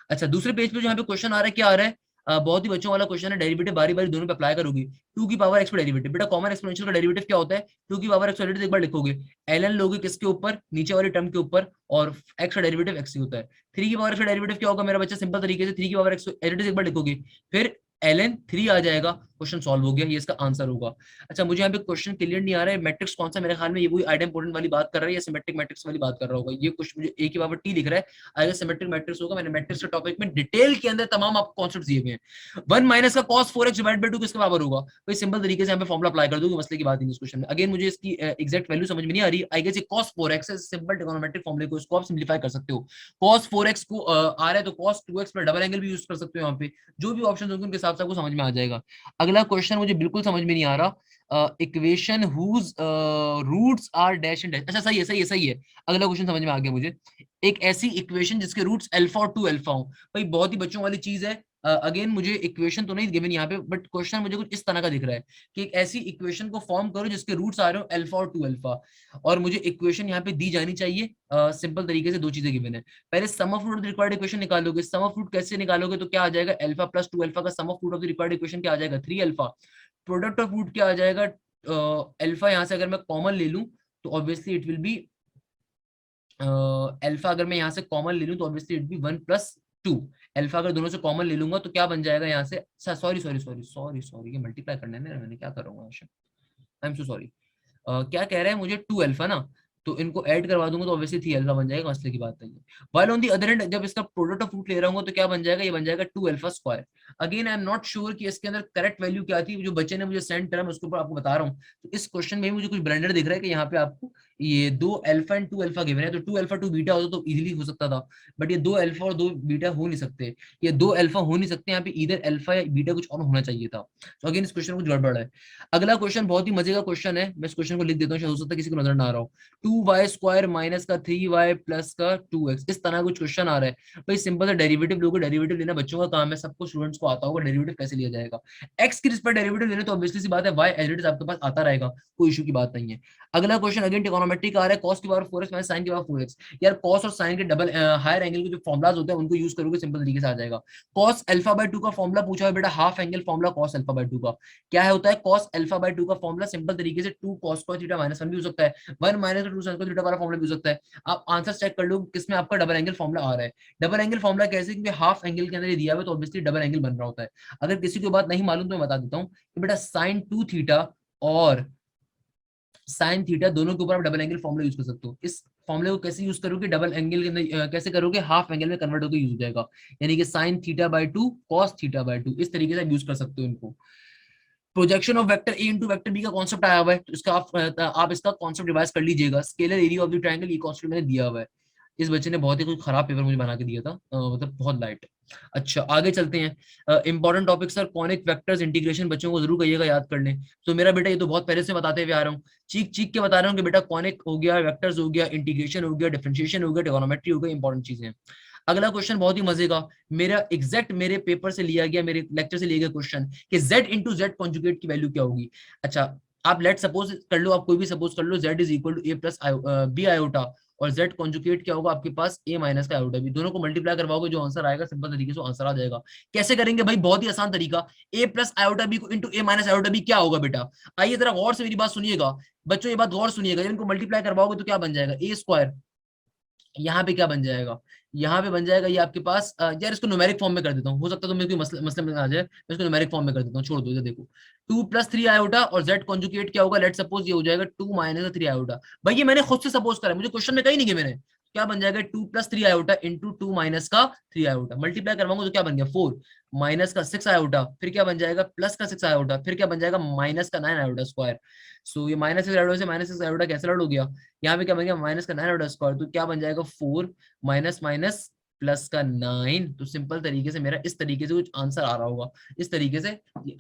अच्छा दूसरे पेज पे जो यहाँ पे क्वेश्चन आ रहा है, क्या आ रहा है? बहुत ही बच्चों वाला क्वेश्चन है, डेरिवेटिव बारी बारी दोनों पे अप्लाई करोगी। 2 की पावर एक्स पे डेरिवेटिव, बेटा कॉमन एक्सपोनेंशियल का डेरिवेटिव क्या होता है? 2 की पावर एक्स का डेरिवेटिव एक बार लिखोगे, ln लोगे किसके ऊपर? नीचे वाली टर्म के ऊपर, और एक्स का डेरिवेटिव एक्स ही होता है। 3 की पावर एक्स का डेरिवेटिव क्या होगा मेरा बच्चा? सिंपल तरीके से 3 की पावर एक्स डेरिवेटिव एक बार लिखोगे, फिर ln 3 आ जाएगा, क्वेश्चन सॉल्व हो गया, ये इसका आंसर होगा। अच्छा मुझे यहाँ पे क्वेश्चन क्लियर नहीं आ रहा है, मैट्रिक्स कौन सा? मेरे ख्याल में ये वही आइडम इंपोर्टेंट वाली बात कर रहा है या सिमेट्रिक मैट्रिक्स वाली बात कर रहा होगा। ये कुछ मुझे ए की पावर टी दिख रहा है, आगे सिमेट्रिक मैट्रिक्स होगा। मैंने मैट्रिक्स के टॉपिक में डिटेल के अंदर तमाम आपको कॉन्सेप्ट दिए हुए हैं। 1 माइनस का कॉस 4x डिवाइड बाय 2 किसके बराबर होगा? भाई सिंपल तरीके से यहाँ पे फॉर्मुला अप्लाई कर दूंगी, मसले की बात नहीं इस क्वेश्चन में। अगेन मुझे इसकी एग्जैक्ट वैल्यू समझ में नहीं आ रही, आई गेस ये cos 4x है, सिंपल ट्रिग्नोमेट्रिक फॉर्मूले को इसको आप सिंपलीफाई कर सकते हो। cos 4x को आ रहा है तो cos 2x पर डबल एंगल भी यूज कर सकते हो। यहाँ पे जो भी ऑप्शन होंगे उनके हिसाब से आपको समझ में आ जाएगा। अगला क्वेश्चन मुझे बिल्कुल समझ में नहीं आ रहा, equation whose roots are dash and dash. अच्छा सही है सही है सही है, अगला क्वेश्चन समझ में आ गया मुझे। एक ऐसी इक्वेशन जिसके रूट्स अल्फा और 2 अल्फा हो। भाई बहुत ही बच्चों वाली चीज है। अगेन मुझे इक्वेशन तो नहीं गिवन यहाँ पे, बट क्वेश्चन मुझे कुछ इस तरह का दिख रहा है कि एक ऐसी इक्वेशन को फॉर्म करो जिसके रूट्स आ रहे हो अल्फा और 2 अल्फा, और मुझे इक्वेशन यहाँ पे दी जानी चाहिए। सिंपल तरीके से दो चीजें गिवन है। पहले sum of root of the required equation निकालोगे। सम ऑफ रूट कैसे निकालोगे? तो क्या आ जाएगा? अल्फा प्लस 2 अल्फा का sum of root of the required equation क्या आ जाएगा? 3 अल्फा। प्रोडक्ट ऑफ रूट क्या आ जाएगा? अल्फा यहाँ से अगर मैं कॉमन ले लूं तो obviously it will be alpha, अगर मैं यहाँ से कॉमन ले लूं तो obviously it be 1 plus 2। Alpha अगर दोनों से कॉमन ले लूंगा तो क्या बन जाएगा यहाँ से, sorry sorry sorry sorry sorry, ये मल्टीप्लाई करना है ना, मैंने क्या करूंगा, आई एम सो सॉरी। क्या कह रहे हैं मुझे, 2 अल्फा ना, तो इनको ऐड करवा दूंगा तो ऑब्वियसली 3 अल्फा बन जाएगा, मसले की बात नहीं है। While on the other and जब इसका प्रोडक्ट ऑफ रूट ले रहा हूँ तो क्या बन जाएगा, ये बन जाएगा 2 alpha square. Again I am not sure कि इसके अंदर करेक्ट वैल्यू क्या थी, जो बच्चे ने मुझे सेंड करा मैं उसके ऊपर आपको बता रहा हूँ। तो इस क्वेश्चन में मुझे कुछ ब्लेंडर दिख रहा है कि यहाँ पे आपको ये 2 अल्फा एंड 2 अल्फा गिवन है, तो 2 अल्फा 2 बीटा होता तो इजीली हो सकता था, बट ये 2 अल्फा और 2 बीटा हो नहीं सकते, ये 2 अल्फा हो नहीं सकते, यहाँ पे इधर अल्फा या बीटा कुछ और होना चाहिए था। तो अगेन इस क्वेश्चन में कुछ गड़बड़ है। अगला क्वेश्चन बहुत ही मजे का क्वेश्चन है, मैं इस क्वेश्चन को लिख देता हूँ, शायद हो सकता है किसी को नजर ना आ रहा हो। 2y स्क्वायर माइनस का 3y प्लस का 2x, इस तरह कुछ क्वेश्चन आ रहा है भाई। सिंपल सा डेरिवेटिव लोगे, डेरिवेटिव लेना बच्चों का काम है, सबको स्टूडेंट्स को आता होगा डेरिवेटिव कैसे लिया जाएगा। x की रिस्पेक्ट डेरिवेटिव लेने तो ऑब्वियसली सी बात है y एज इट इज आपके पास आता रहेगा, कोई इशू की बात नहीं है। अगला क्वेश्चन अगेन ट्रिगोनोमेट्री का आ रहा है, cos की पावर 4x माइनस sin की पावर 4x। यार cos और sin के डबल हायर एंगल के जो फॉर्मुलाज होते हैं उनको यूज करोगे सिंपल तरीके से आ जाएगा। cos अल्फा बाय 2 का फॉर्मुला पूछा है बेटा, half angle formula cos alpha by 2 का क्या है होता है, cos अल्फा बाय 2 का फॉर्मुला सिंपल तरीके से 2 cos स्क्वायर थीटा माइनस 1 भी हो सकता है, 1 माइनस 2 sin स्क्वायर थीटा वाला फॉर्मुला भी हो सकता है। आप आंसर चेक कर लो किसमें आपका डबल एंगल फॉर्मुला आ रहा है। डबल एंगल फॉर्मुला कैसे, क्योंकि हाफ एंगल के अंदर ये दिया हुआ है तो ऑब्वियसली डबल एंगल बन रहा होता है। अगर किसी को बात नहीं मालूम तो मैं बता देता हूँ कि बेटा sin 2 थीटा और sin थीटा दोनों के ऊपर आप डबल एंगल फॉर्मुला यूज कर सकते हो। इस फॉर्मुले को कैसे यूज करोगे, डबल एंगल के अंदर कैसे करोगे, हाफ एंगल में कन्वर्ट होकर यूज हो जाएगा, यानी कि sin theta by 2 cos theta by 2, इस तरीके से यूज कर सकते हो इनको। Projection of vector a into vector b का कॉन्सेप्ट आया हुआ है, तो इसका आप इसका कॉन्सेप्ट रिवाइज कर लीजिएगा। Scalar area of the triangle, ये कॉन्सेप्ट मैंने दिया हुआ है। इस बच्चे ने बहुत ही कुछ खराब पेपर मुझे बना के दिया था, मतलब बहुत लाइट। अच्छा आगे चलते हैं, important topic sir, conic vectors integration बच्चों को जरूर कहिएगा याद कर लें। तो मेरा बेटा ये तो बहुत पहले से बताते हुए आ रहा हूँ, चीख चीख के बता रहा हूँ कि बेटा कॉनिक हो गया, वेक्टर्स हो गया, इंटीग्रेशन हो गया, डिफरेंशिएशन हो गया, ट्रिगोनोमेट्री हो गया, इंपॉर्टेंट चीजें हैं। अगला क्वेश्चन बहुत ही मजे का, मेरा एग्जैक्ट मेरे पेपर से लिया गया, मेरे लेक्चर से लिया गया क्वेश्चन कि z इंटू जेड कॉन्जुगेट की वैल्यू क्या होगी। अच्छा आप लेट सपोज कर लो, आप कोई भी सपोज कर लो, z is equal to a plus b iota, और z कॉन्जुगेट क्या होगा आपके पास a माइनस का आयोटा बी, दोनों को मल्टीप्लाई करवाओगे जो आंसर आएगा सिंपल तरीके से आंसर आ जाएगा। कैसे करेंगे भाई, बहुत ही आसान तरीका, a प्लस आयोटा बी को into a minus iota b क्या होगा बेटा। आइए जरा गौर से मेरी बात सुनिएगा बच्चों, ये बात गौर सुनिएगा, जब इनको मल्टीप्लाई करवाओगे तो क्या बन जाएगा, a स्क्वायर, यहाँ पे क्या बन जाएगा, यहाँ पे बन जाएगा ये आपके पास यार इसको न्यूमेरिक फॉर्म में कर देता हूँ, हो सकता है तो मेरे को मसले मसले में आ जाए, मैं इसको न्यूमेरिक फॉर्म में कर देता हूँ, छोड़ दो इधर देखो। 2 प्लस 3 आयोटा और z कॉन्जुगेट क्या होगा, लेट सपोज ये हो जाएगा 2 माइनस 3 आयोटा। भाई ये मैंने खुद से सपोज करा, मुझे क्वेश्चन में कहीं नहीं गया मैंने। क्या बन जाएगा 2 प्लस 3 आयोटा इंटू 2 माइनस का 3 आयोटा, मल्टीप्लाई करवाऊंगा तो क्या बन गया 4 माइनस का 6 आयोटा, फिर क्या बन जाएगा प्लस का 6 आयोटा, फिर क्या बन जाएगा माइनस का 9 आयोटा स्क्वायर। सो ये माइनस 6 आयोटा से माइनस 6 आयोटा कैंसिल आउट हो गया, यहाँ पे क्या बन गया माइनस का 9 आयोटा स्क्वायर, तो क्या बन जाएगा 4 माइनस माइनस प्लस का 9। तो सिंपल तरीके से मेरा इस तरीके से कुछ आंसर आ रहा होगा, इस तरीके से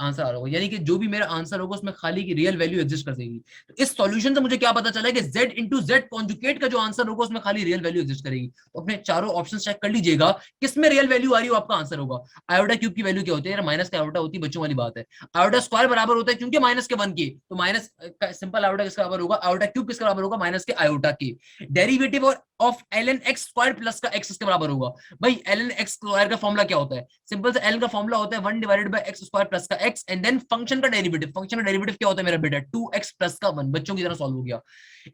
आंसर आ रहा होगा, यानी कि जो भी मेरा आंसर होगा उसमें खाली की रियल वैल्यू एग्जिस्ट कर देगी। तो इस सॉल्यूशन से मुझे क्या पता चला कि z इंटू जेड कॉन्जुगेट का जो आंसर होगा उसमें खाली रियल वैल्यू एग्जिस्ट करेगी। तो अपने चारों ऑप्शन चेक कर लीजिएगा किसमें रियल वैल्यू आ रही हो, आपका आंसर होगा। आयोटा क्यूब की वैल्यू क्या होती है यार, माइनस का आयोटा होती है, बच्चों वाली बात है। आयोटा स्क्वायर बराबर होता है क्योंकि माइनस के 1 के, तो माइनस सिंपल आयोटा किसका बराबर होगा, आयोटा क्यूब किसका बराबर होगा, माइनस के आयोटा के। Derivative of ln x square plus का x के बराबर होगा। भाई ln x स्क्वायर का फॉर्मूला क्या होता है, सिंपल से l का फॉर्मूला होता है 1 divided bye x square plus का x, एंड देन फंक्शन का डेरिवेटिव, फंक्शन का डेरिवेटिव क्या होता है मेरा बेटा 2x प्लस का 1, बच्चों की तरह सॉल्व हो गया।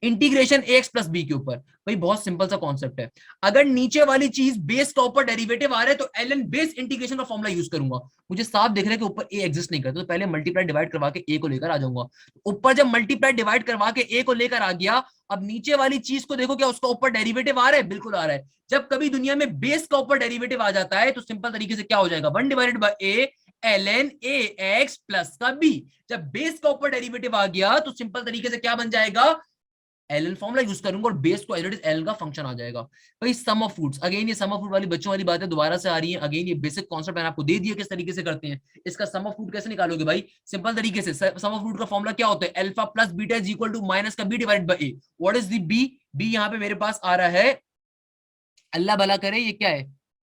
इंटीग्रेशन ax प्लस b के ऊपर, भाई बहुत सिंपल सा कॉन्सेप्ट है, अगर नीचे वाली चीज बेस का ऊपर डेरिवेटिव आ रहा है तो ln बेस इंटीग्रेशन का फॉर्मूला यूज करूंगा। मुझे साफ दिख रहा है कि ऊपर a एग्जिस्ट नहीं करता, तो पहले मल्टीप्लाई डिवाइड करवा के a को लेकर आ जाऊंगा। ऊपर जब मल्टीप्लाई डिवाइड करवा के a को लेकर आ गया, अब नीचे वाली चीज को देखो क्या उसका ऊपर डेरिवेटिव आ रहा है, बिल्कुल आ रहा है। जब कभी दुनिया में बेस का ऊपर डेरिवेटिव आ जाता है तो सिंपल तरीके से क्या हो जाएगा 1 divided bye a ln ax plus का b। जब बेस का ऊपर डेरिवेटिव आ गया तो सिंपल तरीके से क्या बन जाएगा, एल फॉर्मुला यूज करूंगा और बेस को एल का फंक्शन आ जाएगा। भाई सम ऑफ फ्रूट्स, अगेन ये सम ऑफ फ्रूट वाली बच्चों वाली बातें दोबारा से आ रही है, अगेन ये बेसिक कॉन्सेप्ट मैंने आपको दे दिया किस तरीके से करते हैं। इसका सम ऑफ फ्रूट कैसे निकालोगे भाई, सिंपल तरीके से सम ऑफ फ्रूट का फॉर्मुला क्या होता है, alpha plus beta is equal to minus का b divided by a. What is the b, b यहाँ पे मेरे पास आ रहा है, अल्लाह भला करे ये क्या है,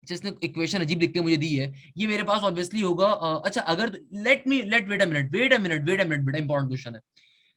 जिसने इक्वेशन अजीब लिख के मुझे दी है, ये मेरे पास ऑब्वियसली होगा अच्छा अगर लेट वेट अ मिनट बेटा, इंपॉर्टेंट क्वेश्चन है,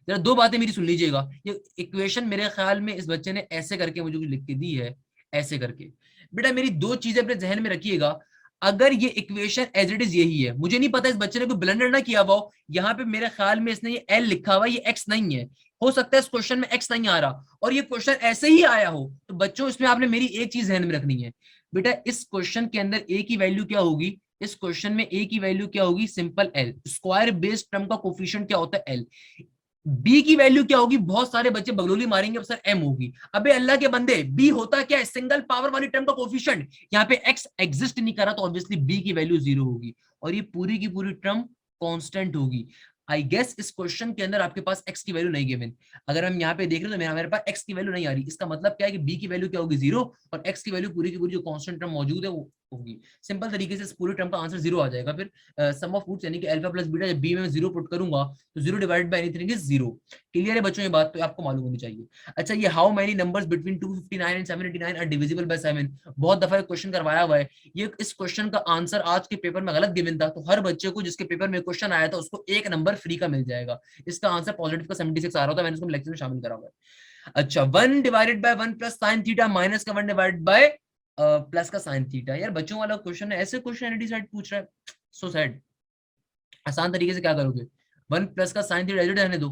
जरा दो बातें मेरी सुन लीजिएगा। ये इक्वेशन मेरे ख्याल में इस बच्चे ने ऐसे करके मुझे लिख के दी है, ऐसे करके। बेटा मेरी दो चीजें अपने जहन में रखिएगा, अगर ये इक्वेशन एज इट इज यही है, मुझे नहीं पता इस बच्चे ने कोई ब्लंडर ना किया हुआ, यहाँ पे मेरे ख्याल में इसने ये एल लिखा हुआ, ये एक्स नहीं है, हो सकता है इस क्वेश्चन में एक्स नहीं आ रहा और ये क्वेश्चन ऐसे ही आया हो, तो बच्चों इसमें आपने मेरी एक चीज जहन में रखनी है, बेटा इस क्वेश्चन के अंदर ए की वैल्यू क्या होगी, इस क्वेश्चन में ए की वैल्यू क्या होगी, simple L. Square based term का कोफिशिएंट क्या होता है, एल। बी की वैल्यू क्या होगी, बहुत सारे बच्चे बगलोली मारेंगे सर एम होगी। अबे अल्लाह के बंदे, बी होता क्या है, सिंगल पावर वाली टर्म का कोफिशिएंट। यहाँ पे एक्स एग्जिस्ट नहीं कर रहा, तो ऑब्वियसली बी की वैल्यू 0 होगी और ये पूरी की पूरी टर्म कांस्टेंट होगी। आई गेस इस क्वेश्चन के अंदर आपके पास एक्स की वैल्यू नहीं गिवन। अगर हम यहाँ पे देख रहे हैं तो मेरे पास एक्स की वैल्यू नहीं आ रही, इसका मतलब क्या है कि बी की वैल्यू क्या होगी, 0, और एक्स की वैल्यू पूरी की पूरी जो कांस्टेंट टर्म मौजूद है वो होगी। सिंपल तरीके से इस पूरी टर्म का आंसर 0 आ जाएगा। फिर सम ऑफ रूट्स यानी कि अल्फा प्लस बीटा, जब बी में 0 पुट करूंगा तो 0 divided by anything is 0। Clear है बच्चों ये बात, तो आपको मालूम होनी चाहिए। अच्छा, ये how many numbers between 259 and 789 are divisible by 7, बहुत दफा क्वेश्चन करवाया हुआ है। ये इस क्वेश्चन का आंसर आज के पेपर में गलत गिवन था, तो हर बच्चे को जिसके पेपर में क्वेश्चन आया था उसको एक नंबर फ्री का मिल जाएगा। इसका आंसर पॉजिटिव का 76 आ रहा था, मैंने उसको लेक्चर में शामिल करा हुआ है। अच्छा, 1 divided by 1 plus sine theta minus का 1 डिवाइडेड बाय प्लस का साइन थीटा। यार बच्चों वाला क्वेश्चन है, ऐसे क्वेश्चन एनडी साइड पूछ रहा है, सो सैड। आसान तरीके से क्या करोगे, 1 प्लस का साइन थीटा रहने दो,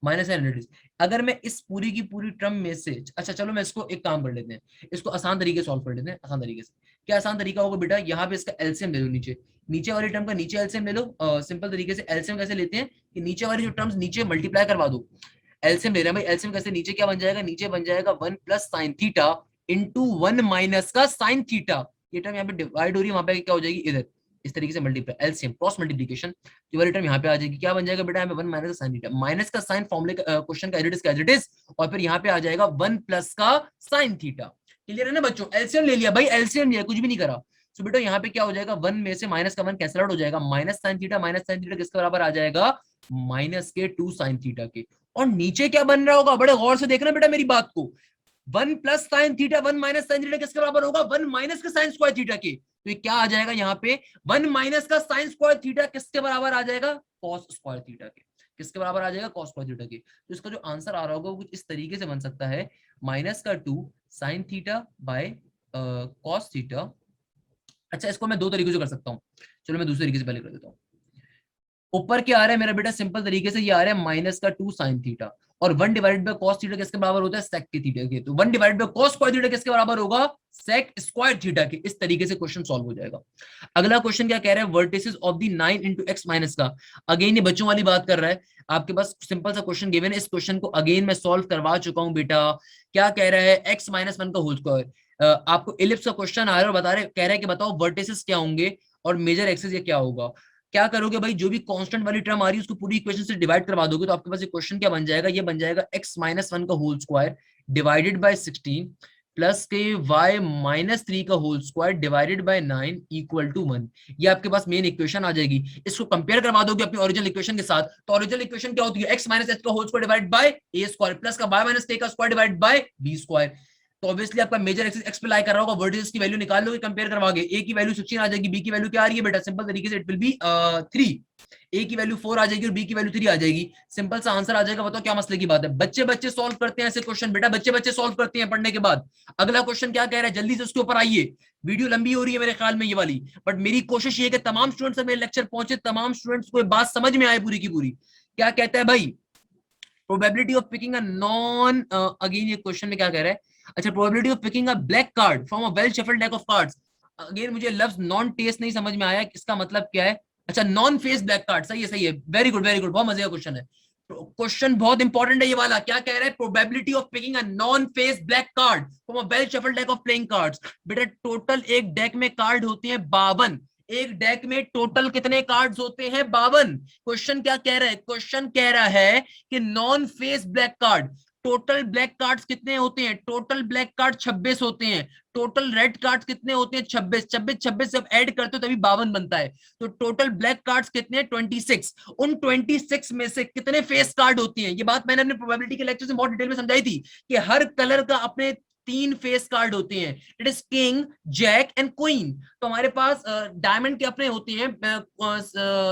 माइनस है। अगर मैं इस पूरी की पूरी टर्म में से, अच्छा चलो मैं इसको एक काम कर लेते हैं, इसको आसान तरीके से सॉल्व कर लेते हैं। आसान तरीके से क्या आसान तरीका होगा बेटा, यहाँ पे इसका एलसीएम ले लो, नीचे नीचे वाली टर्म का नीचे एलसीएम ले लो। सिंपल तरीके से एलसीएम कैसे लेते हैं कि नीचे वाली जो टर्म्स नीचे मल्टीप्लाई करवा दो। एलसीएम ले रहे हैं भाई, एलसीएम कैसे, नीचे क्या बन जाएगा, नीचे बन जाएगा 1 plus sine theta into 1 minus का साइन थीटा। ये टर्म यहाँ पे डिवाइड हो रही है, वहां पे क्या हो जाएगी, इधर इस तरीके से मल्टीप्लाई, एलसीएम क्रॉस मल्टीप्लिकेशन, जो वाली टर्म यहाँ पे आ जाएगी, क्या बन जाएगा बेटा, यहाँ पे 1 माइनस का साइन थीटा, माइनस का साइन फॉर्मूले क्वेश्चन का एज इट इज, और फिर यहाँ पे आ जाएगा 1 प्लस का साइन थीटा। क्लियर है ना बच्चों, एलसीएम ले लिया भाई, एलसीएम लिया, कुछ भी नहीं करा। सो बेटा यहाँ पे क्या हो जाएगा, 1 में से माइनस का 1 कैंसिल आउट हो जाएगा, माइनस साइन थीटा किसके बराबर आ जाएगा, माइनस के 2 साइन थीटा के। और नीचे क्या बन रहा होगा, बड़े गौर से देखना बेटा मेरी बात को, 1 plus sine theta 1 minus sine theta किसके बराबर होगा, 1 माइनस का साइन स्क्वायर थीटा के। तो ये क्या आ जाएगा यहाँ पे, 1 माइनस का साइन स्क्वायर थीटा किसके बराबर आ जाएगा, कॉस स्क्वायर थीटा के। किसके बराबर आ जाएगा, कॉस स्क्वायर थीटा के। तो इसका जो आंसर आ रहा होगा वो कुछ इस तरीके से बन सकता है, माइनस का 2 sine theta by cos theta. अच्छा, इसको मैं दो तरीके से कर सकता हूँ, चलो मैं दूसरे तरीके से पहले कर देता हूँ। ऊपर क्या आ रहा है मेरा बेटा, सिंपल तरीके से ये आ रहा है माइनस का 2 साइन थीटा, और 1 डिवाइडेड बाय कॉस थीटा किसके बराबर होता है, सेक के थीटा के। तो 1 divided by cos square theta किसके बराबर होगा, सेक स्क्वायर थीटा के। इस तरीके से क्वेश्चन सॉल्व हो जाएगा। अगला क्वेश्चन क्या कह रहा है, vertices of the 9 into x minus का। अगेन ये बच्चों वाली बात कर रहा है, आपके पास सिंपल सा क्वेश्चन गिवन है, इस क्वेश्चन को अगेन मैं सॉल्व करवा चुका हूं बेटा। क्या कह रहा है, x माइनस 1 का होल स्क्वायर। आपको इलिप्स का क्वेश्चन आ रहा है और बता रहे, कह रहा है कि बताओ वर्टिसेस क्या होंगे और मेजर एक्सिस ये क्या होगा। क्या करोगे भाई, जो भी कांस्टेंट वाली टर्म आ रही है उसको पूरी इक्वेशन से डिवाइड करवा दोगे, तो आपके पास ये क्वेश्चन क्या बन जाएगा, ये बन जाएगा x माइनस 1 का whole square divided by 16 plus के y माइनस 3 का whole square divided by 9 equal to 1। ये आपके पास मेन इक्वेशन आ जाएगी। इसको कंपेयर करवा दोगे अपनी ओरिजिनल इक्वेशन के साथ, तो ओरिजिनल इक्वेशन क्या होती है, x माइनस h का whole square divide by a square plus का y माइनस k का square divide by b square. तो ऑब्वियसली आपका मेजर एक्सिस एक्स पे लाई कर रहा होगा, वर्टिसेस की वैल्यू निकाल लोगे कंपेयर करवाओगे। ए की वैल्यू 16 आ जाएगी, बी की वैल्यू क्या आ रही है बेटा, सिंपल तरीके से इट विल बी 3। ए की वैल्यू 4 आ जाएगी और बी की वैल्यू 3 आ जाएगी। सिंपल सा आंसर आ जाएगा। बताओ क्या मसले की बात है, बच्चे बच्चे सॉल्व करते हैं ऐसे क्वेश्चन बेटा, बच्चे बच्चे सॉल्व करते हैं पढ़ने के बाद। अगला क्वेश्चन क्या कह रहा है, जल्दी से उसके ऊपर आइए, वीडियो लंबी हो रही है मेरे ख्याल में ये वाली, बट मेरी कोशिश ये है कि तमाम स्टूडेंट्स मेरे लेक्चर पहुंचे, तमाम स्टूडेंट्स को बात समझ में आए पूरी की पूरी। क्या कहता है भाई, probability of picking a non, again ये क्वेश्चन में क्या कह रहा है, अच्छा probability of picking a black card from a well shuffled deck of cards. Again मुझे लफ्ज नॉन टेस्ट नहीं समझ में आया, इसका मतलब क्या है। अच्छा, नॉन फेस ब्लैक कार्ड, सही है सही है, वेरी गुड वेरी गुड, बहुत मजे का क्वेश्चन है। क्वेश्चन बहुत इंपॉर्टेंट है ये वाला। क्या कह रहा है, probability of picking a non face black card from a well shuffled deck of playing cards. बेटा टोटल एक डेक में कार्ड होते हैं 52, एक डेक में टोटल कितने कार्ड्स होते हैं, 52। क्वेश्चन क्या कह रहा है, क्वेश्चन कह रहा है कि non face black card, total black cards कितने होते हैं, टोटल ब्लैक कार्ड 26 होते हैं, टोटल रेड कार्ड्स कितने होते हैं 26, 26 26 जब ऐड करते हो तभी 52 बनता है। तो टोटल ब्लैक कार्ड्स कितने हैं 26, उन 26 में से कितने फेस कार्ड होती हैं। ये बात मैंने अपने प्रोबेबिलिटी के लेक्चर में बहुत डिटेल में समझाई थी कि हर कलर का अपने 3 फेस कार्ड होते हैं, it is king jack and queen. तो हमारे पास डायमंड के अपने होते हैं,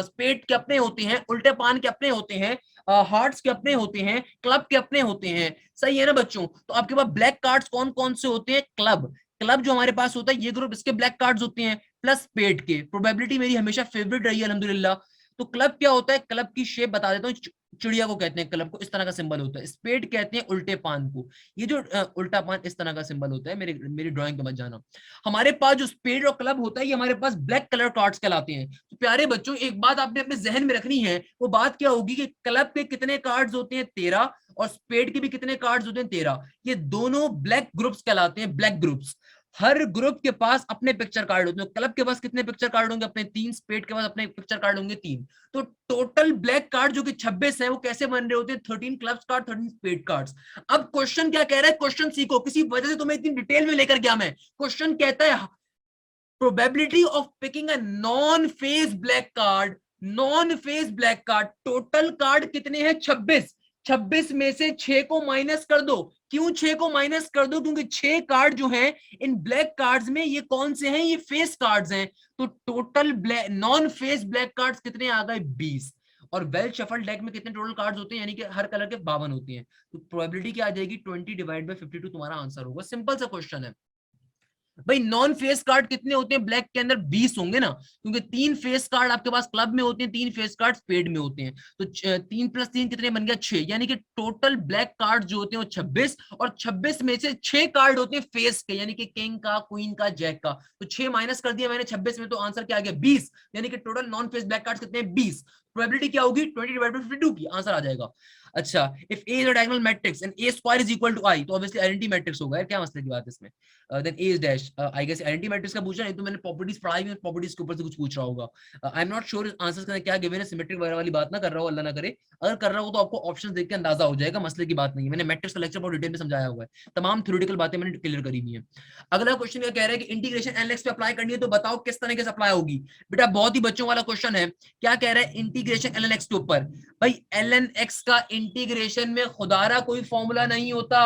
स्पेड के अपने होते हैं, उल्टे पान के अपने होते हैं, हार्ट्स के अपने होते हैं, क्लब के अपने होते हैं। सही है ना बच्चों, तो आपके पास ब्लैक कार्ड्स कौन कौन से होते हैं, क्लब, क्लब जो हमारे पास होता है ये ग्रुप, इसके ब्लैक कार्ड्स होते हैं, प्लस स्पेड के। प्रोबेबिलिटी मेरी हमेशा फेवरेट रही है अल्हम्दुलिल्लाह। तो क्लब क्या होता है, क्लब की शेप बता देता हूँ, चिड़िया को कहते हैं क्लब को, इस तरह का सिंबल होता है। स्पेड कहते हैं उल्टे पान को, ये जो उल्टा पान इस तरह का सिंबल होता है। मेरी ड्राइंग पे मत जाना। हमारे पास जो स्पेड और क्लब होता है ये हमारे पास ब्लैक कलर कार्ड्स कहलाते हैं। तो प्यारे बच्चों एक बात आपने अपने जहन में रखनी है, वो बात क्या होगी कि क्लब के कितने कार्ड्स होते हैं 13, और स्पेड के भी कितने कार्ड्स होते हैं 13। ये दोनों ब्लैक ग्रुप्स कहलाते हैं, ब्लैक ग्रुप्स। हर ग्रुप के पास अपने पिक्चर कार्ड होते हैं। क्लब के पास कितने पिक्चर कार्ड होंगे? अपने 3। स्पेड के पास अपने पिक्चर कार्ड होंगे 3। तो टोटल ब्लैक कार्ड जो कि 26 है वो कैसे बन रहे होते हैं? 13 क्लब्स कार्ड, 13 स्पेड कार्ड्स। अब क्वेश्चन क्या कह रहा है? क्वेश्चन सीखो, किसी वजह से तुम्हें इतनी डिटेल में लेकर गया मैं। क्वेश्चन कहता है probability of picking a non face black card, non face black card. Total card कितने हैं? 26। 26 में से 6 को माइनस कर दो। क्यों 6 को माइनस कर दो? क्योंकि 6 कार्ड जो हैं इन ब्लैक कार्ड्स में ये कौन से हैं? ये फेस कार्ड्स हैं। तो total black non face black cards कितने आ गए? 20। और वेल शफल डेक में कितने टोटल कार्ड्स होते हैं? यानी कि हर कलर के 52 होती हैं। तो प्रोबेबिलिटी क्या आ जाएगी? 20 डिवाइड बाय 52 तुम्हारा आंसर होगा। सिंपल सा क्वेश्चन है भाई। नॉन फेस कार्ड कितने होते हैं ब्लैक के अंदर? 20 होंगे ना, क्योंकि 3 फेस कार्ड आपके पास क्लब में होते हैं, 3 फेस कार्ड स्पेड में होते हैं। तो 3 + 3 कितने बन गया? 6। यानी कि टोटल ब्लैक कार्ड जो होते हैं वो 26, और 26 में से 6 कार्ड होते हैं फेस के, यानी कि किंग का, क्वीन का, जैक का। तो 6 माइनस कर दिया मैंने 26 में, तो आंसर क्या आ गया? 20। यानी कि total non face black card कितने? 20। प्रोबेबिलिटी क्या होगी? 20 डिवाइड बाय 52 की आंसर आ जाएगा। अच्छा, if A is a diagonal matrix and A square is equal to I, तो ऑब्वियसली आइडेंटिटी मैट्रिक्स होगा यार, क्या मसले की बात है इसमें? Then a is dash, I guess identity matrix का पूछा, नहीं तो मैंने प्रॉपर्टीज पढ़ाई हुई, प्रॉपर्टीज के ऊपर से कुछ पूछ रहा होगा। आई एम नॉट श्योर आंसर्स का क्या गिवन है, सिमेट्रिक वगैरह वाली बात ना कर रहा हूं, अल्लाह ना करे। अगर कर रहा हूं तो आपको ऑप्शंस देख के अंदाजा हो जाएगा, मसले की बात नहीं है। मैंने मैट्रिक्स का लेक्चर बहुत डिटेल में समझाया हुआ है, तमाम थ्योरेटिकल बातें मैंने क्लियर करी हुई है। अगला क्वेश्चन क्या कह रहा है कि इंटीग्रेशन एलएक्स पे अप्लाई करनी है, तो बताओ किस तरीके से अप्लाई होगी। बेटा बहुत ही बच्चों वाला क्वेश्चन है। क्या कह रहा है इंटीग्रेशन एलएक्स के ऊपर? भाई ln x का इंटीग्रेशन में खुदारा कोई फॉर्मूला नहीं होता।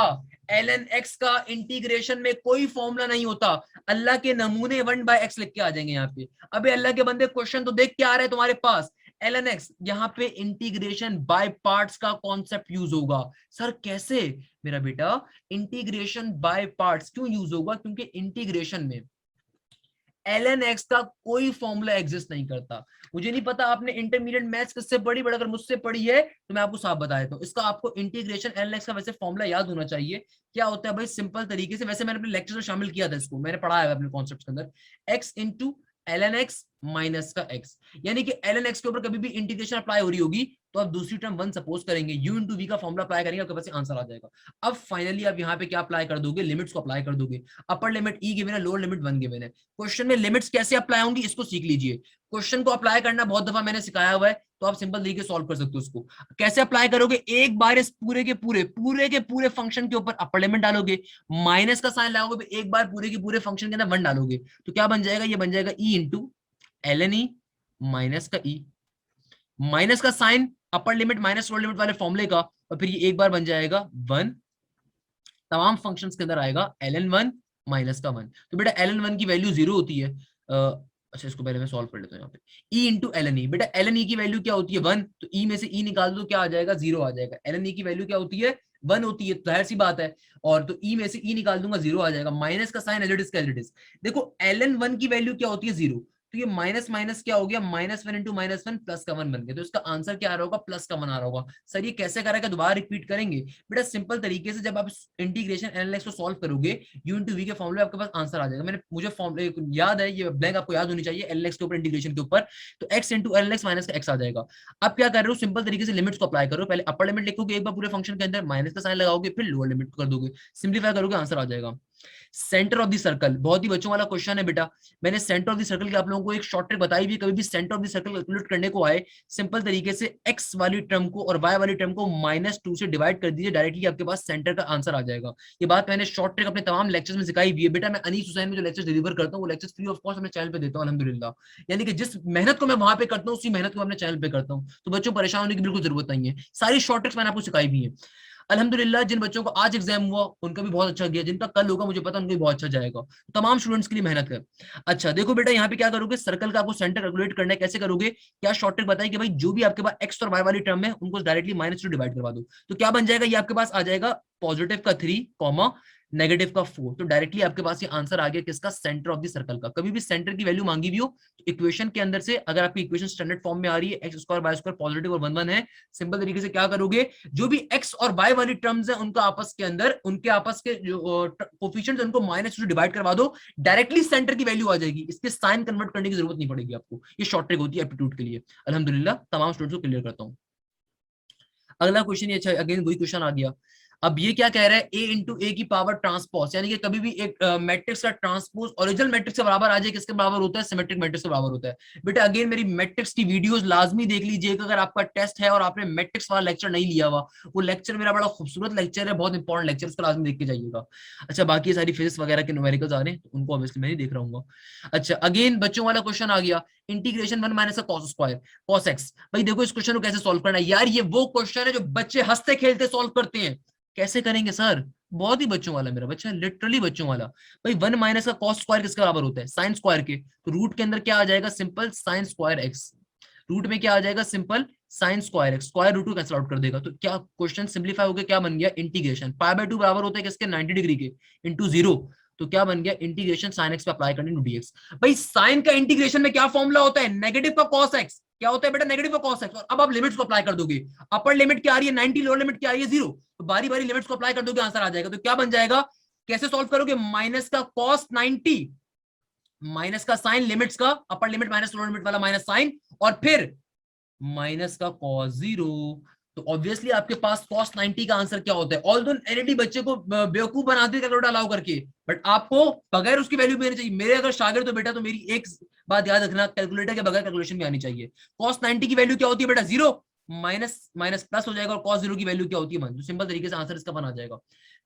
ln x का इंटीग्रेशन में कोई फॉर्मूला नहीं होता। अल्लाह के नमूने 1/x लिख के आ जाएंगे यहाँ पे। अबे अल्लाह के बंदे क्वेश्चन तो देख के आ रहे हैं तुम्हारे पास। ln x यहाँ पे इंटीग्रेशन बाय पार्ट्स का कॉन्सेप्ट यूज होगा। सर कैसे? मेरा बेटा इंटीग्रेशन बाय पार्ट्स क्यों यूज होगा? क्योंकि इंटीग्रेशन में ln x का कोई फॉर्मूला एग्जिस्ट नहीं करता। मुझे नहीं पता आपने इंटरमीडिएट मैथ्स किससे पढ़ी, बट अगर मुझसे पढ़ी है तो मैं आपको साफ बता देता हूँ। इसका आपको इंटीग्रेशन ln x का वैसे फॉर्मूला याद होना चाहिए। क्या होता है भाई? सिंपल तरीके से, वैसे मैंने अपने लेक्चर में शामिल किया था इसको, मैंने पढ़ाया है अपने कॉन्सेप्ट के अंदर। x into ln x minus का x, यानी कि ln x के ऊपर कभी भी इंटीग्रेशन अप्लाई हो रही होगी तो आप दूसरी टर्म 1 सपोज करेंगे, u इंटू वी का फॉर्मूला अप्लाई करेंगे, आपके पास आंसर आ जाएगा। अब फाइनली आप यहाँ पे क्या अप्लाई कर दोगे? लिमिट्स को अप्लाई कर दोगे। अपर लिमिट e गिवन है, लोअर लिमिट 1 गिवन है। क्वेश्चन में लिमिट्स कैसे अप्लाई होंगी इसको सीख लीजिए। क्वेश्चन को अप्लाई करना बहुत दफा मैंने सिखाया हुआ है, तो आप सिंपल तरीके सॉल्व कर सकते हो उसको। कैसे अप्लाई करोगे? एक बार इस पूरे फंक्शन के ऊपर अपर लिमिट डालोगे, माइनस का साइन लगाओगे, एक बार पूरे के पूरे फंक्शन के अंदर 1 डालोगे, तो क्या बन जाएगा? ये बन जाएगा e into ln e minus का e, माइनस का sign upper limit minus lower limit वाले फॉर्मूले का, और फिर ये एक बार बन जाएगा 1, तमाम फंक्शंस के अंदर आएगा ln 1 माइनस का 1। तो बेटा ln 1 की वैल्यू 0 होती है। अच्छा इसको पहले मैं सॉल्व कर लेता हूँ यहाँ पे। e इंटू ln e, बेटा ln e की वैल्यू क्या होती है? 1। तो e में से e निकाल दो, क्या आ जाएगा? 0 आ जाएगा। ln e की वैल्यू क्या होती है? 1 होती है, जाहिर सी बात है। और तो e में से e निकाल दूंगा, 0 आ जाएगा। माइनस का साइन एज इट इज का एज इट इज। देखो ln 1 की वैल्यू क्या होती है? 0। तो ये माइनस माइनस क्या हो गया? -1 इंटू -1 प्लस का 1 बन गया। तो इसका आंसर क्या आ रहा होगा? प्लस का 1 आ रहा होगा। सर ये कैसे करेगा? दोबारा रिपीट करेंगे बेटा। सिंपल तरीके से जब आप इंटीग्रेशन एनालिसिस को सॉल्व करोगे, u इंटू वी के फॉर्मूले आपके पास आंसर आ जाएगा। मुझे फॉर्मूले याद है, ये ब्लैंक आपको याद होनी चाहिए एलएक्स के ऊपर, इंटीग्रेशन के ऊपर। तो x इंटू एलएक्स माइनस का x आ जाएगा। अब क्या कर रहे हो? सिंपल तरीके से लिमिट्स को अप्लाई करो। पहले अपर लिमिट लिखोगे एक बार पूरे फंक्शन के अंदर, माइनस का साइन लगाओगे, फिर लोअर लिमिट कर दोगे, सिंप्लीफाई करोगे, आंसर आ जाएगा। सेंटर ऑफ द सर्कल बहुत ही बच्चों वाला क्वेश्चन है बेटा। मैंने सेंटर ऑफ द सर्कल की आप लोगों को एक शॉर्ट ट्रिक बताई भी। कभी भी centre of the circle calculate करने को आए, सिंपल तरीके से x वाली टर्म को और y वाली टर्म को -2 से डिवाइड कर दीजिए, डायरेक्टली आपके पास सेंटर का आंसर आ जाएगा। ये बात मैंने शॉर्ट ट्रिक अपने तमाम लेक्चर्स में सिखाई हुई है बेटा। मैं अनीस हुसैन में जो लेक्चर डिलीवर करता हूँ वो लेक्चर फ्री ऑफ कॉस्ट अपने चैनल पे देता हूँ अल्हम्दुलिल्लाह। यानी कि जिस मेहनत को मैं वहां पे करता हूँ उसी मेहनत को अपने चैनल पे करता हूँ। तो बच्चों परेशान होने की बिल्कुल जरूरत नहीं है, सारी शॉर्ट ट्रिक्स मैंने आपको सिखाई हुई है अल्हम्दुलिल्लाह। जिन बच्चों को आज एग्जाम हुआ उनका भी बहुत अच्छा गया, जिनका कल होगा मुझे पता उनका भी बहुत अच्छा जाएगा। तमाम स्टूडेंट्स के लिए मेहनत कर। अच्छा देखो बेटा, यहाँ पे क्या करोगे? सर्कल का आपको सेंटर कैलकुलेट करना है। कैसे करोगे? क्या शॉर्ट ट्रिक बताई कि भाई जो भी आपके पास एक्स और वाई वाली टर्म है उनको डायरेक्टली -2 डिवाइड करवा दो। तो क्या बन जाएगा? ये आपके पास आ जाएगा पॉजिटिव का 3, नेगेटिव का 4, तो डायरेक्टली आपके पास ये आंसर आ गया किसका, सेंटर ऑफ द सर्कल का। कभी भी सेंटर की वैल्यू मांगी भी हो तो इक्वेशन के अंदर से, अगर आपकी इक्वेशन स्टैंडर्ड फॉर्म में आ रही है, x square y square positive और 1 1 है, सिंपल तरीके से क्या करोगे, जो भी एक्स और वाई वाली टर्म्स है उनका आपस के अंदर, उनके आपस के जो कोफिशिएंट्स उनको माइनस से डिवाइड करवा दो, डायरेक्टली सेंटर की वैल्यू आ जाएगी, इसके साइन कन्वर्ट करने की जरूरत नहीं पड़ेगी आपको। ये शॉर्ट ट्रिक होती है एप्टीट्यूड के लिए। अल्हम्दुलिल्लाह तमाम स्टूडेंट्स को क्लियर करता हूँ। अगला क्वेश्चन ये, अच्छा अगेन वही क्वेश्चन आ गया। अब ये क्या कह रहा है, a इंटू ए की पावर ट्रांसपोज, यानी कि कभी भी एक मैट्रिक्स का ट्रांसपोज ओरिजिनल मैट्रिक्स के बराबर आ जाए, किसके बराबर होता है, सिमेट्रिक मैट्रिक्स के बराबर होता है। बेटा अगेन मेरी मैट्रिक्स की वीडियोस लाजमी देख लीजिएगा, अगर आपका टेस्ट है और आपने मैट्रिक्स वाला लेक्चर नहीं लिया हुआ, वो लेक्चर मेरा बड़ा खूबसूरत लेक्चर है, बहुत इंपॉर्टेंट लेक्चर, उसको लाजमी देख के जाइएगा। अच्छा बाकी सारी फिजिक्स वगैरह के न्यूमेरिकल्स आ रहे हैं, तो उनको ऑब्वियसली मैं नहीं देख रहा हूँ। अच्छा अगेन बच्चों वाला क्वेश्चन आ गया, इंटीग्रेशन 1 माइनस का कॉस स्क्वायर कॉस एक्स। भाई देखो इस क्वेश्चन को कैसे सॉल्व करना है यार, ये वो क्वेश्चन है जो बच्चे हंसते खेलते सॉल्व करते हैं। कैसे करेंगे सर, बहुत ही बच्चों वाला मेरा बच्चा, लिटरली बच्चों वाला। भाई 1 माइनस का कॉस स्क्वायर किसके बराबर होता है, साइन स्क्वायर के, तो रूट के अंदर क्या आ जाएगा, simple sine square x. Root में क्या आ जाएगा, simple sine square x, square root को कैंसिल आउट कर देगा, तो क्या क्वेश्चन सिंप्लीफाई हो गया, क्या बन गया, इंटीग्रेशन पाई बाय 2 बराबर होता है किसके, 90 डिग्री के, इंटू 0, तो क्या बन गया, इंटीग्रेशन साइन एक्स पे अप्लाई करने डीएक्स। भाई साइन का इंटीग्रेशन में क्या फॉर्मूला होता है, नेगेटिव का कॉस एक्स, क्या होता है बेटा, नेगेटिव का कॉस एक्स। और अब आप लिमिट्स को अप्लाई कर दोगे, अपर लिमिट क्या आ रही है 90, लोअर लिमिट क्या आ रही है 0, तो बारी बारी लिमिट्स को अप्लाई कर दोगे, आंसर आ जाएगा। तो क्या बन जाएगा, कैसे सॉल्व करोगे, माइनस का कॉस 90 माइनस का साइन लिमिट्स का, अपर लिमिट माइनस लोअर लिमिट वाला माइनस साइन, और फिर माइनस का cos 0, तो ऑब्वियसली आपके पास cos 90 का आंसर क्या होता है। ऑल दो एनईटी बच्चे को बेवकूफ बनाते कैलकुलेटर अलाउ करके, बट आपको बगैर उसकी वैल्यू भी आनी चाहिए। मेरे अगर शागिर्द तो बेटा, तो मेरी एक बात याद रखना, कैलकुलेटर के बगैर कैलकुलेशन भी आनी चाहिए। cos 90 की वैल्यू क्या होती है बेटा, 0, माइनस माइनस प्लस हो जाएगा, और cos 0 की वैल्यू क्या होती है 1, तो सिंपल तरीके से आंसर इसका बना जाएगा।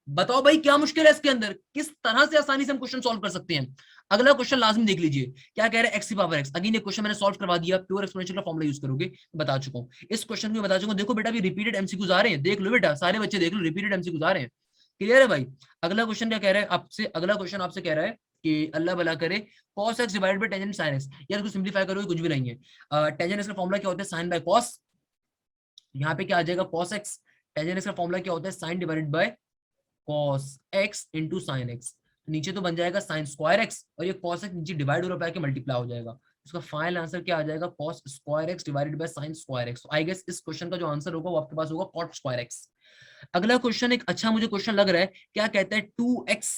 बताओ भाई क्या मुश्किल है इसके अंदर, किस तरह से आसानी से हम क्वेश्चन सॉल्व कर सकते हैं। अगला क्वेश्चन लाजमी देख लीजिए, क्या कह रहे हैं, एक्स की पावर एक्स। अगेन ये क्वेश्चन मैंने सॉल्व करवा दिया, प्योर एक्सपोनेंशियल का फॉर्मूला यूज करोगे, बता चुका हूं इस क्वेश्चन को, बता चुका हूं। देखो बेटा भी रिपीटेड एमसीक्यूज आ रहे हैं, देख लो बेटा सारे बच्चे देख लो, रिपीटेड एमसीक्यूज आ रहे हैं। क्लियर है भाई। अगला क्वेश्चन क्या कह रहा है आपसे, अगला क्वेश्चन आपसे कह रहा है कि अल्लाह भला करे, cos x divided bye tangent sin x। यार इसको सिंपलीफाई करोगे कुछ भी नहीं है, टेंजेंट x का फॉर्मूला क्या होता है, sin बाय cos, यहाँ पे क्या आ जाएगा cos x, टेंजेंट x का फॉर्मूला क्या होता है, sin divided by cos x into sine x, नीचे तो बन जाएगा साइन स्क्वायर एक्स, और ये cos x नीचे डिवाइड हो रहा है मल्टीप्लाई हो जाएगा, इसका फाइनल आंसर क्या आ जाएगा, cos square x divided by sine square x. I guess इस क्वेश्चन का जो आंसर होगा वो आपके पास होगा cot स्क्वायर एक्स। अगला क्वेश्चन एक अच्छा मुझे क्वेश्चन लग रहा है, क्या कहता है 2x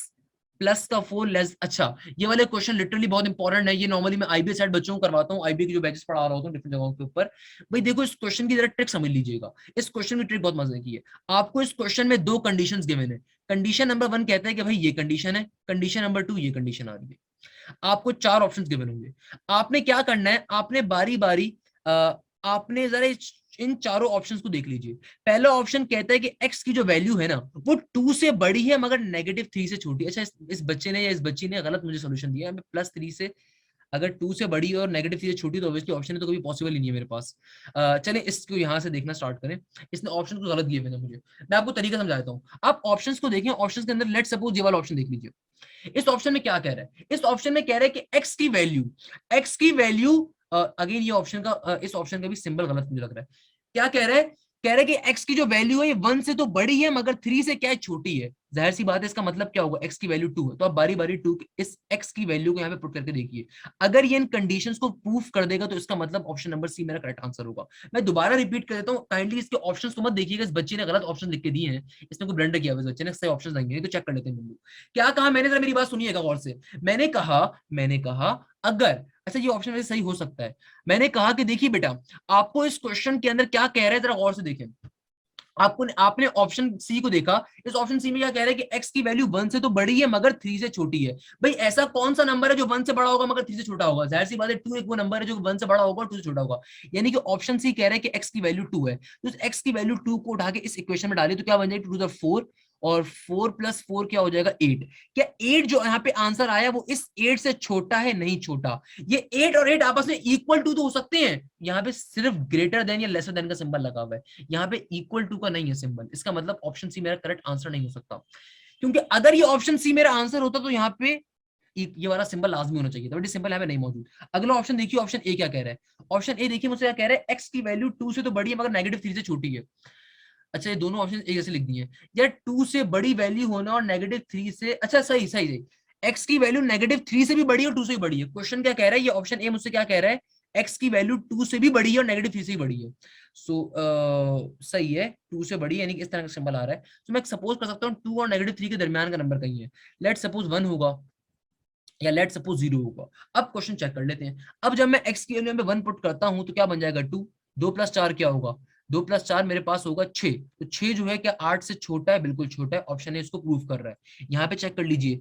प्लस का 4 लेस। अच्छा ये वाले क्वेश्चन लिटरली बहुत इंपॉर्टेंट है, ये नॉर्मली मैं आईबीए सेट बच्चों को करवाता हूँ, आईबीए की जो बैचेस पढ़ा रहा होता हूँ डिफरेंट जगहों के ऊपर। भाई देखो इस क्वेश्चन की जरा ट्रिक समझ लीजिएगा, इस क्वेश्चन की ट्रिक बहुत मजे की है। आपको इस क्वेश्चन में दो कंडीशंस गिवन है। कंडीशन नंबर 1 कहता है कि भाई ये कंडीशन है, कंडीशन नंबर 2 ये कंडीशन आ रही है। आपको 4 ऑप्शंस गिवन होंगे, आपने क्या करना है, आपने बारी बारी आपने जरा इन चारों ऑप्शंस को देख लीजिए। पहला ऑप्शन कहता है कि x की जो वैल्यू है ना वो 2 से बड़ी है मगर -3 से छोटी है। अच्छा इस बच्चे ने या इस बच्ची ने गलत मुझे सोल्यूशन दिया है, +3 से, अगर 2 से बड़ी और -3 से छोटी तो ऑब्वियसली ऑप्शन है, तो कभी पॉसिबल ही नहीं है मेरे पास। चलें इसको यहां से देखना स्टार्ट करें, इसने ऑप्शन को गलत दिए मैंने मुझे, मैं आपको तरीका समझाता हूँ। आप ऑप्शंस को देखें, ऑप्शंस के अंदर लेट सपोज ये वाला ऑप्शन देख लीजिए। इस ऑप्शन में क्या कह रहा है, इस ऑप्शन में कह रहा है कि एक्स की वैल्यू, अगेन ये ऑप्शन का इस ऑप्शन का भी सिंबल गलत मुझे लग रहा है। क्या कह रहा है, कह रहे कि x की जो वैल्यू है ये 1 से तो बड़ी है मगर 3 से क्या है, छोटी है। जाहिर सी बात है, इसका मतलब क्या होगा, x की वैल्यू 2 है, तो आप बारी बारी 2 इस x की वैल्यू को यहाँ पे पुट करके देखिए। अगर ये इन कंडीशंस को प्रूफ कर देगा तो इसका मतलब ऑप्शन नंबर सी मेरा करेक्ट आंसर होगा। मैं दोबारा रिपीट कर देता हूँ, काइंडली इसके ऑप्शंस को मत देखिएगा, इस बच्चे ने गलत ऑप्शन लिख के दिए हैं, इसने कोई ब्लंडर किया हुआ, इस बच्चे ने सही ऑप्शन देंगे, तो चेक कर लेते हैं बिंदु। क्या कहा मैंने, जरा मेरी बात सुनिएगा गौर से। मैंने कहा अगर, अच्छा ये ऑप्शन वैसे सही हो सकता है। मैंने कहा कि देखिए बेटा, आपको इस क्वेश्चन के अंदर क्या कह रहा है जरा गौर से देखें। आपने ऑप्शन सी को देखा, इस ऑप्शन सी में क्या कह रहा है कि x की वैल्यू 1 से तो बड़ी है मगर 3 से छोटी है। भाई ऐसा कौन सा नंबर है जो 1 से बड़ा होगा मगर 3 से छोटा होगा, जाहिर सी बात है 2 एक वो नंबर है जो 1 से बड़ा होगा और 2 से छोटा होगा। यानी कि ऑप्शन सी कह रहा है कि x की वैल्यू 2 है, तो इस x की वैल्यू 2 को उठा के इस इक्वेशन में डालिए तो क्या बन जाएगी, 2 टू द 4, और 4 + 4 क्या हो जाएगा 8। क्या 8 जो यहाँ पे आंसर आया वो इस 8 से छोटा है, नहीं छोटा। ये 8 और 8 आपस में इक्वल टू तो हो सकते हैं, यहाँ पे सिर्फ ग्रेटर देन या लेसर देन का सिंबल लगा हुआ है, यहाँ पे इक्वल टू का नहीं है सिंबल। इसका मतलब ऑप्शन सी मेरा करेक्ट आंसर नहीं हो सकता, क्योंकि अगर ये ऑप्शन सी मेरा आंसर होता तो यहाँ पे ये वाला सिंबल लाजमी होना चाहिए था, बट ये सिंबल यहाँ पे नहीं मौजूद। अगला ऑप्शन देखिए, ऑप्शन ए क्या कह रहा है। ऑप्शन ए देखिए मुझसे क्या कह रहा है, एक्स की वैल्यू 2 से तो बड़ी है मगर -3 से छोटी है। अच्छा ये दोनों ऑप्शन एक जैसे लिख दिए यार, 2 से बड़ी वैल्यू होना और -3 से, अच्छा सही सही सही, एक्स की वैल्यू -3 से भी बड़ी है और 2 से भी बड़ी है। क्वेश्चन क्या कह रहा है, ये ऑप्शन ए मुझसे क्या कह रहा है, एक्स की वैल्यू 2 से भी बड़ी है और -3 से भी बड़ी है। सो सही है, 2 से बड़ी है, यानी कि इस तरह का सिंबल आ रहा है। तो मैं सपोज कर सकता हूँ 2 और -3 के दरमियान का नंबर कहीं है, लेट सपोज 1 होगा या लेट सपोज 0 होगा। अब क्वेश्चन चेक कर लेते हैं। अब जब मैं एक्स की वैल्यू में 1 पुट करता हूं तो क्या बन जाएगा 2, 2 + 4 क्या होगा, 2 + 4 मेरे पास होगा 6। तो 6 जो है क्या 8 से छोटा है, बिल्कुल छोटा है, ऑप्शन है इसको प्रूव कर रहा है। यहाँ पे चेक कर लीजिए,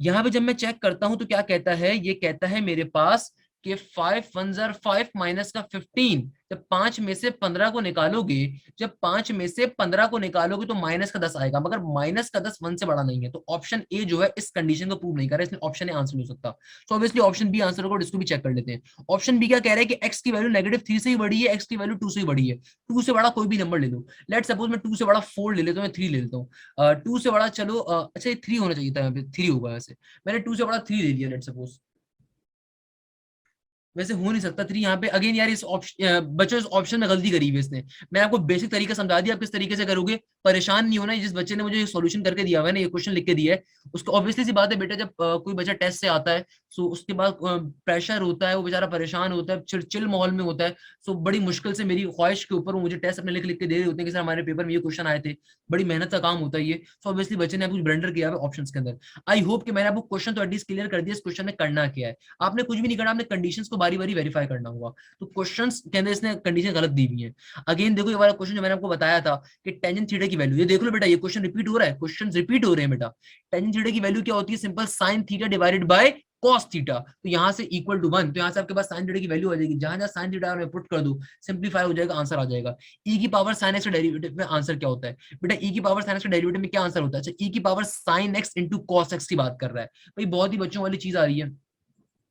यहाँ पे जब मैं चेक करता हूं तो क्या कहता है, ये कहता है मेरे पास कि 5 1 जार 5 माइनस का 15, जब 5 में से 15 को निकालोगे, जब 5 में से 15 को निकालोगे तो माइनस का 10 आएगा, मगर माइनस का 10 1 से बड़ा नहीं है। तो ऑप्शन ए जो है इस कंडीशन को प्रूव नहीं कर रहा है, इसलिए ऑप्शन ए आंसर नहीं हो सकता। तो ऑब्वियसली ऑप्शन बी आंसर होगा, इसको भी चेक कर लेते हैं। ऑप्शन बी क्या कह रहा है कि एक्स की वैल्यू -3 से ही बड़ी है, एक्स की वैल्यू 2 से ही बड़ी है। 2 से बड़ा कोई भी नंबर ले लो, लेट सपोज मैं 2 से बड़ा 4 ले लेता हूँ, मैं 3 ले लेता हूँ, 2 से बड़ा चलो अच्छा ये 3 होना चाहिए था, यहाँ पे 3 होगा वैसे, मैंने 2 से बड़ा 3 ले लिया लेट सपोज, वैसे हो नहीं सकता 3 यहाँ पे। अगेन यार इस ऑप्शन बच्चों इस ऑप्शन में गलती करी है इसने। मैंने आपको बेसिक तरीका समझा दिया, आप किस तरीके से करोगे, परेशान नहीं होना। जिस बच्चे ने मुझे सॉल्यूशन करके दिया हुआ है ना, ये क्वेश्चन लिख के दिया है, उसको ऑब्वियसली सी बात है बेटा, जब कोई बच्चा टेस्ट से आता है सो उसके बाद प्रेशर होता है, वो बेचारा परेशान होता है, चिल माहौल में होता है। सो बड़ी मुश्किल से मेरी ख्वाहिश के ऊपर वो मुझे टेस्ट अपने लिख लिख के दे रहे होते हैं कि सर हमारे पेपर में ये क्वेश्चन आए थे, बड़ी मेहनत का काम होता है ये। सो ऑब्वियसली बच्चे ने कुछ ब्लेंडर किया है ऑप्शंस के अंदर। आई होप कि मैंने आपको क्वेश्चन तो एटलीस्ट क्लियर कर दिया, इस क्वेश्चन में करना क्या है। आपने कुछ भी नहीं करना, आपने कंडीशंस को बारी बारी वेरीफाई करना होगा। तो क्वेश्चंस के अंदर इसने कंडीशन गलत दी हुई है। अगेन देखो ये वाला क्वेश्चन जो मैंने आपको बताया था कि टेंजेंट थीटा की वैल्यू, ये देख लो बेटा, ये क्वेश्चन रिपीट हो रहा है, क्वेश्चन रिपीट हो रहे हैं बेटा। टेंजेंट थीटा की वैल्यू क्या होती है, simple sine theta divided bye cos theta. तो यहां से इक्वल टू 1, तो यहां से आपके पास साइन थीटा की वैल्यू आ जाएगी, जहां जहां साइन थीटा में पुट कर दो सिंपलीफाई हो जाएगा, आंसर आ जाएगा। ई की पावर साइन एक्स का डेरिवेटिव में आंसर क्या होता है बेटा, ई की पावर साइन एक्स का डेरिवेटिव में क्या आंसर होता है, अच्छा ई की power sine x into cos x की बात कर रहा है भाई, बहुत ही बच्चों वाली चीज आ रही है।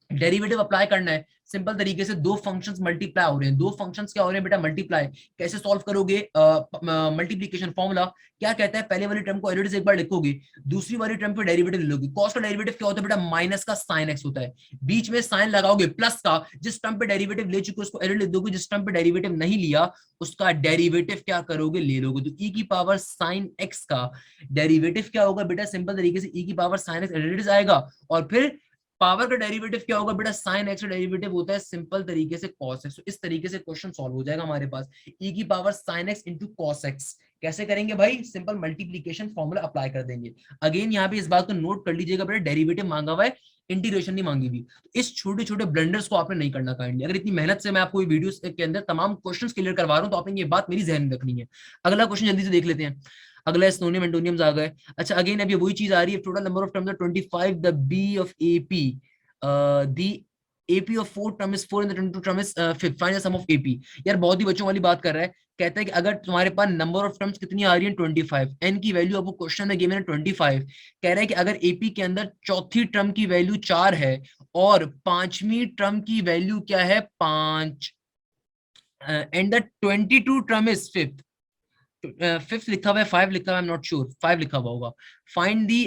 डेरिवेटिव अप्लाई करना है, सिंपल तरीके से दो फंक्शंस मल्टीप्लाई हो रहे हैं, दो फंक्शंस क्या हो रहे हैं बेटा, मल्टीप्लाई। कैसे सॉल्व करोगे, मल्टीप्लिकेशन फॉर्मूला क्या कहता है, पहले वाली टर्म को एज एक बार लिखोगे, दूसरी वाली टर्म पे डेरिवेटिव ले लोगे। कॉस का डेरिवेटिव क्या होता है बेटा, माइनस का साइन एक्स होता है, बीच में साइन लगाओगे प्लस का, जिस टर्म पे डेरिवेटिव ले चुके उसको एज लिख दोगे, जिस टर्म पे डेरिवेटिव नहीं लिया उसका डेरिवेटिव क्या करोगे, ले लोगे। तो ई की पावर साइन एक्स का डेरिवेटिव क्या होगा बेटा, सिंपल तरीके से ई की पावर साइन एक्स एज आएगा, और फिर पावर का डेरिवेटिव क्या होगा बेटा, साइन एक्स का डेरिवेटिव होता है सिंपल तरीके से कॉस एक्स। तो इस तरीके से क्वेश्चन सॉल्व हो जाएगा हमारे पास, ई की power sine x into cos x. कैसे करेंगे भाई, सिंपल मल्टीप्लीकेशन फॉर्मूला अप्लाई कर देंगे। अगेन यहाँ पे इस बात को नोट कर लीजिएगा बेटा, डेरिवेटिव मांगा हुआ है, इंटीग्रेशन नहीं मांगी हुई। तो इस छोटे छोटे ब्लंडर्स को आपने नहीं करना काइंडली। अगर इतनी मेहनत से मैं आपको वीडियोस के अंदर तमाम क्वेश्चंस क्लियर करवा रहा हूं तो आपने ये बात मेरी जहन में रखनी है। अगला क्वेश्चन जल्दी से देख लेते हैं। अगला एस्टोनियम एंटोनियम्स आ गए। अच्छा अगेन अब ये वही चीज आ रही है, total number of terms 25, the b of AP, the AP of 4 term is 4 and the 22 term is 5, find the sum of AP। यार बहुत ही बच्चों वाली बात कर रहा है, कहता है कि अगर तुम्हारे पास नंबर ऑफ टर्म्स कितनी आ रही है 25, n की वैल्यू आपको क्वेश्चन में गिवन है 25, कह रहा है कि अगर AP के अंदर चौथी टर्म की वैल्यू 4 है और पांचवी टर्म की वैल्यू क्या है 5, and the 22 term is fifth, fifth लिखा हुआ है 5 लिखा हुआ है, आई एम नॉट श्योर 5 लिखा हुआ होगा। Find the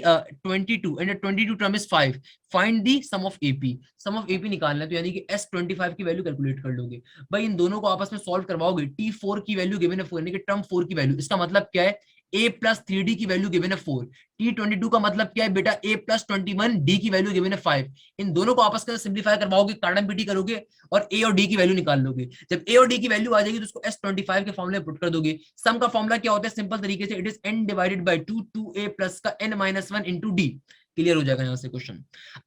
22 and 22 term is 5, find the sum of AP. Sum of AP निकालना है, तो यानी कि S25 की वैल्यू कैलकुलेट कर लोगे भाई, इन दोनों को आपस में सॉल्व करवाओगे। T4 की वैल्यू गिवन है 4, यानी कि टर्म 4 की वैल्यू, इसका मतलब क्या है, a प्लस 3d की वैल्यू गिवन है 4। T22 का मतलब क्या है बेटा, a प्लस 21d की वैल्यू गिवन है 5। इन दोनों को आपस में सिंप्लीफाई करवाओगे, कार्डन पीटी करोगे और a और d की वैल्यू निकाल लोगे। जब a और d की वैल्यू आ जाएगी तो उसको S25 के फॉर्मूले में पुट कर दोगे। सम का फॉर्मूला क्या होता है, सिंपल तरीके से it is n divided by 2, 2a plus का n minus 1 into d। Clear हो जाएगा यहाँ से क्वेश्चन।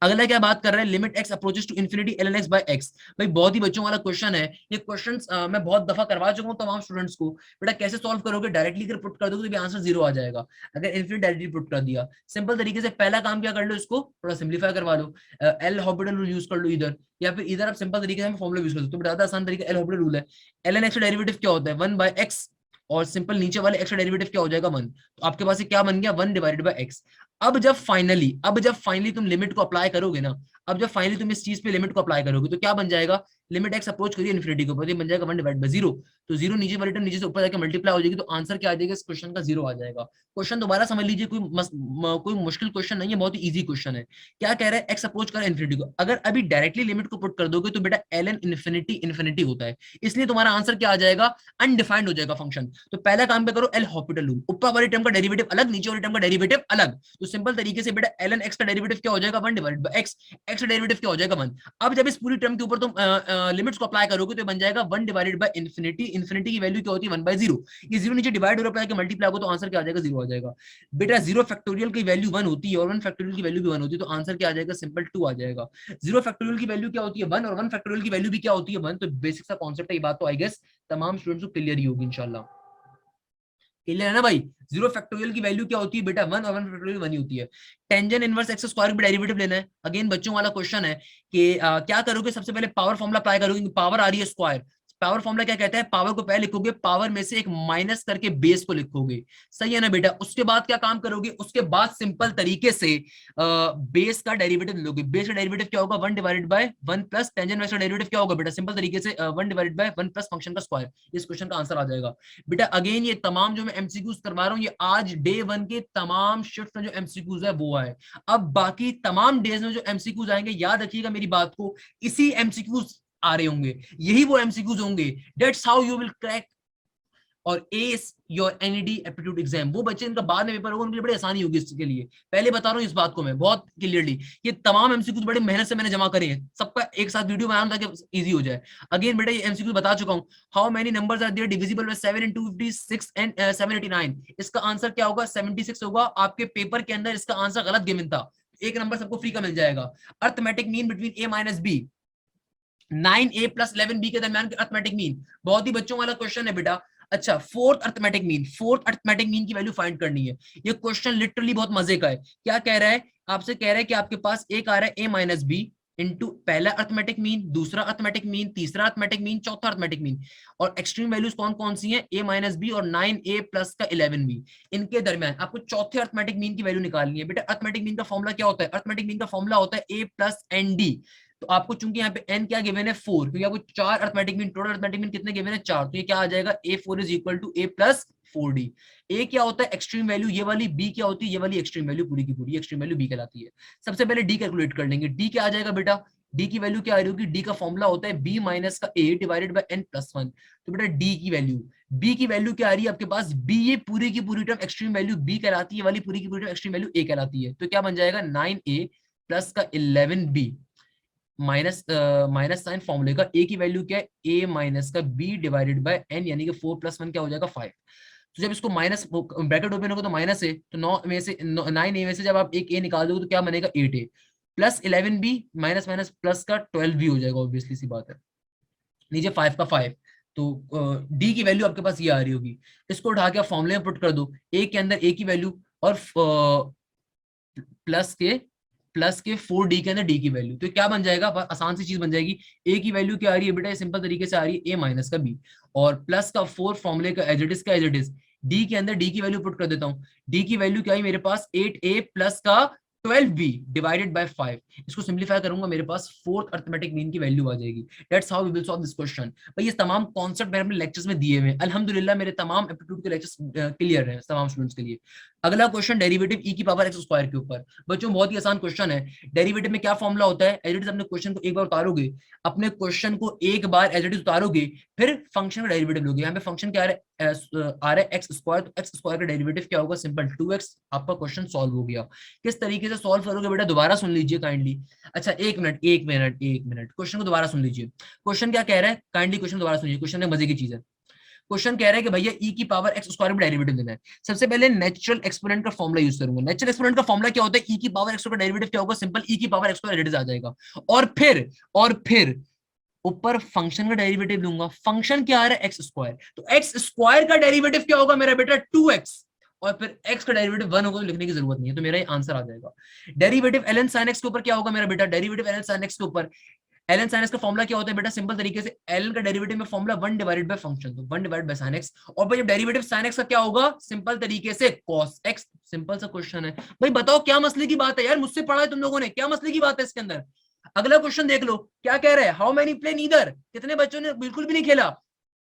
अगला क्या बात कर रहा है, limit x approaches to infinity ln x by x। भाई बहुत ही बच्चों वाला क्वेश्चन है ये, क्वेश्चंस मैं बहुत दफा करवा चुका हूँ तमाम स्टूडेंट्स को। बेटा कैसे सॉल्व करोगे, डायरेक्टली अगर पुट कर दोगे तो भी आंसर 0 आ जाएगा। अगर इन्फिनिटी डायरेक्टली पुट कर दिया, सिंपल तरीके से पहला काम क्या कर लो, इसको थोड़ा सिंप्लीफाई करवा लो, एल हॉस्पिटल रूल यूज कर लो इधर, या फिर इधर आप सिंपल तरीके से फॉर्मूला यूज कर सकते हो। ज्यादा आसान तरीका एल हॉस्पिटल रूल है। ln x का डेरिवेटिव क्या होता है 1 बाय x, और सिंपल नीचे वाले x का डेरिवेटिव क्या हो जाएगा 1। तो आपके पास क्या बन गया 1 डिवाइडेड बाय x। अब जब फाइनली तुम लिमिट को अप्लाई करोगे ना, अब जब फाइनली तुम इस चीज पे लिमिट को अप्लाई करोगे तो क्या बन जाएगा, लिमिट एक्स अप्रोच करिए इन्फिनिटी के ऊपर, ये बन जाएगा 1 डिवाइड बाय 0, तो 0 नीचे वाली टर्म नीचे से ऊपर जाकर मल्टीप्लाई हो जाएगी, तो आंसर क्या आ जाएगा इस क्वेश्चन का? 0 आ जाएगा। क्वेश्चन दोबारा समझ लीजिए, कोई मुश्किल क्वेश्चन नहीं है, बहुत ही इजी क्वेश्चन है। क्या कह रहा है? एक्स अप्रोच कर इन्फिनिटी को, अगर अभी डायरेक्टली लिमिट को पुट कर दोगे तो बेटा ln इन्फिनिटी इन्फिनिटी होता है, इसलिए तुम्हारा आंसर क्या आ जाएगा? अनडिफाइंड हो जाएगा फंक्शन। तो पहला काम क्या करो, एल हॉस्पिटल रूल, ऊपर वाली टर्म का डेरिवेटिव अलग, नीचे वाली टर्म का डेरिवेटिव अलग, तो सिंपल तरीके से बेटा ln x का डेरिवेटिव क्या हो जाएगा? 1 डिवाइडेड बाय x, x का डेरिवेटिव क्या हो जाएगा? 1। अब जब इस पूरी टर्म के ऊपर तुम लिमिट्स को अप्लाई करोगे तो बन जाएगा 1 डिवाइडेड बाय इन्फिनिटी, इन्फिनिटी की वैल्यू क्या होती है? 1/0, ये 0 नीचे डिवाइड हो रहा है, मल्टीप्लाई होगा तो आंसर क्या आ जाएगा? 0 आ जाएगा। बेटा 0 फैक्टोरियल की वैल्यू 1 होती है और 1 फैक्टोरियल की वैल्यू भी 1 होती है, तो आंसर क्या आ जाएगा? सिंपल 2 आ जाएगा। 0 फैक्टोरियल की वैल्यू क्या होती है? 1, और 1 फैक्टोरियल की वैल्यू भी क्या होती है? 1, तो बेसिक सा कॉन्सेप्ट है, ये बात तो आई गेस तमाम स्टूडेंट्स को क्लियर ही होगी इंशाल्लाह। क्लियर है ना भाई? 0 फैक्टोरियल की वैल्यू क्या होती है बेटा? 1, और 1 फैक्टोरियल 1 ही होती है। टेंजेंट इनवर्स एक्स स्क्वायर का डेरिवेटिव लेना है, अगेन बच्चों वाला क्वेश्चन है कि क्या करोगे? सबसे पहले पावर फॉर्मूला अप्लाई करोगे, पावर आ रही है स्क्वायर, पावर फॉर्मूला क्या कहता है? पावर को पहले लिखोगे, पावर में से एक माइनस करके बेस को लिखोगे, सही है ना बेटा? उसके बाद क्या काम करोगे? उसके बाद सिंपल तरीके से बेस का डेरिवेटिव लोगे, बेस का डेरिवेटिव क्या होगा? 1 डिवाइडेड बाय 1 प्लस टेंजेंट का डेरिवेटिव क्या होगा बेटा? सिंपल तरीके से 1 डिवाइडेड बाय 1 प्लस फंक्शन का स्क्वायर, इस क्वेश्चन का आंसर आ जाएगा बेटा। अगेन ये तमाम जो मैं एमसीक्यूज करवा रहा हूँ, ये आज डे 1 के तमाम शिफ्ट में जो एमसीक्यूज है वो है। अब बाकी तमाम डेज में जो एमसीक्यूज आएंगे, याद रखिएगा मेरी बात को, इसी एमसीक्यूज आ रहे होंगे, यही वो एमसीक्यूज होंगे। That's how you will crack और ace your NED aptitude exam. वो बच्चे इनका बाद में पेपर होगा, उनके लिए बड़ी आसानी होगी इसके लिए, पहले बता रहा हूँ इस बात को मैं बहुत क्लियरली। ये तमाम एमसीक्यूज बड़े मेहनत से मैंने जमा करे हैं, सबका एक साथ वीडियो बनाना ताकि इजी हो जाए। अगेन बेटा ये एमसीक्यू बता चुका हूँ, how many numbers are there divisible by 7 into 56 and 789, इसका आंसर क्या होगा? 76 होगा। आपके पेपर के अंदर इसका आंसर गलत गिवन था, एक नंबर सबको फ्री का मिल जाएगा। Arithmetic mean between a minus b, 9a plus 11b के दरमियान अर्थमेटिक मीन, बहुत ही बच्चों वाला क्वेश्चन है बेटा। अच्छा, fourth arithmetic mean, fourth arithmetic mean की वैल्यू फाइंड करनी है। ये क्वेश्चन लिटरली बहुत मजे का है। क्या कह रहा है? आपसे कह रहा है कि आपके पास एक आ रहा है a माइनस बी इंटू पहला अर्थमेटिक मीन, दूसरा अर्थमेटिक मीन, तीसरा अर्थमेटिक मीन, चौथा अर्थमेटिक मीन, और एक्सट्रीम वैल्यूज कौन कौन सी हैं? a माइनस बी और 9a प्लस का 11b, इनके दरमियान आपको चौथे अर्थमेटिक मीन की वैल्यू निकालनी है। बेटा अर्थमेटिक मीन का फॉर्मूला क्या होता है? अर्थमेटिक मीन का फॉर्मूला होता है a प्लस एन डी। तो आपको चूंकि यहाँ पे n क्या गिवन है? 4, क्योंकि आपको 4 arithmetic mean, total arithmetic mean कितने गिवन है? 4, तो ये क्या आ जाएगा? a4 is equal to a plus 4d। a क्या होता है? एक्सट्रीम वैल्यू ये वाली, b क्या होती है? ये वाली एक्सट्रीम वैल्यू, पूरी की पूरी एक्सट्रीम वैल्यू b कहलाती है। सबसे पहले d कैलकुलेट कर लेंगे, d क्या आ जाएगा बेटा? d की वैल्यू क्या आ रही होगी? d का फॉर्मूला होता है b माइनस का a divided by n plus 1, तो बेटा d की वैल्यू, b की वैल्यू क्या आ रही है आपके पास? b, ये पूरी की पूरी टर्म एक्सट्रीम वैल्यू b कहलाती है, वाली पूरी की पूरी टर्म एक्सट्रीम वैल्यू a कहलाती है, तो क्या बन जाएगा? 9a प्लस का 11b, माइनस माइनस साइन फॉर्मूले का, ए की वैल्यू क्या है? ए माइनस का बी डिवाइडेड बाय एन, यानी कि 4 प्लस 1 क्या हो जाएगा? 5। तो जब इसको माइनस ब्रैकेट ओपन होगा तो माइनस है, तो 9 में से 9 ए में से जब आप एक ए निकाल दोगे तो क्या बनेगा? 8a plus 11b minus minus plus का 12b हो जाएगा, ऑब्वियसली सी बात है, नीचे 5 का 5, तो डी की वैल्यू आपके पास ये आ रही होगी। इसको उठा के आप फॉर्मूले में पुट कर दो, ए के अंदर ए की वैल्यू और प्लस के 4d के अंदर d की वैल्यू, तो क्या बन जाएगा? आसान सी चीज बन जाएगी। a की वैल्यू क्या आ रही है बेटा? सिंपल तरीके से आ रही है a माइनस का b, और प्लस का 4 फॉर्मूले का एज इट इज का एज इट इज, d के अंदर d की वैल्यू पुट कर देता हूँ। d की वैल्यू क्या आई मेरे पास? 8a प्लस का 12b डिवाइडेड बाय 5, इसको सिंपलीफाई करूंगा, मेरे पास फोर्थ अर्थमेटिक मीन की वैल्यू आ जाएगी। That's how we will solve this question. भाई ये तमाम कॉन्सेप्ट मैंने अपने लेक्चर्स में दिए हुए हैं, अल्हम्दुलिल्लाह मेरे तमाम एप्टीट्यूड के लेक्चर्स क्लियर हैं तमाम स्टूडेंट्स के लिए। अगला क्वेश्चन डेरिवेटिव e की पावर x स्क्वायर के ऊपर, बच्चों बहुत ही आसान क्वेश्चन है। डेरिवेटिव में क्या फॉर्मूला होता है? एज इट इज अपने क्वेश्चन को एक बार उतारोगे, अपने क्वेश्चन को एक बार एज इट इज उतारोगे, फिर फंक्शन का डेरिवेटिव लोगे। यहाँ पे फंक्शन क्या आ रहा है? एक्स स्क्वायर, तो एक्स स्क्वायर का डेरिवेटिव क्या होगा? सिंपल 2x, आपका क्वेश्चन सॉल्व हो गया। किस तरीके से सॉल्व करोगे बेटा? दोबारा सुन लीजिए काइंडली। अच्छा एक मिनट, क्वेश्चन को दोबारा सुन लीजिए। क्वेश्चन क्या कह रहा है? काइंडली क्वेश्चन दोबारा सुनिए, क्वेश्चन में मजे की चीज है। क्वेश्चन कह रहा है कि भैया e की पावर x स्क्वायर में डेरिवेटिव देना है। सबसे पहले नेचुरल एक्सपोनेंट का फॉर्मूला यूज करूंगा। नेचुरल एक्सपोनेंट का फॉर्मूला क्या होता है? e की पावर x का डेरिवेटिव क्या होगा? सिंपल e की पावर x का डेरिवेटिव आ जाएगा, और फिर ऊपर फंक्शन का डेरिवेटिव लूंगा। फंक्शन क्या आ रहा है? एक्स स्क्वायर, तो एक्स स्क्वायर का डेरिवेटिव क्या होगा मेरा बेटा? 2x, और फिर x का डेरिवेटिव 1 होगा, तो लिखने की जरूरत नहीं है, तो मेरा ये आंसर आ जाएगा। डेरिवेटिव ln sin x के ऊपर क्या होगा मेरा बेटा? डेरिवेटिव ln sin x के ऊपर, एलन साइन एक्स का फॉर्मूला क्या होता है बेटा? सिंपल तरीके से एलन का डेरिवेटिव में फॉर्मूला 1 डिवाइडेड बाय फंक्शन, तो 1 डिवाइडेड बाय साइन एक्स, और भाई जब डेरिवेटिव साइन एक्स का क्या होगा? सिंपल तरीके से कॉस एक्स। सिंपल सा क्वेश्चन है भाई, बताओ क्या मसले की बात है यार? मुझसे पढ़ा है तुम लोगों ने, क्या मसले की बात है इसके अंदर? अगला क्वेश्चन देख लो क्या कह रहा है, हाउ मेनी प्ले नीदर, कितने बच्चों ने बिल्कुल भी नहीं खेला,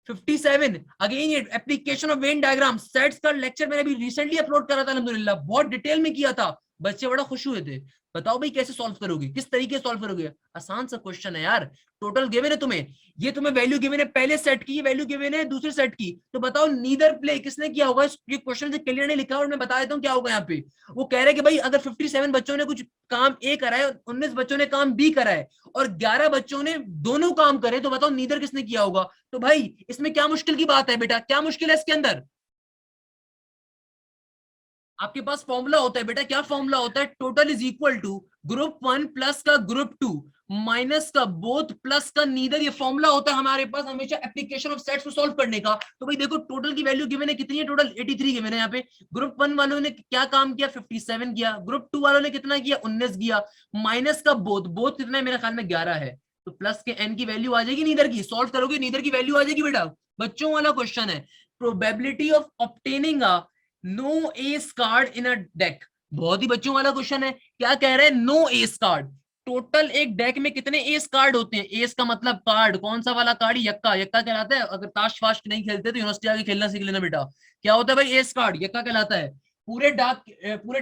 57। अगेन ये application of Venn diagram sets का लेक्चर मैंने अभी रिसेंटली अपलोड करा था, अल्हम्दुलिल्लाह बहुत डिटेल में किया था, बच्चे बड़ा खुश हुए थे। बताओ भाई कैसे सॉल्व करोगे, किस तरीके से सॉल्व करोगे, आसान सा क्वेश्चन है यार, टोटल गिवन है तुम्हें, ये तुम्हें वैल्यू गिवन है पहले सेट की, वैल्यू गिवन है दूसरे सेट की, तो बताओ नीदर प्ले किसने किया होगा, ये क्वेश्चन से क्लियर नहीं लिखा और मैं बता देता हूँ क्या होगा यहाँ पे। वो कह रहे हैं कि भाई अगर 57 बच्चों ने कुछ काम ए करा है, 19 बच्चों ने काम बी करा है और 11 बच्चों ने दोनों काम करे, तो बताओ नीदर किसने किया होगा। तो भाई इसमें क्या मुश्किल की बात है बेटा, क्या मुश्किल है इसके अंदर, आपके पास फॉर्मूला होता है बेटा, क्या फॉर्मूला होता है, total is equal to group one plus का ग्रुप टू माइनस का बोथ प्लस का नीदर, ये फॉर्मूला होता है हमारे पास हमेशा एप्लीकेशन ऑफ सेट्स को सॉल्व करने का। तो भाई देखो टोटल की वैल्यू गिवन है कितनी है, टोटल 83 गिवन है यहाँ पे, ग्रुप वन वालों ने क्या काम किया 57 किया, ग्रुप टू वालों ने कितना किया 19 किया, माइनस का बोथ, बोथ कितना है मेरे ख्याल में 11 है, तो प्लस के एन की वैल्यू आ जाएगी नीदर की, सॉल्व करोगे नीदर की वैल्यू आ जाएगी बेटा। बच्चों वाला क्वेश्चन है, probability of obtaining a no ace card in a deck, बहुत ही बच्चों वाला क्वेश्चन है, क्या कह रहे हैं नो एस कार्ड, टोटल एक डेक में कितने एस कार्ड होते हैं, एस का मतलब कार्ड, कौन सा वाला कार्ड, यक्का, यक्का कहलाता है, अगर ताश फाश नहीं खेलते तो यूनिवर्सिटी आके खेलना सीख लेना बेटा, क्या होता है भाई एस कार्ड, यक्का कहलाता है। पूरे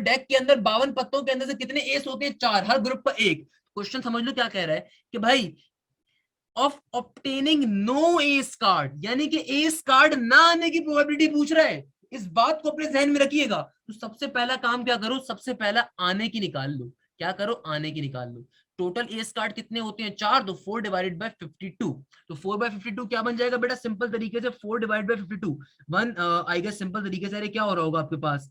डेक के अंदर 52 पत्तों के अंदर से कितने एस होते हैं, चार, हर ग्रुप पर एक। क्वेश्चन समझ लो क्या कह रहा है कि भाई of obtaining no ace card, यानी कि एस कार्ड ना आने की प्रोबेबिलिटी पूछ रहा है, इस बात को अपने जहन में रखिएगा। तो सबसे पहला काम क्या करो, सबसे पहला आने की निकाल लो, क्या करो आने की निकाल लो, टोटल एस कार्ड कितने होते हैं चार, तो 4 डिवाइडेड बाय 52, तो 4 बाय 52 क्या बन जाएगा बेटा, सिंपल तरीके से 4 divide by 52 one, I guess simple तरीके से, अरे क्या हो रहा होगा आपके पास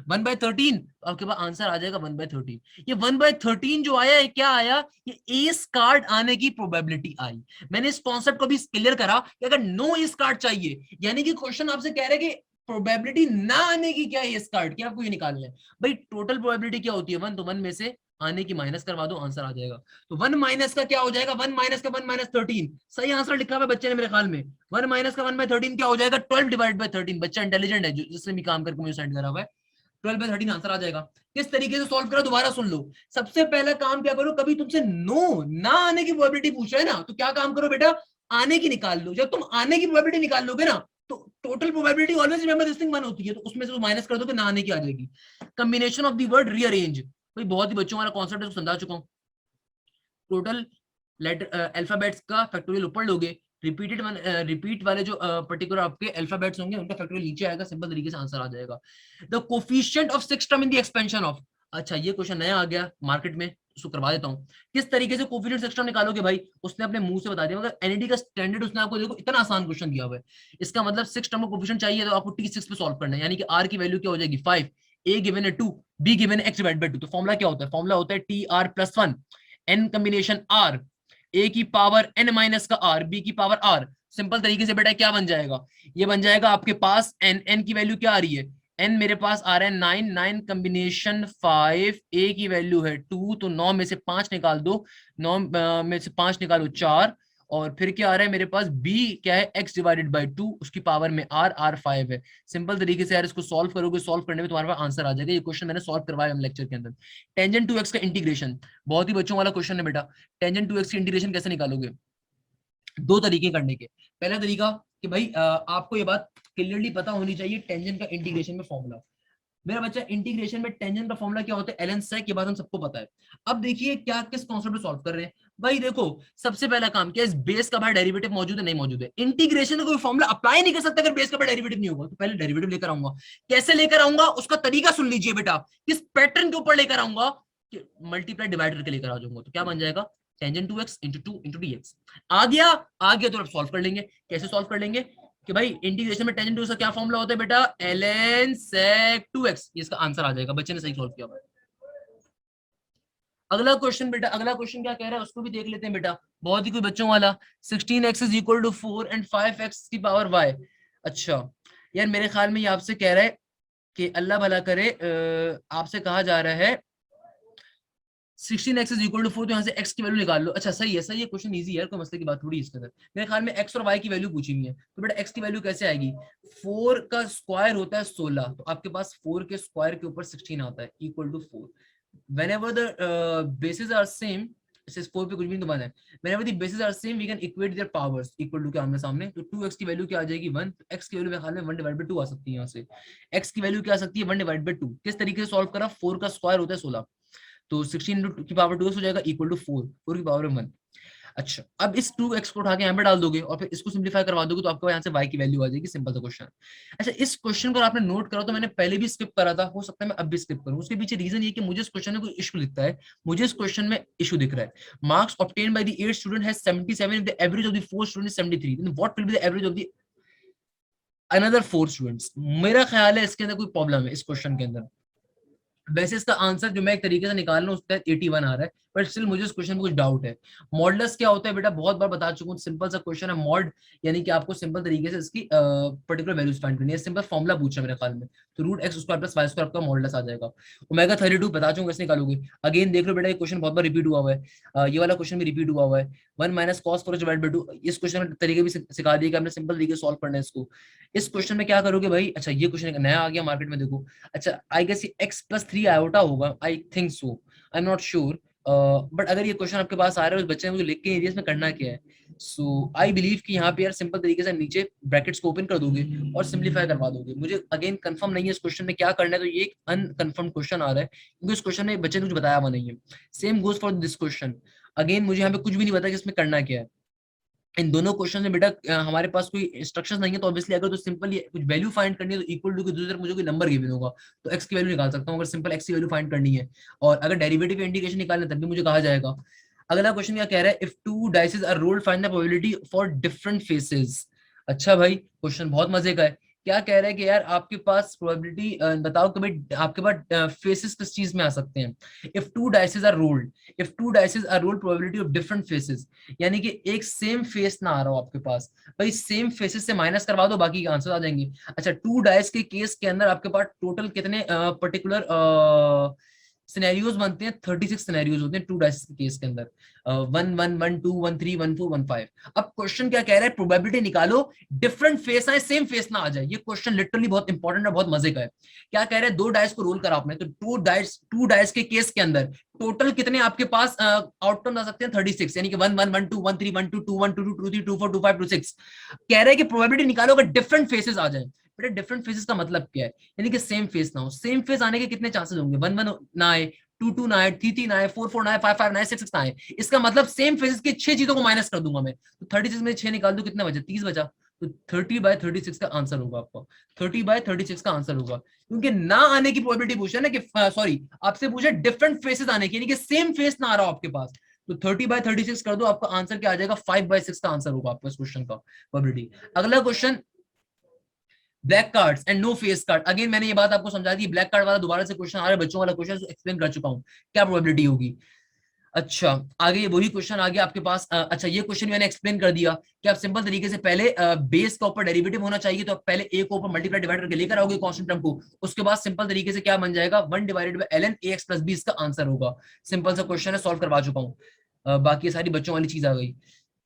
1/13, आपके पास आंसर आ जाएगा 1/13। ये 1/13 जो आया है क्या आया, ये एस कार्ड आने की प्रोबेबिलिटी आई। मैंने इस कॉन्सेप्ट को भी क्लियर करा कि अगर नो एस कार्ड चाहिए, यानी कि क्वेश्चन आपसे कह रहे हैं कि प्रोबेबिलिटी ना आने की क्या है एस कार्ड की, आपको ये निकालना है। भाई टोटल प्रोबेबिलिटी क्या होती है, वन, तो वन में से आने की माइनस करवा दो, आंसर आ जाएगा। तो वन माइनस का क्या हो जाएगा, वन माइनस का 1/13, सही आंसर लिखा हुआ है बच्चे ने मेरे ख्याल में, वन माइनस का 1/13 क्या हो जाएगा, 12 डिवाइड बाय 13, बच्चा इंटेलिजेंट है जिसने भी काम करके मुझे सेंड करा हुआ है, 12/13 आंसर आ जाएगा। किस तरीके से सॉल्व करो दोबारा सुन लो, सबसे पहला काम क्या करो, कभी तुमसे नो ना आने की प्रोबेबिलिटी पूछ रहे हैं ना, तो क्या काम करो बेटा, आने की निकाल लो, जब तुम आने की प्रोबेबिलिटी निकाल लोगे ना, तो total probability always remember this thing 1 होती है, तो उसमें से माइनस कर दो, ना आने की आ जाएगी। Combination of the word rearrange, भाई बहुत ही बच्चों वाला कॉन्सेप्ट है, समझा चुका हूँ। टोटल लेटर अल्फाबेट्स का फैक्टोरियल ऊपर लोगे, रिपीटेड रिपीट वाले जो पर्टिकुलर आपके अल्फाबेट्स होंगे उनका फैक्टोरियल नीचे आएगा, सिंपल तरीके से आंसर आ जाएगा। The coefficient of six term in the expansion of, अच्छा ये क्वेश्चन नया आ गया मार्केट में, उसको करवा देता हूँ। किस तरीके से कोफिशिएंट सिक्स टर्म निकालोगे, भाई उसने अपने मुंह से बता दिया, मगर एनईडी का स्टैंडर्ड उसने आपको देखो इतना आसान क्वेश्चन दिया हुआ है, इसका मतलब सिक्स टर्म का कोफिशिएंट चाहिए तो आपको T6 पे सॉल्व करना है, यानी कि आर की वैल्यू क्या हो जाएगी 5, ए गिवन है 2, बी गिवन है x डिवाइड बाय 2, तो फॉर्मूला क्या होता है, फॉर्मूला होता है TR+1 n कॉम्बिनेशन r, ए की पावर n माइनस का आर, बी की पावर आर, सिंपल तरीके से बेटा क्या बन जाएगा, ये बन जाएगा आपके पास n, n की वैल्यू क्या आ रही है, n मेरे पास आ रहा है 9, 9 कॉम्बिनेशन 5, a की वैल्यू है 2, तो 9 में से 5 निकाल दो, 9 में से 5 निकालो 4, और फिर क्या आ रहा है मेरे पास b क्या है x डिवाइडेड बाय 2, उसकी पावर में r, r 5 है। सिंपल तरीके से यार इसको सॉल्व करोगे, सॉल्व करने में तुम्हारे पास आंसर आ जाएगा। ये क्वेश्चन मैंने सॉल्व करवाया हम लेक्चर के अंदर। टेंजेंट टू एक्स का इंटीग्रेशन, बहुत ही बच्चों वाला क्वेश्चन है बेटा, टेंजेंट टू एक्स की इंटीग्रेशन कैसे निकालोगे, दो तरीके करने के। पहला तरीका कि भाई आपको ये बात क्लियरली पता होनी चाहिए, टेंजेंट का इंटीग्रेशन में फॉर्मूला, मेरा बच्चा इंटीग्रेशन में टेंजेंट का फॉर्मूला क्या होता है, एलन सेक, ये बात हम सबको पता है। अब देखिए क्या किस कॉन्सेप्ट पे सॉल्व कर रहे हैं, भाई देखो सबसे पहला काम क्या, इस बेस का बाहर डेरिवेटिव मौजूद है नहीं मौजूद है, इंटीग्रेशन का कोई फॉर्मूला अप्लाई नहीं कर सकता अगर बेस का बाहर डेरिवेटिव नहीं होगा, तो पहले डेरिवेटिव लेकर आऊंगा, कैसे लेकर आऊंगा उसका तरीका सुन लीजिए बेटा, किस पैटर्न के ऊपर लेकर आऊंगा, मल्टीप्लाई डिवाइड करके लेकर आ जाऊंगा, तो क्या बन जाएगा tangent two x into 2 into dx, आ गया, आ गया तो अब सॉल्व कर लेंगे। कैसे सॉल्व कर लेंगे कि भाई इंटीग्रेशन में टेंजेंट टू एक्स का क्या फॉर्मूला होता है बेटा, ln sec 2x, ये इसका आंसर आ जाएगा, बच्चे ने सही सॉल्व किया हुआ है। अगला क्वेश्चन बेटा, अगला क्वेश्चन क्या कह रहा है उसको भी देख लेते हैं बेटा, बहुत ही कोई बच्चों वाला, 16x is equal to 4 and 5x की पावर y। अच्छा यार मेरे ख्याल में ये आपसे कह रहा है कि अल्लाह भला करे, आपसे कहा जा रहा है 16x इज इक्वल टू 4, तो यहाँ से x की वैल्यू निकाल लो। अच्छा सही है, सही है, क्वेश्चन इजी है, कोई मसले की बात थोड़ी इसके अंदर, मेरे ख्याल में x और y की वैल्यू पूछी हुई है, तो बेटा x की वैल्यू कैसे आएगी, 4 का स्क्वायर होता है 16, तो आपके पास 4 के स्क्वायर के ऊपर 16 आता है equal to 4, whenever the bases are same 4 पे कुछ भी नहीं वन है। whenever the bases are same we can equate their powers equal to के आमने सामने, तो 2x की वैल्यू क्या आ जाएगी 1, x की वैल्यू मेरे ख्याल में 1 डिवाइड बाय 2 आ सकती है यहाँ से। x की वैल्यू क्या आ सकती है 1 डिवाइड बाय 2। किस तरीके से सॉल्व करा, 4 का स्क्वायर होता है 16, तो 16 की पावर 2 हो जाएगा इक्वल टू 4, 4 की पावर 1। अच्छा, अब इस 2x को उठा के यहाँ पे डाल दोगे और फिर इसको सिंप्लीफाई करवा दोगे तो आपको यहाँ से y की वैल्यू आ जाएगी, सिंपल सा क्वेश्चन। अच्छा, इस क्वेश्चन को आपने नोट करा तो मैंने पहले भी स्किप करा था, हो सकता है मैं अब भी स्किप करूं। उसके पीछे रीजन ये कि मुझे इस क्वेश्चन में कोई इशू दिखता है, मुझे इस क्वेश्चन में इशू दिख रहा है। Marks obtained by the 8 student has 77 if the average of the 4 student is 73, then what will be the average of the another 4 students. मेरा ख्याल है इसके अंदर कोई प्रॉब्लम है इस क्वेश्चन के अंदर। वैसे इसका आंसर जो मैं एक तरीके से निकाल रहा हूँ उसका 81 आ रहा है, बट स्टिल मुझे इस क्वेश्चन में कुछ डाउट है। मॉडुलस क्या होता है बेटा, बहुत बार बता चुका हूँ, सिंपल सा क्वेश्चन है। मॉड यानी कि आपको सिंपल तरीके से इसकी पर्टिकुलर वैल्यूज फाइंड करनी है, सिंपल फॉर्मुला पूछा मेरे ख्याल में, तो root x square plus y square आपका मॉडुलस आ जाएगा। ओमेगा 32 बता चुका हूँ कैसे निकालोगे। अगेन देख लो बेटा, ये क्वेश्चन बहुत बार रिपीट हुआ हुआ है, ये वाला क्वेश्चन भी रिपीट हुआ हुआ है। 1 माइनस कॉस 4 डिवाइड बाय 2, इस क्वेश्चन का तरीके भी सिखा दिया कि आपने सिंपल तरीके से सॉल्व करना है इसको। इस क्वेश्चन में क्या करोगे भाई, अच्छा ये क्वेश्चन नया आ गया मार्केट में, देखो। अच्छा, आई गेस ये x प्लस 3 आयोटा होगा, I think so, I am not sure, but अगर ये क्वेश्चन आपके पास आ रहा है उस बच्चे ने मुझे लिख के एरियाज में करना क्या है, सो आई बिलीव कि यहाँ पे यार सिंपल तरीके से नीचे ब्रैकेट्स को ओपन कर दोगे और सिंप्लीफाई करवा दोगे। मुझे अगेन कंफर्म नहीं है इस क्वेश्चन में क्या करना है, तो ये एक अनकंफर्म क्वेश्चन आ रहा है क्योंकि इस क्वेश्चन में बच्चे ने कुछ बताया हुआ नहीं है। Same goes for this question, again मुझे यहाँ पे कुछ भी नहीं पता कि इसमें करना क्या है। इन दोनों क्वेश्चन में बेटा हमारे पास कोई इंस्ट्रक्शंस नहीं है, तो ऑब्वियसली अगर तो सिंपल कुछ वैल्यू फाइंड करनी है तो इक्वल टू की दूसरी तरफ मुझे कोई नंबर गिवन होगा तो एक्स की वैल्यू निकाल सकता हूँ, अगर सिंपल एक्स की वैल्यू फाइंड करनी है। और अगर डेरिवेटिव इंटीग्रेशन निकालना है तब भी मुझे कहा जाएगा। अगला क्वेश्चन क्या कह रहा है, if two dices are rolled find the probability for different faces. अच्छा भाई, क्वेश्चन बहुत मजे का है। क्या कह रहा है कि यार आपके पास प्रोबेबिलिटी बताओ कि भाई आपके पास फेसेस किस चीज में आ सकते हैं। If two dices are rolled, if two dices are rolled probability of different faces, यानी कि एक सेम फेस ना आ रहा हो आपके पास, भाई सेम फेसेस से माइनस करवा दो बाकी के आंसर आ जाएंगे। अच्छा, टू डाइस के केस के अंदर आपके पास टोटल कितने पर्टिकुलर सिनेरियोज बनते हैं, 36 सिनेरियोज होते हैं टू डाइस के केस के अंदर, 1 1 1 2 1 3 1 4 1 5। अब क्वेश्चन क्या कह रहा है, प्रोबेबिलिटी निकालो डिफरेंट फेस आए सेम फेस ना आ जाए। ये क्वेश्चन लिटरली बहुत इंपॉर्टेंट है, बहुत मजे का है। क्या कह रहे हैं, दो डाइस को रोल करा आपने, तो टू डाइस के केस के अंदर टोटल कितने आपके पास आउटकम आ सकते हैं, 36, यानी कि 1 1 1 2 1 3 1 2 1 2 2 2 4 2 5 2 6। कह रहे हैं कि प्रोबेबिलिटी निकालो अगर डिफरेंट फेसेस आ जाए। बेटा डिफरेंट फेसेस का मतलब क्या है, यानी कि सेम फेस ना हो। सेम फेस आने के कितने चांसेस होंगे, 1 1 ना आए, 2 2 ना आए, 3 3 ना आए, 4 4 ना आए, 5 5 ना आए, 6 6 ना आए। इसका मतलब सेम फेसेस के 6 चीजों को माइनस कर दूंगा मैं, तो 36 में 6 निकाल दो, कितना बचा, 30 बचा। तो 30/36 का आंसर होगा आपका, 30/36 का आंसर होगा, क्योंकि ना आने की प्रोबेबिलिटी पूछा ना कि सॉरी आपसे पूछे डिफरेंट फेसेस आने की, यानी कि सेम फेस ना आ रहा हो आपके पास, तो 30/36 कर दो, आपका आंसर क्या आ जाएगा, 5/6 का आंसर होगा आपका इस क्वेश्चन का प्रोबेबिलिटी। अगला question, black cards and no face card. Again मैंने ये बात आपको समझा दी, ब्लैक कार्ड वाला दोबारा से क्वेश्चन आ रहा है, बच्चों वाला क्वेश्चन एक्सप्लेन कर चुका हूं, क्या प्रोबेबिलिटी होगी। अच्छा, आगे वही क्वेश्चन आ गया आपके पास। अच्छा, ये क्वेश्चन मैंने एक्सप्लेन कर दिया कि आप सिंपल तरीके से पहले बेस का ऊपर डेरिवेटिव होना चाहिए, तो आप पहले ए को ऊपर मल्टीप्लाई डिवाइड करके लेकर आओगे कांस्टेंट टर्म को, उसके बाद सिंपल तरीके से क्या बन जाएगा, 1 divided bye ln ax plus b इसका आंसर होगा। सिंपल सा क्वेश्चन है, सॉल्व करवा चुका हूँ। बाकी सारी बच्चों वाली चीज आ गई,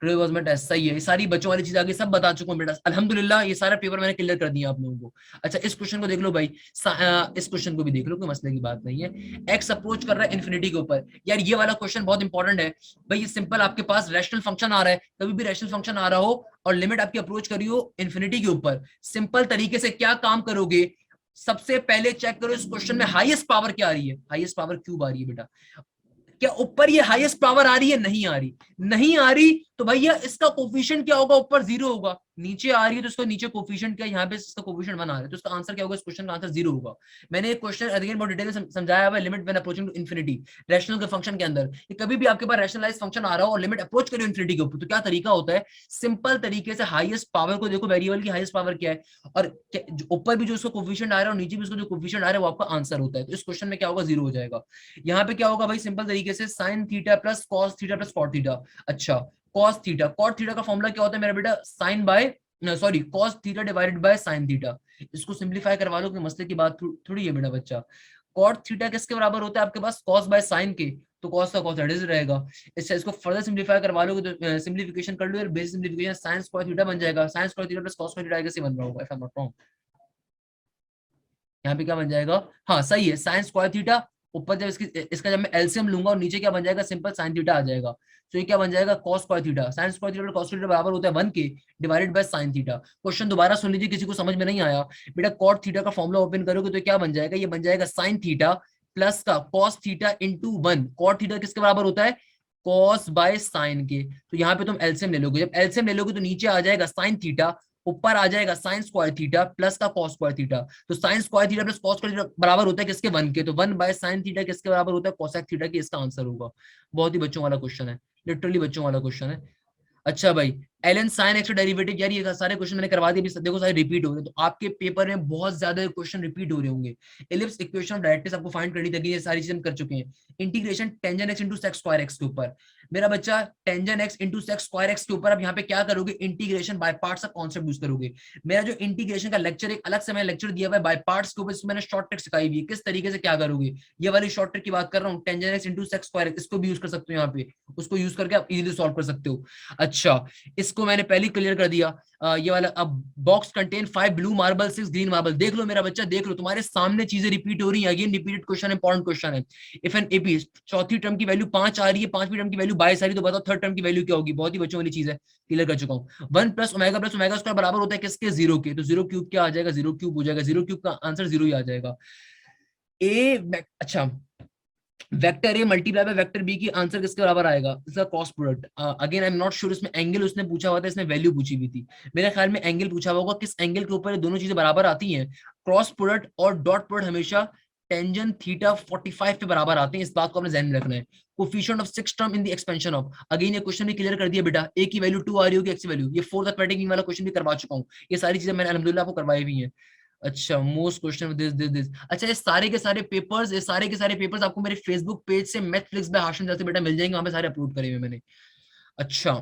टुडे वाज माय टेस्ट, सही है, ये सारी बच्चों वाली चीज आ गई, सब बता चुका हूँ बेटा, अल्हम्दुलिल्लाह ये सारा पेपर मैंने क्लियर कर दिया आप लोगों को। अच्छा, इस क्वेश्चन को देख लो भाई, इस क्वेश्चन को भी देख लो, कोई मसले की बात नहीं है। एक्स अप्रोच कर रहा है इन्फिनिटी के ऊपर, यार ये वाला क्वेश्चन बहुत इंपॉर्टेंट है भाई। ये सिंपल आपके पास रैशनल फंक्शन आ रहा है, कभी भी रैशनल फंक्शन आ रहा हो और लिमिट आपकी अप्रोच करी हो इन्फिनिटी के ऊपर, सिंपल तरीके से क्या काम करोगे, सबसे पहले चेक करो इस क्वेश्चन में हाईएस्ट पावर क्या आ रही है, हाईएस्ट पावर क्यूब आ रही है बेटा। क्या ऊपर ये हाईएस्ट पावर आ रही है, नहीं आ रही, नहीं आ रही तो भैया इसका कोफिशिएंट क्या होगा, ऊपर 0 होगा, नीचे आ रही है तो इसका नीचे कोफिशिएंट क्या, यहाँ पे इसका कोफिशिएंट 1 आ रहा है, तो इसका आंसर क्या होगा, इस क्वेश्चन का आंसर 0 होगा। मैंने एक क्वेश्चन अगेन बहुत डिटेल में समझाया हुआ है, limit when approaching to infinity, rational के फंक्शन के अंदर, कि कभी भी आपके पास रैशनलाइज फंक्शन आ रहा हो और लिमिट अप्रोच करियो इंफिनिटी के ऊपर, तो क्या तरीका होता है, सिंपल तरीके से हाईएस्ट पावर को देखो, वेरिएबल की हाईएस्ट पावर क्या है, और ऊपर भी जो उसका कोफिशिएंट आ रहा है और नीचे भी उसका जो कोफिशिएंट आ रहा है वो आपका आंसर होता है। तो इस क्वेश्चन में क्या होगा, 0 हो जाएगा। यहाँ पे क्या होगा भाई, सिंपल तरीके से sine theta plus cos theta plus cot theta. अच्छा, कॉस थीटा, कॉट थीटा का फॉर्मूला क्या होता है मेरा बेटा, sine by sorry cos theta divided by sine theta. इसको सिंप्लीफाई करवा लो कि मसले की बात थोड़ी है बेटा बच्चा। कॉट थीटा किसके बराबर होता है आपके पास, कॉस बाय साइन के, तो कॉस का कॉस दैट इज रहेगा। इसको फर्दर सिंप्लीफाई करवा लोगे तो सिंप्लीफिकेशन कर लो यार, basic simplification sine square theta बन जाएगा, sine square theta plus cos square theta कैसे बन रहा होगा, if I am not wrong, यहाँ पे क्या बन जाएगा, हाँ सही है, साइन स्क्वायर थीटा ऊपर जब इसका जब मैं एलसीएम लूंगा और नीचे क्या बन जाएगा, सिंपल साइन थीटा आ जाएगा। तो ये क्या बन जाएगा, cos square theta. Sine square theta cos theta बराबर होता है 1 के divided by sine theta. Question दोबारा सुन लीजिए, किसी को समझ में नहीं आया बेटा, कॉट थीटा का फॉर्मूला ओपन करोगे तो क्या बन जाएगा, ये बन जाएगा साइन थीटा प्लस का cos theta into 1। Cot theta किसके बराबर होता है, कॉस बाय साइन के। तो यहाँ पे तुम एलसीएम ले लोगे, जब एलसीएम ले लोगे तो नीचे आ जाएगा साइन थीटा, ऊपर आ जाएगा साइन स्क्वायर थीटा प्लस का कॉस स्क्वायर थीटा। तो sine square theta plus cos square theta बराबर होता है किसके, 1 के। तो 1 बाय साइन थीटा किसके बराबर होता है, कोसेक थीटा की। इसका आंसर होगा। बहुत ही बच्चों वाला क्वेश्चन है, लिटरली बच्चों वाला क्वेश्चन है। अच्छा भाई, एलन साइन एक्स डेरिवेटिव, यार ये सारे क्वेश्चन मैंने करवा दिए, देखो सारे रिपीट हो रहे हैं, तो आपके पेपर में बहुत ज्यादा क्वेश्चन रिपीट हो रहे होंगे। एलिप्स इक्वेशन ऑफ डायरेक्ट्रिक्स आपको फाइंड करनी थी, ये सारी चीजें कर चुके हैं। Integration tangent x into sec square x के ऊपर, मेरा बच्चा tangent x into sec square x के ऊपर अब यहाँ पे क्या करोगे, इंटीग्रेशन बाय पार्ट्स का कॉन्सेप्ट यूज करोगे। मेरा जो इंटीग्रेशन का लेक्चर एक अलग से मैंने लेक्चर दिया हुआ है बाय पार्ट्स के ऊपर, इसमें मैंने शॉर्ट ट्रिक सिखाई हुई है किस तरीके से क्या करोगे। ये वाली शॉर्ट ट्रिक की बात कर रहा हूँ, tangent x into sec square, इसको भी यूज कर सकते हो यहाँ पे, उसको यूज करके आप इजीली सॉल्व कर सकते हो। अच्छा, इसको मैंने पहले क्लियर कर दिया। ये वाला, अब box contain 5 blue marble 6 green marble, देख लो मेरा बच्चा, देख लो तुम्हारे सामने चीजें रिपीट हो रही है। Again repeated question, important question है। इफ एन एपी चौथी टर्म की वैल्यू 5 आ रही है, पांचवी टर्म की वैल्यू 22 आ रही है, तो बताओ थर्ड टर्म की वैल्यू क्या होगी। बहुत ही बच्चों वाली चीज है, क्लियर कर चुका हूँ। 1 प्लस ओमेगा स्क्वायर बराबर होता है किसके, 0 के। तो 0 क्यूब क्या आ जाएगा, 0 क्यूब हो जाएगा, 0 क्यूब का आंसर 0 ही आ जाएगा। अच्छा, vector A multiply by vector B की आंसर किसके बराबर आएगा, इसका cross product. Again I am not sure, इसमें एंगल उसने पूछा हुआ था, इसने वैल्यू पूछी हुई थी। मेरे ख्याल में एंगल पूछा होगा, किस एंगल के ऊपर दोनों चीजें बराबर आती हैं। क्रॉस प्रोडक्ट और डॉट प्रोडक्ट हमेशा टेंजेंट थीटा 45 पे बराबर आते हैं, इस बात को अपने ध्यान में रखना है। Coefficient of 6 term in the expansion of, again ये क्वेश्चन भी क्लियर कर दिया बेटा, ए की वैल्यू 2 आ रही होगी, एक्स की वैल्यू, ये फोर्थ अर्थमेटिक वाला क्वेश्चन भी करवा चुका हूँ। ये सारी चीजें मैंने अल्हम्दुलिल्लाह आपको करवाई हुई हैं। अच्छा, मोस्ट क्वेश्चन दिस। अच्छा, ये सारे के सारे पेपर्स, ये सारे के सारे पेपर्स आपको मेरे फेसबुक पेज से मैथफ्लिक्स बाय हाशिम जैसे बेटा मिल जाएंगे, वहां पे सारे अपलोड करे हुए मैंने। अच्छा,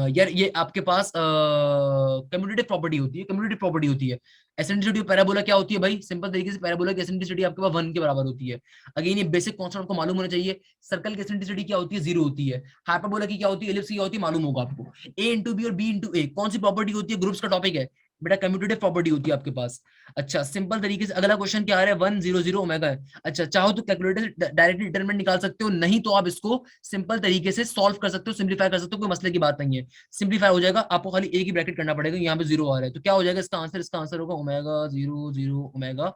यार ये आपके पास कम्यूटेटिव प्रॉपर्टी होती है, कम्यूटेटिव प्रॉपर्टी होती है। एसेंट्रिसिटी ऑफ पैराबोला क्या होती है भाई, सिंपल तरीके से पैराबोला की एसेंट्रिसिटी आपके पास 1 के बराबर होती है। अगेन ये बेसिक कॉन्सेप्ट आपको मालूम होना चाहिए। सर्कल की एसेंट्रिसिटी क्या होती है, 0 होती है। हाइपरबोला की क्या होती है, एलिप्स की क्या होती है, मालूम होगा आपको। ए इंटू बी और बी इंटू ए कौन सी प्रॉपर्टी होती है, ग्रुप्स का टॉपिक है बेटा, कम्यूटेटिव प्रॉपर्टी होती है आपके पास। अच्छा, सिंपल तरीके से अगला क्वेश्चन क्या आ रहा है, 1 0 0 ओमेगा है। अच्छा, चाहो तो कैलकुलेटर से डायरेक्टली डिटरमिनेंट निकाल सकते हो, नहीं तो आप इसको सिंपल तरीके से सॉल्व कर सकते हो, सिंप्लीफाई कर सकते हो, कोई मसले की बात नहीं है। सिंप्लीफाई हो जाएगा, आपको खाली एक ही ब्रैकेट करना पड़ेगा, यहाँ पे 0 आ रहा है तो क्या हो जाएगा इसका आंसर, इसका आंसर होगा ओमेगा 0 0 ओमेगा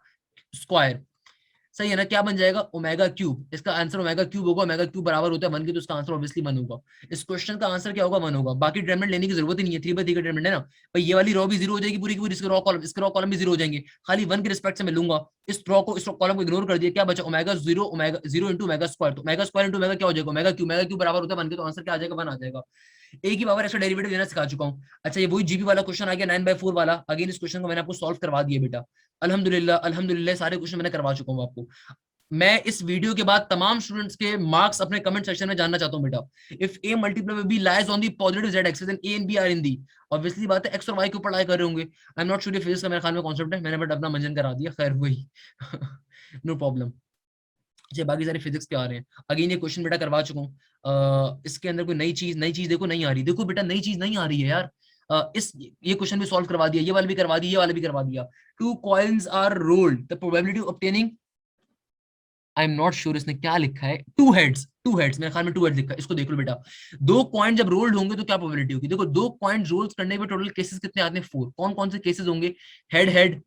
स्क्वायर। सही है ना, क्या बन जाएगा, ओमेगा क्यूब। इसका आंसर ओमेगा क्यूब होगा, ओमेगा क्यूब बराबर होता है 1 के, तो इसका आंसर ऑब्वियसली 1 होगा। इस क्वेश्चन का आंसर क्या होगा, 1 होगा। बाकी डिटरमिनेंट लेने की जरूरत ही नहीं है, 3/3 का डिटरमिनेंट है ना भाई। ये वाली रो भी 0 हो जाएगी पूरी की पूरी, इसके रो कॉलम भी 0 हो जाएंगे, खाली 1 के रिस्पेक्ट से मैं लूंगा। इस रो को, इस कॉलम को इग्नोर कर दिया, क्या बचा, omega 0 omega 0 into omega square. तो ओमेगा स्क्वायर इंटू ओमेगा क्या हो जाएगा, ओमेगा क्यूब बराबर होता है 1 के, तो आंसर क्या आ जाएगा, 1 आ जाएगा। ए की पावर एक्स्ट्रा डेरिवेटिव लेना सिखा चुका हूँ। अच्छा, ये वही जीपी वाला क्वेश्चन आ गया 9/4 वाला। अगेन इस क्वेश्चन को मैंने आपको सॉल्व करवा दिया बेटा, अल्हम्दुलिल्लाह अल्हम्दुलिल्लाह, सारे क्वेश्चन मैंने करवा चुका हूँ आपको। मैं इस वीडियो के बाद तमाम स्टूडेंट्स के मार्क्स अपने कमेंट सेक्शन में जानना चाहता हूं बेटा। If A multiply will be lies on the positive z axis and A and B are in the, obviously बात है एक्स और वाई के ऊपर लाई कर रहे होंगे। आई एम नॉट श्योर फिजिक्स का मेरे ख्याल में कॉन्सेप्ट है, मैंने बट अपना मंजन करा दिया, खैर वही नो प्रॉब्लम। अच्छा, बाकी सारे फिजिक्स के आ रहे हैं। अगेन ये क्वेश्चन बेटा करवा चुका हूँ। इसके अंदर कोई नई चीज देखो नहीं आ रही, देखो बेटा नई चीज नहीं आ रही है यार। इस ये क्वेश्चन भी सॉल्व करवा दिया, ये वाला भी करवा दिया, ये वाला भी करवा दिया। Two coins are rolled, the probability of obtaining, I am not sure इसने क्या लिखा है, टू हेड्स मेरे ख्याल में 2 हेड्स लिखा है, इसको देख लो बेटा। 2 कॉइन जब रोल्ड होंगे तो क्या प्रोबेबिलिटी होगी, देखो 2 कॉइन रोल्स करने पे टोटल केसेस कितने आते हैं, 4। कौन कौन से केसेस होंगे, head head,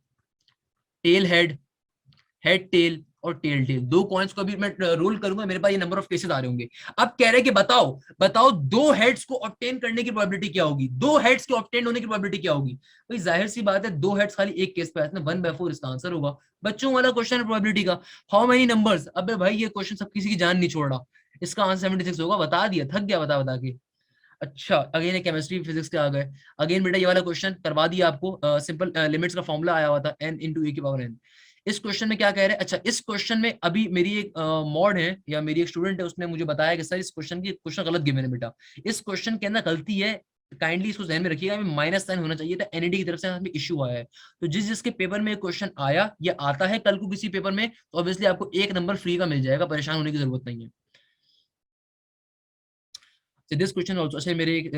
tail head, head tell और टेल टेल। 2 कॉइन्स को अभी मैं रोल करूंगा, मेरे पास ये नंबर ऑफ केसेस आ रहे होंगे। अब कह रहे कि बताओ बताओ 2 हेड्स को ऑब्टेन करने की प्रोबेबिलिटी क्या होगी, 2 हेड्स के ऑब्टेन होने की प्रोबेबिलिटी क्या होगी। भाई जाहिर सी बात है 2 हेड्स खाली एक केस पे आते हैं, 1/4 इसका आंसर होगा। बच्चों वाला क्वेश्चन है प्रोबेबिलिटी का, हाउ मेनी नंबर्स। अबे भाई ये क्वेश्चन सब किसी की जान नहीं छोड़ रहा, इसका आंसर 76 होगा, बता दिया, थक गया बता बता के। अच्छा, अगेन केमिस्ट्री फिजिक्स के आ गए। अगेन बेटा ये वाला क्वेश्चन करवा दिया आपको, सिंपल लिमिट्स का फॉर्मूला आया हुआ था n इंटू ए की पावर n। इस क्वेश्चन में क्या कह रहे हैं, अच्छा इस क्वेश्चन में अभी मेरी एक मॉड है या मेरी एक स्टूडेंट है, उसने मुझे बताया कि सर इस क्वेश्चन की क्वेश्चन गलत गिवन है बेटा, इस क्वेश्चन के अंदर गलती है, काइंडली इसको ध्यान में रखिएगा, माइनस साइन होना चाहिए था, एनईडी की तरफ से हमें इशू आया है। तो जिस जिसके पेपर में क्वेश्चन आया या आता है कल को किसी पेपर में, तो ऑब्वियसली आपको 1 नंबर फ्री का मिल जाएगा, परेशान होने की जरूरत नहीं है। दिस क्वेश्चन आल्सो, अच्छा मेरे एक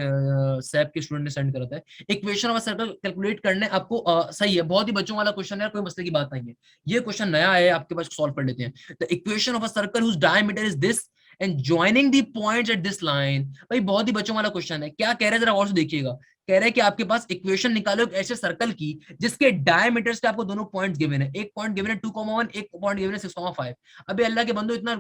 सैप के स्टूडेंट ने सेंड करा था, equation of a circle calculate करने आपको सही है, बहुत ही बच्चों वाला क्वेश्चन है, कोई मसले की बात नहीं है, ये क्वेश्चन नया है आपके पास, सॉल्व कर लेते हैं। The equation of a circle whose diameter is this and joining the points at this line, भाई बहुत ही बच्चों वाला क्वेश्चन है, क्या कह रहे हैं जरा और से देखिएगा, कह रहे हैं कि आपके पास इक्वेशन निकालो एक ऐसे सर्कल की जिसके डायमीटर्स पे आपको दोनों पॉइंट्स गिवन है, एक पॉइंट गिवन है 2,1, एक पॉइंट गिवन है 6,5। अबे अल्लाह के बंदो, इतना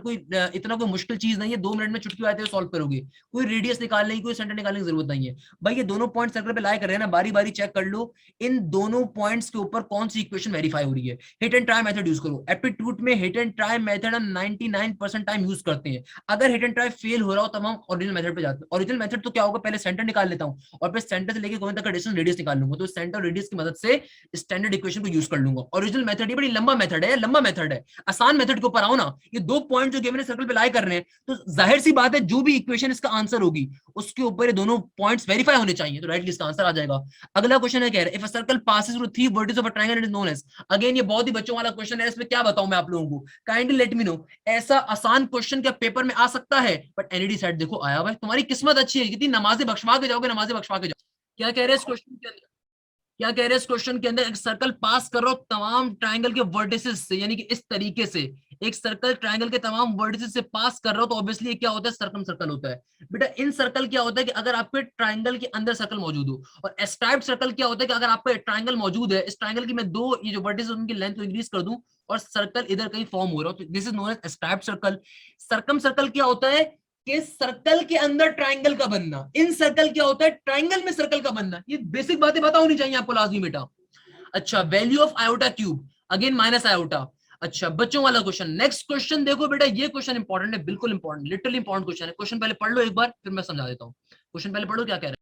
कोई मुश्किल चीज नहीं है, 2 मिनट में चुटकी आते सॉल्व करोगे, कोई रेडियस निकालने की, कोई सेंटर निकालने की जरूरत नहीं है भाई, ये दोनों पॉइंट सर्कल पे लाए कर रहे हैं ना, बारी बारी चेक कर लो इन दोनों पॉइंट्स के ऊपर कौन सी इक्वेशन वेरीफाई हो रही है। Hit and try method use करो, एप्टीट्यूड में हिट एंड ट्राई मेथड हम 99% टाइम यूज करते हैं, अगर हिट एंड ट्राई फेल हो रहा हो तब हम ओरिजिनल मेथड पे जाते हैं। ओरिजिनल मेथड तो क्या होगा, पहले सेंटर निकाल लेता हूं और फिर सेंटर से लेके कोई तक का डिस्टेंस रेडियस निकाल लूंगा, तो सेंटर रेडियस की मदद से स्टैंडर्ड इक्वेशन को यूज कर लूंगा। ओरिजिनल मेथड ये बड़ी लंबा मेथड है, लंबा मेथड है, आसान मेथड के ऊपर आओ ना, ये दो पॉइंट जो गिवन है सर्कल पे लाई कर रहे हैं, तो जाहिर सी बात है जो भी इक्वेशन इसका आंसर होगी उसके ऊपर ये दोनों पॉइंट्स वेरीफाई होने चाहिए, तो राइटली इसका आंसर आ जाएगा। अगला क्वेश्चन है, कह रहे हैं if a circle passes through three vertices of a triangle it is known as, again ये बहुत ही बच्चों वाला क्वेश्चन है, इसमें क्या बताऊं मैं आप लोगों को, काइंडली लेट मी नो, ऐसा आसान क्वेश्चन क्या पेपर में आ सकता है, बट एनईडी सेट देखो आया हुआ है, तुम्हारी किस्मत अच्छी है, कितनी नमाजें बख्शवा के जाओगे, नमाजें बख्शवा के जाओगे। क्या कह रहे हैं इस क्वेश्चन के अंदर, क्या कह रहे हैं इस क्वेश्चन के अंदर, एक सर्कल पास कर रहा हो तमाम ट्रायंगल के वर्टिसेस से, यानी कि इस तरीके से एक सर्कल ट्रायंगल के तमाम वर्टिसेस से पास कर रहा हो, तो ऑब्वियसली क्या होता है, सर्कम सर्कल होता है। बेटा इन सर्कल क्या होता है कि अगर आपके ट्रायंगल के अंदर सर्कल मौजूद हो, और एस्क्राइब्ड सर्कल क्या होता है कि अगर आपका ट्रायंगल मौजूद है, इस ट्रायंगल की मैं दो ये जो वर्टिसेस उनकी लेंथ को इंक्रीज कर दूं और सर्कल इधर कहीं फॉर्म हो रहा हो, तो this is known as escribed circle. Circumcircle क्या होता है कि सर्कल के अंदर ट्रायंगल का बनना, इन सर्कल क्या होता है, ट्रायंगल में सर्कल का बनना, ये बेसिक बातें पता होनी चाहिए आपको लाजमी बेटा। अच्छा, value of iota cube, again minus iota. अच्छा बच्चों वाला क्वेश्चन, नेक्स्ट क्वेश्चन देखो बेटा, ये क्वेश्चन इंपॉर्टेंट है, बिल्कुल इंपॉर्टेंट, लिटरली इंपॉर्टेंट क्वेश्चन है, क्वेश्चन पहले पढ़ लो एक बार फिर मैं समझा देता हूँ, क्वेश्चन पहले पढ़ो क्या कह रहा है।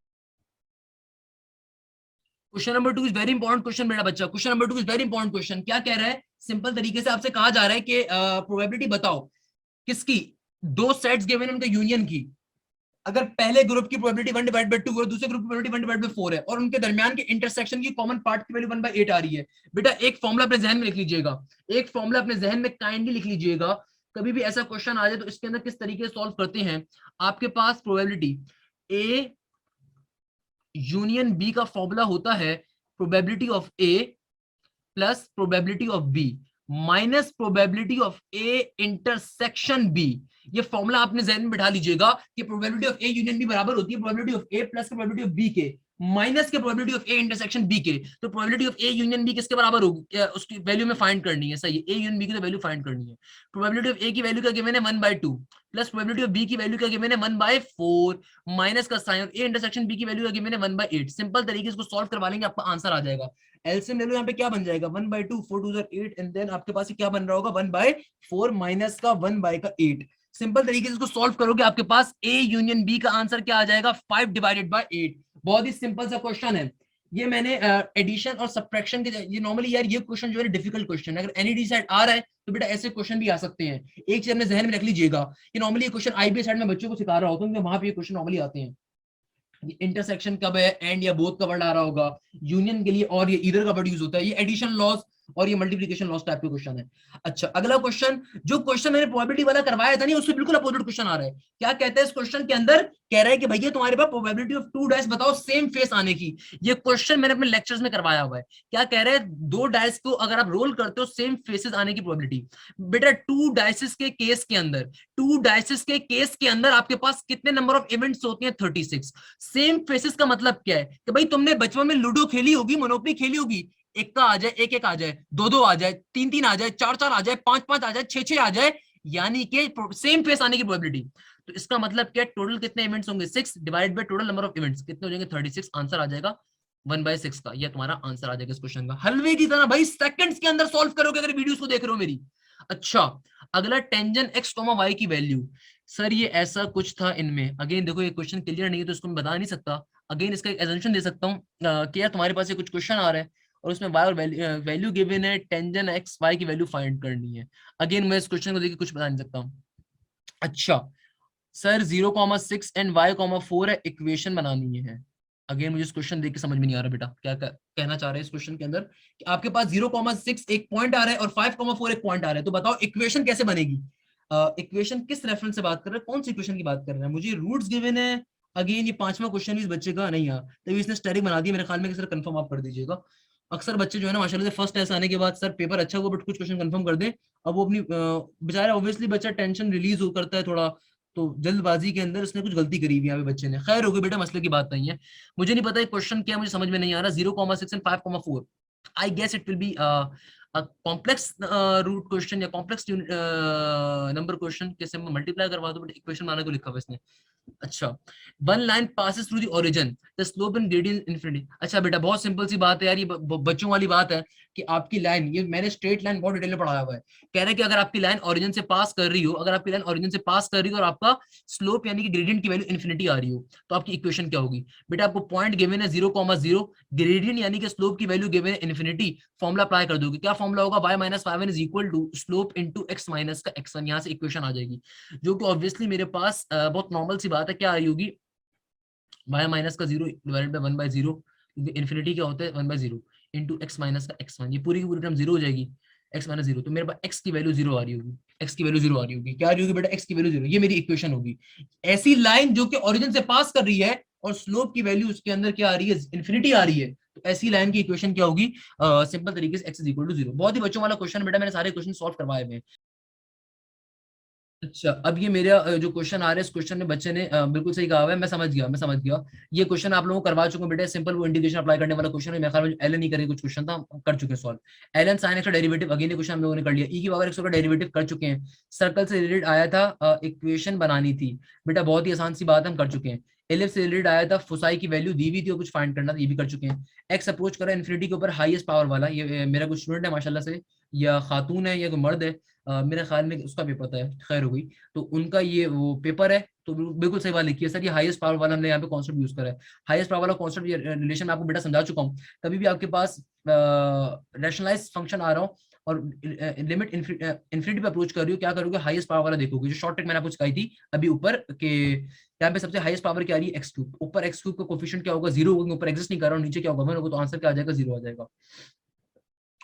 Question number 2 is very important question मेरा बच्चा, question number 2 is very important question, क्या कह रहा है, सिंपल तरीके से आपसे कहा जा रहा है कि प्रोबेबिलिटी बताओ किसकी, दो सेट्स गिवन उनके यूनियन की, अगर पहले ग्रुप की प्रोबेबिलिटी 1/2 और दूसरे ग्रुप की प्रोबेबिलिटी 1/4 है, और उनके दरमियान के इंटरसेक्शन की कॉमन पार्ट की वैल्यू 1/8 आ रही है, बेटा एक फॉर्मूला अपने जहन में लिख लीजिएगा, एक फॉर्मूला अपने जहन में काइंडली लिख लीजिएगा, कभी भी ऐसा क्वेश्चन आ जाए तो इसके अंदर किस तरीके से सॉल्व करते हैं। आपके पास प्रोबेबिलिटी ए यूनियन बी का फॉर्मूला होता है probability of A plus probability of B minus probability of A intersection B. ये फॉर्मूला आपने जहन में बिठा लीजिएगा कि probability of A union B बराबर होती है probability of A plus probability of B के माइनस के probability of A intersection B के। तो probability of A union B किसके बराबर होगी, उसकी वैल्यू में फाइंड करनी है, सही है, ए यूनियन बी की तो वैल्यू फाइंड करनी है। प्रोबेबिलिटी ऑफ ए की वैल्यू क्या गिवन है 1/2 प्लस प्रोबेबिलिटी ऑफ बी की वैल्यू क्या गिवन है 1/4 माइनस का साइन और ए इंटरसेक्शन बी की वैल्यू क्या गिवन है 1/8। सिंपल तरीके से इसको सॉल्व करवा लेंगे आपका आंसर आ जाएगा। एलसीएम ले लो, यहाँ पे क्या बन जाएगा 1/2, 4 2 8 एंड देन आपके पास क्या बन रहा होगा 1/4 माइनस का 1/8। सिंपल तरीके से इसको सॉल्व करोगे आपके पास ए यूनियन बी का आंसर क्या आ जाएगा 5/8। बहुत ही सिंपल सा क्वेश्चन है ये, मैंने एडिशन और सब्ट्रैक्शन के, ये नॉर्मली यार ये क्वेश्चन जो है डिफिकल्ट क्वेश्चन है, अगर एनईडी सेट आ रहा है तो बेटा ऐसे क्वेश्चन भी आ सकते हैं, एक चीज अपने जहन में रख लीजिएगा कि नॉर्मली ये क्वेश्चन आईबीएस सेट में बच्चों को सिखा रहा होता हूँ, वहां पे ये क्वेश्चन नॉर्मली आते हैं, इंटरसेक्शन कब है, एंड या बोथ का वर्ड आ रहा होगा यूनियन के लिए, और ये इधर का वर्ड यूज होता है, ये एडिशन लॉस और ये मल्टीप्लिकेशन लॉस टाइप के क्वेश्चन है। अच्छा अगला क्वेश्चन, जो क्वेश्चन मैंने प्रोबेबिलिटी वाला करवाया था नहीं उससे बिल्कुल अपोजिट क्वेश्चन आ रहा है। क्या कहते हैं इस क्वेश्चन के अंदर, कह रहा है कि भैया तुम्हारे पास प्रोबेबिलिटी ऑफ 2 डाइस बताओ सेम फेस आने की। ये क्वेश्चन मैंने अपने लेक्चर्स में करवाया हुआ है। क्या कह रहे हैं, 2 डाइस को अगर आप रोल करते हो सेम फेसेस आने की प्रोबेबिलिटी। बेटा 2 डाइसेस के केस के अंदर, 2 डाइसेस के केस के अंदर आपके पास कितने नंबर ऑफ इवेंट्स होते हैं 36। सेम फेसेस का मतलब क्या है कि भाई तुमने बचपन में लूडो खेली होगी, मोनोपोली खेली होगी, एक का आ जाए, एक एक आ जाए, दो दो आ जाए, तीन तीन आ जाए, चार चार आ जाए, पांच पांच आ जाए, छह छह आ जाए, यानी कि सेम फेस आने की प्रोबेबिलिटी। तो इसका मतलब क्या, टोटल कितने इवेंट्स होंगे 6 divide by total number of events कितने हो जाएंगे 36, आंसर आ जाएगा 1/6 का। यह तुम्हारा आंसर आ जाएगा इस क्वेश्चन का, हलवे की तरह भाई सेकंड्स के अंदर सॉल्व करोगे अगर वीडियोस को देख रहे हो मेरी। अच्छा अगला टेंजेंट x, y की वैल्यू, सर ये ऐसा कुछ था इनमें, अगेन देखो ये क्वेश्चन क्लियर नहीं है तो इसको मैं बता नहीं सकता, अगेन इसका एक एजम्पशन दे सकता हूँ कि यार तुम्हारे पास ये कुछ क्वेश्चन आ रहा है और उसमें y और वैल्यू गिवन है, टेंजेंट x y की वैल्यू फाइंड करनी है। अगेन मैं इस क्वेश्चन को देखकर कुछ बता नहीं सकता हूँ। अच्छा सर 0,6 एंड y,4 है, इक्वेशन बनानी है। अगेन मुझे इस क्वेश्चन देख के समझ में नहीं आ रहा बेटा क्या कहना चाह रहे हैं इस क्वेश्चन के अंदर, कि आपके पास 0,6 एक पॉइंट आ रहा है और 5,4 एक पॉइंट आ रहा है, तो बताओ इक्वेशन कैसे बनेगी। इक्वेशन किस रेफरेंस से बात कर रहे हैं, कौन सी इक्वेशन की बात कर रहे हैं, मुझे रूट्स गिवन है अगेन ये पांचवा क्वेश्चन भी इस बच्चे का नहीं आया, तभी इसने स्टेरिक बना दिया मेरे ख्याल में कि सर कंफर्म आप कर दीजिएगा। अक्सर बच्चे जो है ना माशाल्लाह से फर्स्ट टेस्ट आने के बाद सर पेपर अच्छा हुआ बट कुछ क्वेश्चन कंफर्म कर दे, अब वो अपनी बेचारा ऑब्वियसली बच्चा टेंशन रिलीज हो करता है थोड़ा, तो जल्दबाजी के अंदर उसने कुछ गलती करी हुई यहाँ पे बच्चे ने। खैर हो गई बेटा, मसले की बात नहीं है। मुझे नहीं पता क्वेश्चन क्या है, मुझे समझ में नहीं आ रहा। 0,6 and 5,4 I guess it will be complex root question या कॉम्प्लेक्स नंबर क्वेश्चन, कैसे मल्टीप्लाई करवा दो, बट इक्वेशन बनाने को लिखा हुआ इसने। अच्छा, one line passes through the origin the slope and gradient infinity. अच्छा बेटा बहुत सिंपल सी बात है यार, ये बच्चों वाली बात है कि आपकी लाइन, ये मैंने स्ट्रेट लाइन बहुत डिटेल में पढ़ाया हुआ है। कह रहे हैं कि अगर आपकी लाइन ओरिजिन से पास कर रही हो, अगर आपकी लाइन ओरिजिन से पास कर रही हो और आपका स्लोप यानी कि ग्रेडियंट की वैल्यू इनफिनिटी आ रही हो, तो आपकी इक्वेशन क्या होगी बेटा? आपको पॉइंट गिवन है 0,0, ग्रेडियंट यानी कि स्लोप की वैल्यू गिवन है इनफिनिटी, फॉर्मुला अप्लाई कर दोगे। क्या फॉर्मुला होगा? y minus 5n is equal to slope into x minus का x1। यहाँ से इक्वेशन आ जाएगी, जो कि ऑब्वियसली मेरे पास बहुत नॉर्मल सी बात है, क्या आ रही होगी? y माइनस का 0 डिवाइडेड बाय 1/0, क्योंकि इन्फिनिटी क्या होता है 1/0 इंटू x माइनस का x1, ये पूरी की पूरी टर्म 0 हो जाएगी, x माइनस 0, तो मेरे पास x की वैल्यू 0 आ रही होगी। x की वैल्यू 0 आ रही होगी, क्या आ रही होगी बेटा? x की वैल्यू 0, ये मेरी इक्वेशन होगी। ऐसी लाइन जो कि ओरिजिन से पास कर रही है और स्लोप की वैल्यू उसके अंदर क्या आ रही है? इन्फिनिटी आ रही है, तो ऐसी लाइन की इक्वेशन क्या होगी? सिंपल तरीके से x इज इक्वल टू 0। बहुत ही बच्चों वाला क्वेश्चन बेटा, मैंने सारे क्वेश्चन सॉल्व करवाए हुए हैं। अच्छा, अब ये मेरा जो क्वेश्चन आ रहा है, इस क्वेश्चन में बच्चे ने बिल्कुल सही कहा हुआ है, मैं समझ गया, मैं समझ गया। ये क्वेश्चन आप लोगों को करवा चुके हैं बेटा, सिंपल वो इंटीग्रेशन अप्लाई करने वाला क्वेश्चन है। मेरे ख्याल में एलन ही करे कुछ क्वेश्चन था, हम कर चुके हैं सॉल्व। एलन साइन एक्स का डेरिवेटिव, अगेन ये क्वेश्चन हम लोगों ने कर लिया। ई की पावर एक्स का डेरिवेटिव कर चुके हैं। सर्कल से रिलेटेड आया था, इक्वेशन बनानी थी बेटा, बहुत ही आसान सी बात हम कर चुके हैं। एलिप्स से रिलेटेड आया था, फुसाई की वैल्यू दी हुई थी और कुछ फाइंड करना था, ये भी कर चुके हैं। एक्स अप्रोच करा इन्फिनिटी के ऊपर हाईएस्ट पावर वाला, ये मेरा कुछ स्टूडेंट है माशाल्लाह से, या खातून है या कोई मर्द है, मेरे ख्याल में उसका पेपर था, खैर हो गई। तो उनका ये वो पेपर है, तो बिल्कुल सही बात लिखी है सर, ये हाईएस्ट पावर वाला हमने यहाँ पे कॉन्सेप्ट यूज करा है। हाईएस्ट पावर वाला कॉन्सेप्ट रिलेशन मैं आपको बेटा समझा चुका हूँ। कभी भी आपके पास रैशनलाइज फंक्शन आ रहा हो और लिमिट इन्फिनिटी पे अप्रोच कर रही हो, क्या करोगे? हाईएस्ट पावर वाला देखोगे। जो शॉर्ट ट्रिक मैंने आपको सिखाई थी अभी ऊपर के, यहाँ पे सबसे हाईएस्ट पावर क्या आ रही है? X cube. ऊपर एक्स क्यूब का कोफिशिएंट क्या होगा? 0 होगा, ऊपर एग्जिस्ट नहीं कर रहा, नीचे क्या होगा? 1 होगा, तो आंसर क्या आ जाएगा? 0 आ जाएगा।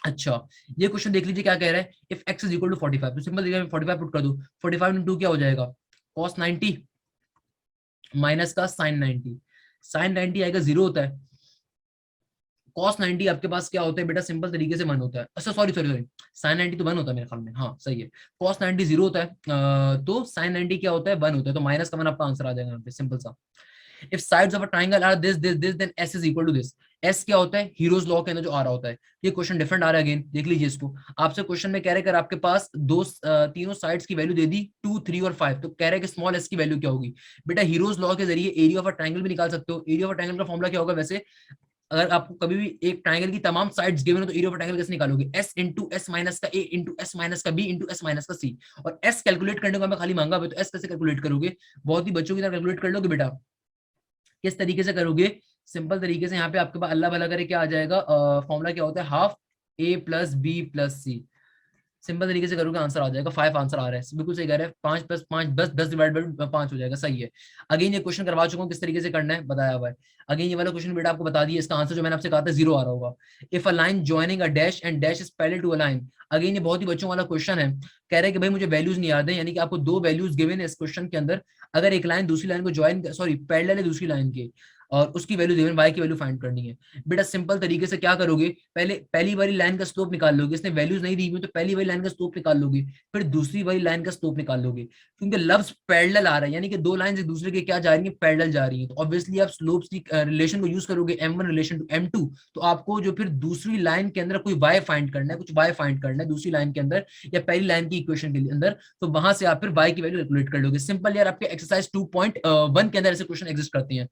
अच्छा, ये क्वेश्चन देख लीजिए क्या कह रहा है। If x is equal to 45, तो सिंपल तरीके में 45 पुट कर दो। 45 इंटू क्या हो जाएगा? cos 90 माइनस का sin 90। sin 90 आएगा 0 होता है, cos 90 आपके पास क्या होता है बेटा? सिंपल तरीके से 1 होता है। अच्छा सॉरी सॉरी सॉरी, sin 90 तो 1 होता है मेरे ख्याल में, हाँ सही है। cos 90 0 होता है, तो sin 90 क्या होता है? 1 होता है, तो माइनस का 1 आपका आंसर आ जाएगा यहाँ पे, सिंपल सा। If sides of a triangle are this then s is equal to this. s क्या होता है? हीरोज लॉ के अंदर जो आ रहा होता है। ये क्वेश्चन डिफरेंट आ रहा है, अगेन देख लीजिए इसको। आपसे क्वेश्चन में कह रहे हैं आपके पास तीनों साइड्स की वैल्यू दे दी 2, 3 और 5, तो कह रहे हैं कि स्मॉल s की वैल्यू क्या होगी बेटा? हीरोज लॉ के जरिए एरिया ऑफ अ ट्रायंगल भी निकाल सकते हो। एरिया ऑफ अ ट्रायंगल का फॉर्मुला क्या होगा वैसे? अगर आपको कभी भी एक ट्रायंगल की तमाम साइड्स गिवन हो तो एरिया ऑफ ट्रायंगल कैसे निकालोगे? s इंटू एस माइनस का a इंटू एस माइनस का b इंटू एस माइनस का c। और s कैलकुलेट करने को हमें खाली मांगा हुआ, तो s कैसे कैलकुलेट करोगे? बहुत ही बच्चों की तरह कैलकुलेट कर लोगे बेटा। किस तरीके से करोगे? सिंपल तरीके से यहाँ पे आपके पास अल्लाह भला करे क्या आ जाएगा? फॉर्मूला क्या होता है? Half a plus B plus C. Simple तरीके से करोगे आंसर आ जाएगा। 5 आंसर आ रहा है, बिल्कुल सही कह रहे हैं। 5 प्लस 5 10, 10 डिवाइड बाय 5 हो जाएगा, सही है। अगेन ये क्वेश्चन करवा चुका हूँ, किस तरीके से करना है बताया हुआ है। अगेन ये वाला क्वेश्चन बेटा आपको बता दिया, इसका आंसर जो मैंने आपसे कहा था 0 आ रहा होगा। If a line joining a dash and dash is parallel to a line. Again ये बहुत ही बच्चों वाला क्वेश्चन है, कह रहे हैं कि भाई मुझे वैल्यूज नहीं याद है, यानी कि आपको दो वैल्यूज गिवन है इस क्वेश्चन के अंदर। अगर एक लाइन दूसरी लाइन को ज्वाइन, सॉरी पैरेलल है दूसरी लाइन के, और उसकी वैल्यू गिवन y की वैल्यू फाइंड करनी है बेटा। सिंपल तरीके से क्या करोगे? पहले पहली वाली लाइन का स्लोप निकाल लोगे, इसने वैल्यूज नहीं दी हुई तो पहली वाली लाइन का स्लोप निकाल लोगे, फिर दूसरी वाली लाइन का स्लोप निकाल लोगे। क्योंकि लफ्ज पैरेलल आ रहा है, यानी कि दो लाइन एक दूसरे के क्या जा रही है? पैरेलल जा रही है, तो ऑब्वियसली आप स्लोप्स की रिलेशन को यूज करोगे, m1 रिलेशन टू m2। तो आपको जो फिर दूसरी लाइन के अंदर कोई y फाइंड करना है, कुछ y फाइंड करना है दूसरी लाइन के अंदर या पहली लाइन की इक्वेशन के अंदर, तो वहां से आप फिर y की वैल्यू कैलकुलेट कर लोगे। सिंपल यार, आपके एक्सरसाइज 2.1 के अंदर ऐसे क्वेश्चन एग्जिस्ट करते हैं,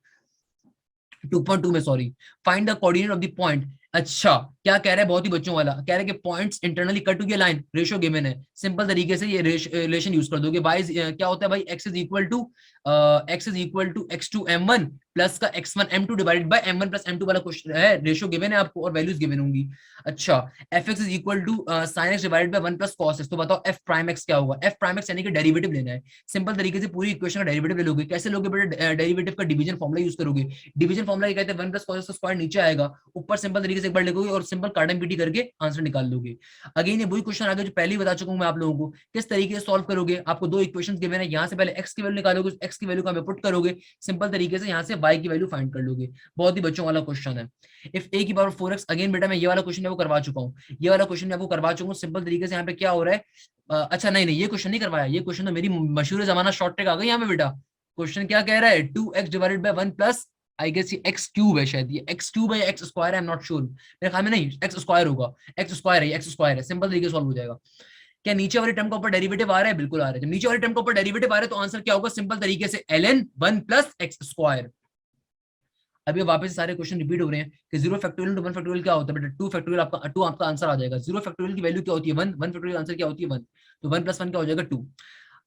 2.2 में sorry. Find the coordinate of the point. अच्छा, क्या कह रहे हैं? बहुत ही बच्चों वाला कह रहे हैं कि पॉइंट्स इंटरनली कट टू ये लाइन, रेशियो गिवन है। सिंपल तरीके से ये रिलेशन यूज कर दोगे। y क्या होता है भाई? x is equal to x two m1 plus का x1 m2 divided by m1 plus m2 वाला क्वेश्चन है, रेशियो गिवन है आपको और वैल्यूज गिवन होंगी। अच्छा, fx is equal to sin x divided by 1 plus cos x। तो बताओ f प्राइम x क्या होगा? f प्राइम x यानी कि डेरिवेटिव लेना है। सिंपल तरीके से पूरी इक्वेशन का डेरिवेटिव ले लोगे। कैसे लोगे बेटा? डेरिवेटिव का डिवीजन फॉर्मूला यूज करोगे। डिवीजन फॉर्मूला क्या कहते हैं? 1 प्लस cos x स्क्वायर नीचे आएगा, ऊपर सिंपल तरीके तरीके से एक बार लिखोगे और सिंपल काटम पीटी करके आंसर निकाल लोगे। अगेन ये वही क्वेश्चन आ गया जो पहले ही बता चुका हूं मैं आप लोगों को, किस तरीके से सॉल्व करोगे। आपको दो इक्वेशंस गिवन है, यहाँ से पहले एक्स की वैल्यू निकालोगे, एक्स की वैल्यू का पुट करोगे, सिंपल तरीके से यहाँ से वाई की वैल्यू फाइंड कर लोगे। बहुत ही बच्चों वाला क्वेश्चन है। इफ ए की पावर 4x, अगेन बेटा मैं ये वाला क्वेश्चन आपको करवा चुका हूँ, ये वाला क्वेश्चन आपको करवा चुका हूँ। सिंपल तरीके से यहाँ पे क्या हो रहा है, अच्छा नहीं ये क्वेश्चन नहीं करवाया, ये क्वेश्चन तो मेरी मशहूर जमाना शॉर्ट ट्रिक आ गई यहाँ पे बेटा। क्वेश्चन क्या कह रहा है, 2x divided by 1 plus I guess ये एक्स क्यूब है, शायद ये एक्स क्यूब है, एक्स स्क्वायर है, आई एम नॉट श्योर, मेरे ख्याल में नहीं एक्स स्क्वायर होगा, एक्स स्क्वायर है, एक्स स्क्वायर है। सिंपल तरीके से सॉल्व हो जाएगा। क्या नीचे वाले टर्म का ऊपर डेरिवेटिव आ रहा है, बिल्कुल आ रहा है। जब नीचे वाले टर्म का ऊपर डेरिवेटिव आ रहा है तो आंसर क्या होगा, सिंपल तरीके से ln 1 प्लस एक्स स्क्वायर। अभी वापस सारे क्वेश्चन रिपीट हो रहे हैं कि 0 फैक्टोरियल टू 1 फैक्टोरियल क्या होता है बेटा, 2 फैक्टोरियल आपका 2 आपका आंसर आ जाएगा। 0 फैक्टोरियल की वैल्यू क्या होती है 1, 1 फैक्टोरियल आंसर क्या होती है 1, तो 1 प्लस 1 क्या हो जाएगा 2।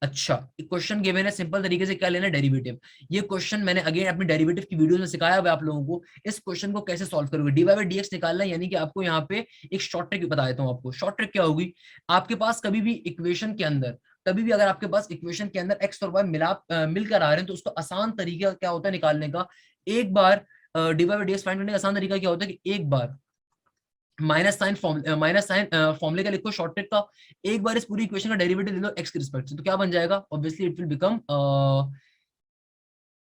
अच्छा क्वेश्चन गिवन है, सिंपल तरीके से क्या लेना है डेरिवेटिव। ये क्वेश्चन मैंने अगेन अपनी डेरिवेटिव की वीडियो में सिखाया हुआ आप लोगों को। इस क्वेश्चन को कैसे सॉल्व करोगे, D Y by D X निकालना है, यानी कि आपको यहाँ पे एक शॉर्ट ट्रिक बता देता हूँ आपको। शॉर्ट ट्रिक क्या होगी, आपके पास कभी भी इक्वेशन के अंदर, कभी भी अगर आपके पास इक्वेशन के अंदर एक्स और वाई मिलकर आ रहे हैं तो उसका आसान तरीका क्या होता है निकालने का, एक बार d Y by D x find करने का आसान तरीका क्या होता है कि एक बार माइनस साइन फॉर्मूले का लिखो शॉर्ट ट्रिक का, एक बार इस पूरी इक्वेशन का डेरिवेटिव ले लो एक्स के रिस्पेक्ट से, तो क्या बन जाएगा, obviously it will become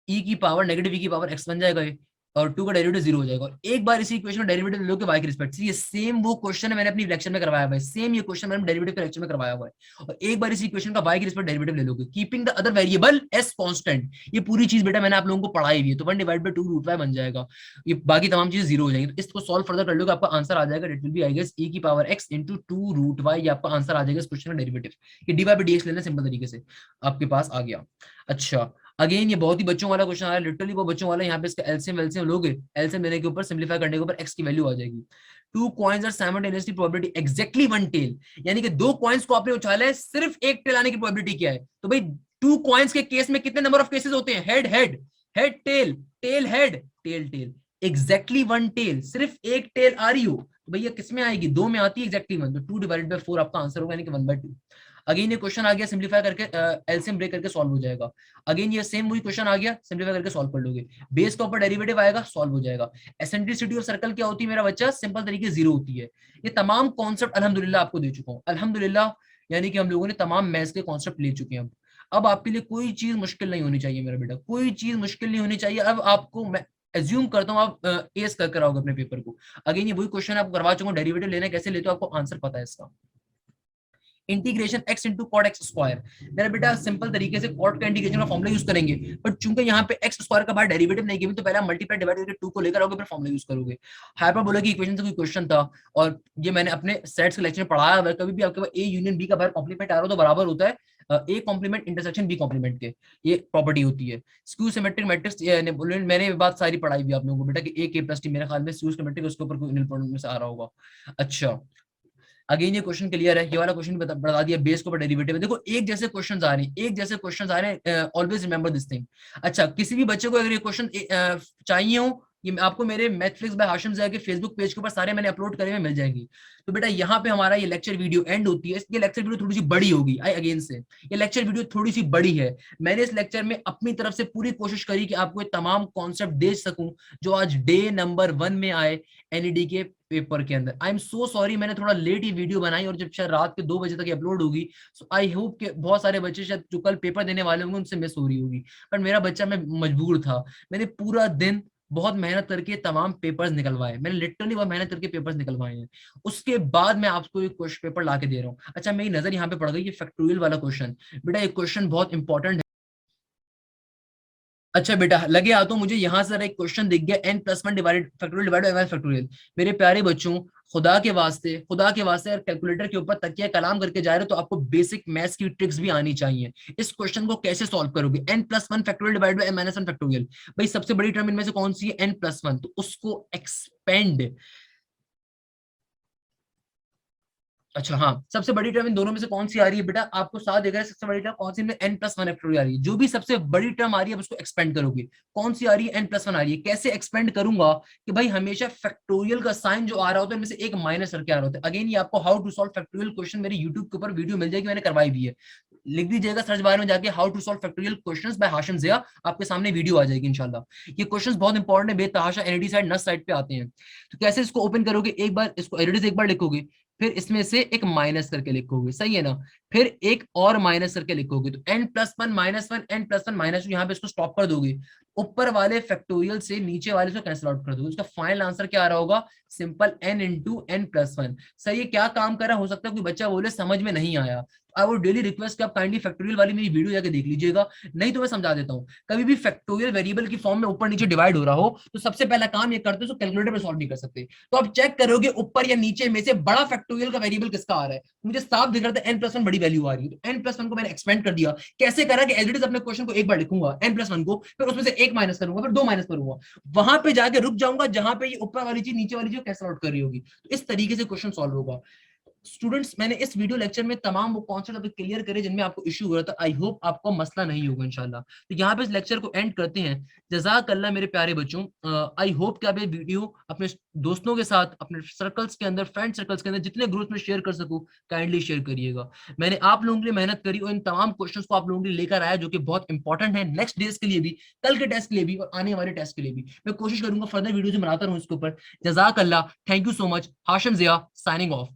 E की पावर नेगेटिव ई की पावर एक्स बन जाएगा ये, और 2 का डेरिवेटिव 0 हो जाएगा। और एक बार इसी इक्वेशन का डेरिवेटिव ले लो के y के रिस्पेक्ट से, ये सेम वो क्वेश्चन है मैंने अपनी लेक्चर में करवाया हुआ है, सेम ये क्वेश्चन मैंने डेरिवेटिव के लेक्चर में करवाया हुआ है। और एक बार इसी इक्वेशन का y के रिस्पेक्ट डेरिवेटिव ले लोगे, keeping the other variable as constant. ये पूरी चीज बेटा मैंने आप लोगों को पढ़ाई हुई है, तो 1 डिवाइड बाय 2 रूट y बन जाएगा, ये बाकी तमाम चीजें 0 हो जाएंगी। तो इसको सॉल्व फर्दर कर लोगे, आपका आंसर आ जाएगा, it will be I guess e की power x into 2 root y, ये आपका आंसर आ जाएगा इस क्वेश्चन का डेरिवेटिव। ये dy by dx लेना सिंपल तरीके से आपके पास आ गया। अच्छा अगेन ये बहुत ही बच्चों वाला क्वेश्चन आ रहा है, लिटरली वो बच्चों वाला। यहाँ पे इसका एलसीएम वेलसीएम लोगे, एलसीएम लेने के ऊपर सिंपलीफाई करने के ऊपर एक्स की वैल्यू आ जाएगी। 2 coins are simultaneously probability exactly 1 tail, यानी कि 2 कॉइन्स को आपने उछाला है, सिर्फ एक टेल आने की प्रोबेबिलिटी क्या है, तो भाई 2 कॉइन्स के केस में कितने नंबर ऑफ केसेस होते हैं, head head head tail, tail head tail tail, exactly 1 tail, सिर्फ एक टेल आ रही हो तो भैया किस में आएगी, 2 में आती है एग्जैक्टली 1, तो 2 डिवाइडेड बाय 4 आपका आंसर होगा, यानी कि 1/2। अगेन ये क्वेश्चन आ गया, सिंपलीफाई करके एलसीएम ब्रेक करके सॉल्व हो जाएगा। अगेन ये सेम वही क्वेश्चन आ गया, सिंपलीफाई करके सॉल्व कर लोगे, बेस का ऊपर डेरिवेटिव आएगा, सॉल्व हो जाएगा। एसेंट्रिसिटी ऑफ सर्कल क्या होती है मेरा बच्चा, सिंपल तरीके 0 होती है। ये तमाम कॉन्सेप्ट अल्हम्दुलिल्लाह आपको दे चुका हूँ, अल्हम्दुलिल्लाह, यानी कि हम लोगों ने तमाम मैथ्स के कॉन्सेप्ट ले चुके हैं। अब आपके लिए कोई चीज मुश्किल नहीं होनी चाहिए मेरा बेटा, कोई चीज मुश्किल नहीं होनी चाहिए। अब आपको मैं एज्यूम करता हूँ आप एस कर कराओगे अपने पेपर को। अगेन ये वही क्वेश्चन आपको करवा चुका हूँ, डेरिवेटिव लेना कैसे लेते हो आपको आंसर पता है इसका। Integration x into cot x square, मेरा बेटा सिंपल तरीके से कॉट का इंटीग्रेशन का फॉर्मूला यूज करेंगे, बट चूंकि यहाँ पे एक्स स्क्वायर का बाहर डेरिवेटिव नहीं गिवन तो पहले मल्टीप्लाई डिवाइड करके 2 को लेकर आओगे फिर फॉर्मूला यूज करोगे। हाइपरबोला की इक्वेशन से कोई क्वेश्चन था और ये मैंने अपने सेट्स के लेक्चर में पढ़ाया हुआ है, कभी भी आपके पास ए यूनियन बी का बाहर कॉम्प्लीमेंट आ रहा हो तो बराबर होता है A complement intersection B complement के, ये प्रॉपर्टी होती है। स्क्यू सिमेट्रिक मैट्रिक्स मैंने ये बात सारी पढ़ाई हुई आप लोगों को बेटा कि ए के प्लस टी, मेरे ख्याल में स्क्यू सिमेट्रिक उसके ऊपर कोई में से आ रहा होगा। अच्छा अगेन ये क्वेश्चन क्लियर है, ये वाला क्वेश्चन बता दिया, बेस के ऊपर डेरिवेटिव है। देखो एक जैसे क्वेश्चंस आ रहे हैं, एक जैसे क्वेश्चंस आ रहे हैं, ऑलवेज रिमेंबर दिस थिंग। अच्छा किसी भी बच्चे को अगर ये क्वेश्चन चाहिए हो, ये आपको मेरे मैथफ्लिक्स बाय हाशिम ज़ैद के फेसबुक पेज के ऊपर सारे मैंने अपलोड करे हुए मिल जाएगी। तो बेटा यहाँ पे हमारा ये लेक्चर वीडियो एंड होती है, ये लेक्चर वीडियो थोड़ी सी बड़ी होगी, आई अगेन से ये लेक्चर वीडियो थोड़ी सी बड़ी है। मैंने इस लेक्चर में अपनी तरफ से पूरी कोशिश करी कि आपको ये तमाम कॉन्सेप्ट दे सकूं जो आज डे नंबर 1 में आए एनईडी के पेपर के अंदर। आई एम सो सॉरी, मैंने थोड़ा लेट ही वीडियो बनाई और जब शायद रात के 2 बजे तक अपलोड होगी, सो आई होप कि बहुत सारे बच्चे शायद जो कल पेपर देने वाले होंगे उनसे मिस हो रही होगी, पर मेरा बच्चा मैं मजबूर था, मैंने पूरा दिन बहुत मेहनत करके तमाम पेपर्स निकलवाए, मैंने लिटरली बहुत मेहनत करके पेपर्स निकलवाए हैं, उसके बाद मैं आपको एक क्वेश्चन पेपर ला के दे रहा हूँ। अच्छा मेरी नजर यहाँ पे पड़ गई ये फैक्टोरियल वाला क्वेश्चन, बेटा ये क्वेश्चन बहुत इंपॉर्टेंट है। अच्छा बेटा लगे आ तो मुझे यहाँ से एक क्वेश्चन दिख गया, n+1 divided factorial divided by factorial. मेरे प्यारे बच्चों खुदा के वास्ते अगर कैलकुलेटर के ऊपर तकिया कलाम करके जा रहे हो तो आपको बेसिक मैथ्स की ट्रिक्स भी आनी चाहिए। इस क्वेश्चन को कैसे सॉल्व करोगे, n+1 factorial divided by n-1 factorial, भाई सबसे बड़ी टर्म इनमें से कौन सी है, n+1, तो उसको एक्सपेंड। अच्छा हाँ सबसे बड़ी टर्म इन दोनों में से कौन सी आ रही है बेटा, आपको साथ देगा सबसे बड़ी टर्म कौन सी में, n+1 फैक्टोरियल आ रही है, जो भी सबसे बड़ी टर्म आ रही है उसको एक्सपेंड करोगे। कौन सी आ रही है, n+1 आ रही है, कैसे एक्सपेंड करूंगा कि भाई हमेशा फैक्टोरियल का साइन जो आ रहा होता है इनमें से एक माइनस करके आ रहा होता है। अगेन ये आपको how to solve factorial question मेरे यूट्यूब के ऊपर वीडियो मिल जाएगी, मैंने करवाई भी है, लिख दीजिएगा सर्च बार में जाके how to solve factorial questions by Hashim Zia, आपके सामने वीडियो आ जाएगी इंशाल्लाह। ये क्वेश्चंस बहुत इंपॉर्टेंट है, बेतहाशा एनईटी साइड नस साइड पे आते हैं। तो कैसे इसको ओपन करोगे, एक बार इसको एलईडी एक बार लिखोगे, फिर इसमें से एक माइनस करके लिखोगे, सही है ना, फिर एक और माइनस करके लिखोगे, तो n+1 -1 n+1 -2, यहाँ पे इसको स्टॉप कर दोगे, ऊपर वाले फैक्टोरियल से नीचे वाले को कैंसिल आउट कर दोगे, उसका फाइनल आंसर क्या आ रहा होगा, सिंपल n × n+1। सही है, क्या काम कर रहा, हो सकता है कोई बच्चा बोले समझ में नहीं आया, आई वुड डेली रिक्वेस्ट कि आप काइंडली फैक्टोरियल वाली मेरी वीडियो जाके देख लीजिएगा, नहीं तो मैं समझा देता हूँ। कभी भी फैक्टोरियल वेरिएबल की फॉर्म में ऊपर नीचे डिवाइड हो रहा हो तो सबसे पहला काम ये करते हो, कैलकुलेटर में सॉल्व नहीं कर सकते, तो आप चेक करोगे ऊपर या नीचे में से बड़ा फैक्टोरियल का वेरिएबल किसका आ रहा है, मुझे साफ दिख रहा था n+1 बड़ी वैल्यू आ रही है, तो n+1 को मैंने एक्सपेंड कर दिया, कैसे करा कि एज इट इज अपने क्वेश्चन को एक बार लिखूंगा n+1 को, फिर उसमें से एक माइनस करूंगा, फिर दो माइनस करूंगा, वहां पे जाके रुक जाऊंगा जहां पे ये ऊपर वाली चीज नीचे वाली चीज कैंसिल आउट कर रही होगी, तो इस तरीके से क्वेश्चन सॉल्व होगा। स्टूडेंट्स, मैंने इस वीडियो लेक्चर में तमाम वो कॉन्सेप्ट अभी क्लियर करे जिनमें आपको इश्यू हो रहा था, आई होप आपको मसला नहीं होगा इंशाल्लाह। तो यहाँ पे इस लेक्चर को एंड करते हैं। जज़ाक अल्लाह मेरे प्यारे बच्चों, आई होप कि आप ये वीडियो अपने दोस्तों के साथ, अपने सर्कल्स के अंदर, फ्रेंड सर्कल्स के अंदर जितने ग्रुप्स में शेयर कर सकूं, काइंडली शेयर करिएगा। मैंने आप लोगों के लिए मेहनत करी और इन तमाम क्वेश्चंस को आप लोगों के लिए लेकर आया, जो कि बहुत इंपॉर्टेंट है नेक्स्ट डेज के लिए भी, कल के टेस्ट के लिए भी और आने वाले टेस्ट के लिए भी। मैं कोशिश करूंगा फर्दर वीडियो बनाता रहूं इसके ऊपर। जज़ाक अल्लाह, thank you so much. Hashim Zia signing of.